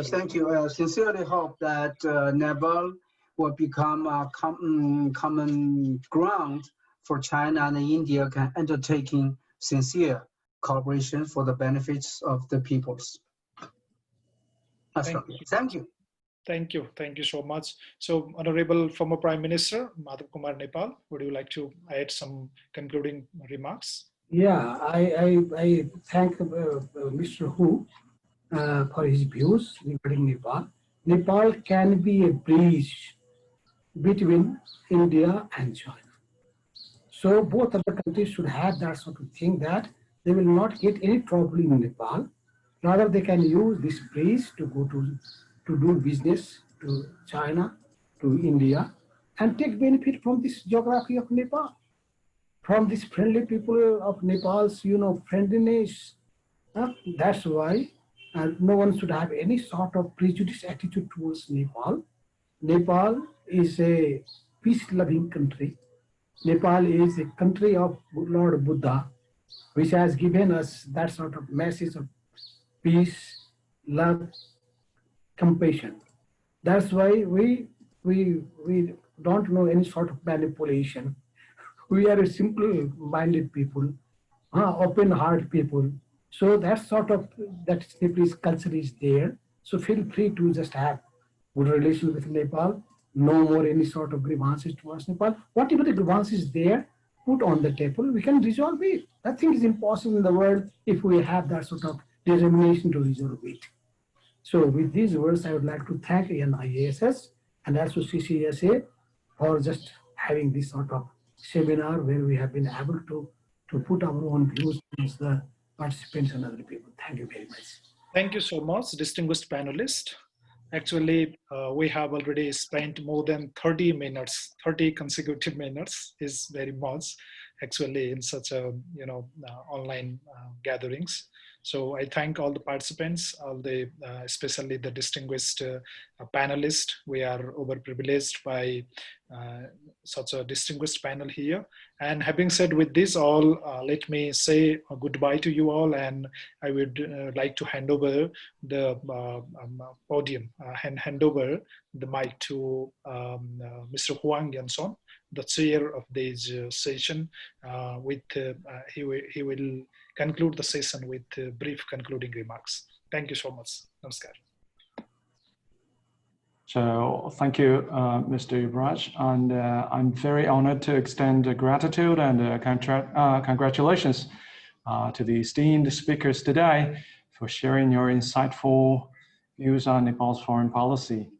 [SPEAKER 3] Thank you. Sincerely hope that Nepal will become a common ground for China and India can undertaking sincere cooperation for the benefits of the peoples. Thank you.
[SPEAKER 1] Thank you. Thank you so much. So, Honorable former Prime Minister Madhav Kumar Nepal, would you like to add some concluding remarks?
[SPEAKER 5] Yeah, I thank Mr. Hu for his views regarding Nepal. Nepal can be a bridge between India and China. So both of the countries should have that sort of thing, that they will not get any trouble in Nepal. Rather, they can use this bridge to go to do business to China, to India and take benefit from this geography of Nepal, from these friendly people of Nepal's, friendliness. That's why no one should have any sort of prejudice attitude towards Nepal. Nepal is a peace-loving country. Nepal is a country of Lord Buddha, which has given us that sort of message of peace, love, compassion. That's why we don't know any sort of manipulation. We are a simple-minded people, open-hearted people. So that sort of that Nepalese culture is there. So feel free to just have good relation with Nepal. No more any sort of grievances towards Nepal. Whatever the grievances there, put on the table. We can resolve it. Nothing is impossible in the world if we have that sort of determination to resolve it. So with these words, I would like to thank NIISS and also CCSA for just having this sort of seminar where we have been able to put our own views against the participants and other people. Thank you very much.
[SPEAKER 1] Thank you so much, distinguished panelists. Actually, we have already spent more than 30 minutes, 30 consecutive minutes is very much actually in such a, online gatherings. So I thank all the participants, especially the distinguished panelists. We are overprivileged by such a distinguished panel here. And having said with this all, let me say goodbye to you all, and I would like to hand over the podium, hand over the mic to Mr. Huang Yanson, the chair of this session. He will conclude the session with brief concluding remarks. Thank you so much. Namaskar.
[SPEAKER 2] So thank you, Mr. Yuvraj, and I'm very honored to extend gratitude and congratulations to the esteemed speakers today for sharing your insightful views on Nepal's foreign policy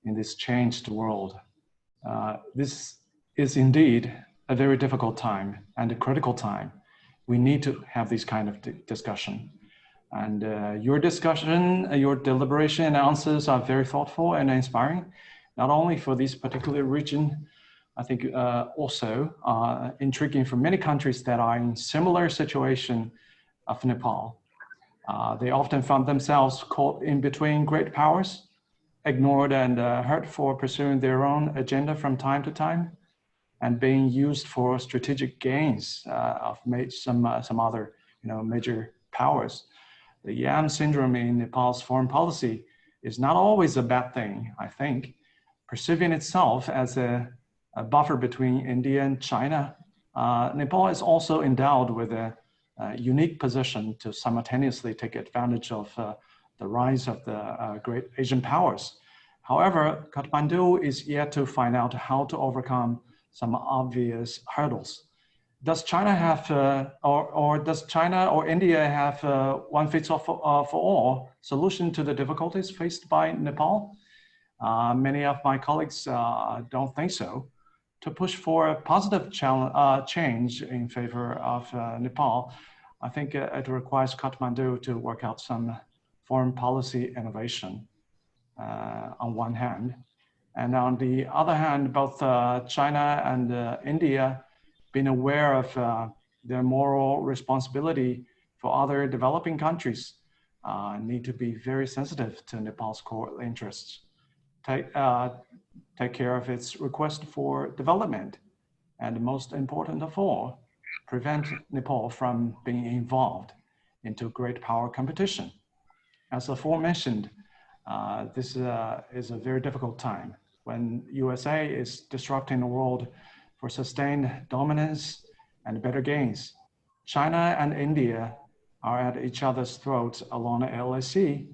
[SPEAKER 2] in this changed world. This is indeed a very difficult time and a critical time. We need to have this kind of discussion. And your discussion, your deliberation and answers are very thoughtful and inspiring, not only for this particular region, I think also intriguing for many countries that are in similar situation of Nepal. They often found themselves caught in between great powers, ignored and hurt for pursuing their own agenda from time to time, and being used for strategic gains of some other major powers. The Yam syndrome in Nepal's foreign policy is not always a bad thing, I think. Perceiving itself as a buffer between India and China, Nepal is also endowed with a unique position to simultaneously take advantage of the rise of the great Asian powers. However, Kathmandu is yet to find out how to overcome some obvious hurdles. Does China have, or does China or India have one fits all for all solution to the difficulties faced by Nepal? Many of my colleagues don't think so. To push for a positive change in favor of Nepal, I think it requires Kathmandu to work out some foreign policy innovation on one hand. And on the other hand, both China and India being aware of their moral responsibility for other developing countries need to be very sensitive to Nepal's core interests. Take care of its request for development, and most important of all, prevent Nepal from being involved into great power competition. As aforementioned, this is a very difficult time when USA is disrupting the world for sustained dominance and better gains. China and India are at each other's throats along the LAC.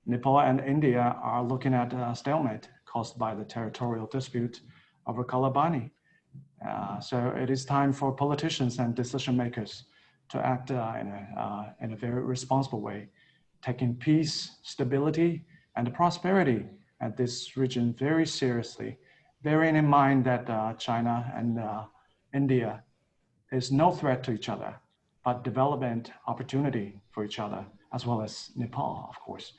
[SPEAKER 2] Nepal and India are looking at a stalemate caused by the territorial dispute over Kalabani. So it is time for politicians and decision makers to act in a very responsible way, taking peace, stability, and prosperity at this region very seriously, bearing in mind that China and India is no threat to each other, but development opportunity for each other, as well as Nepal, of course.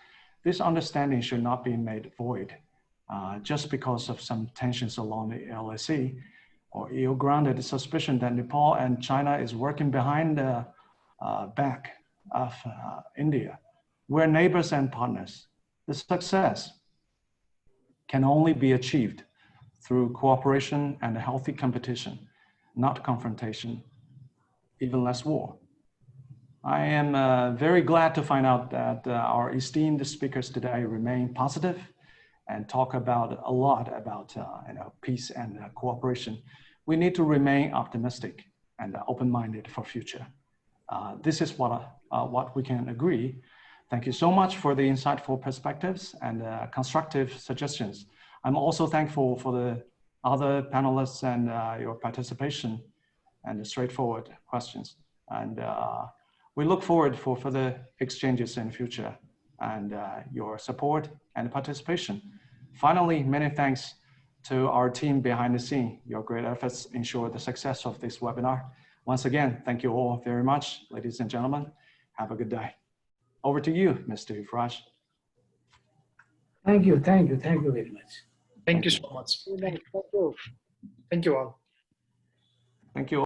[SPEAKER 2] This understanding should not be made void just because of some tensions along the LAC, or ill-grounded suspicion that Nepal and China is working behind the back of India. We're neighbors and partners. The success can only be achieved through cooperation and a healthy competition, not confrontation, even less war. I am very glad to find out that our esteemed speakers today remain positive and talk about a lot about peace and cooperation. We need to remain optimistic and open-minded for future. This is what we can agree. Thank you so much for the insightful perspectives and constructive suggestions. I'm also thankful for the other panelists and your participation and the straightforward questions. And we look forward for further exchanges in the future and your support and participation. Finally, many thanks to our team behind the scene. Your great efforts ensure the success of this webinar. Once again, thank you all very much, ladies and gentlemen. Have a good day. Over to you, Mr. Yuvraj.
[SPEAKER 5] Thank you very much.
[SPEAKER 1] Thank you so much.
[SPEAKER 4] Thank you.
[SPEAKER 1] Thank you all.
[SPEAKER 2] Thank you.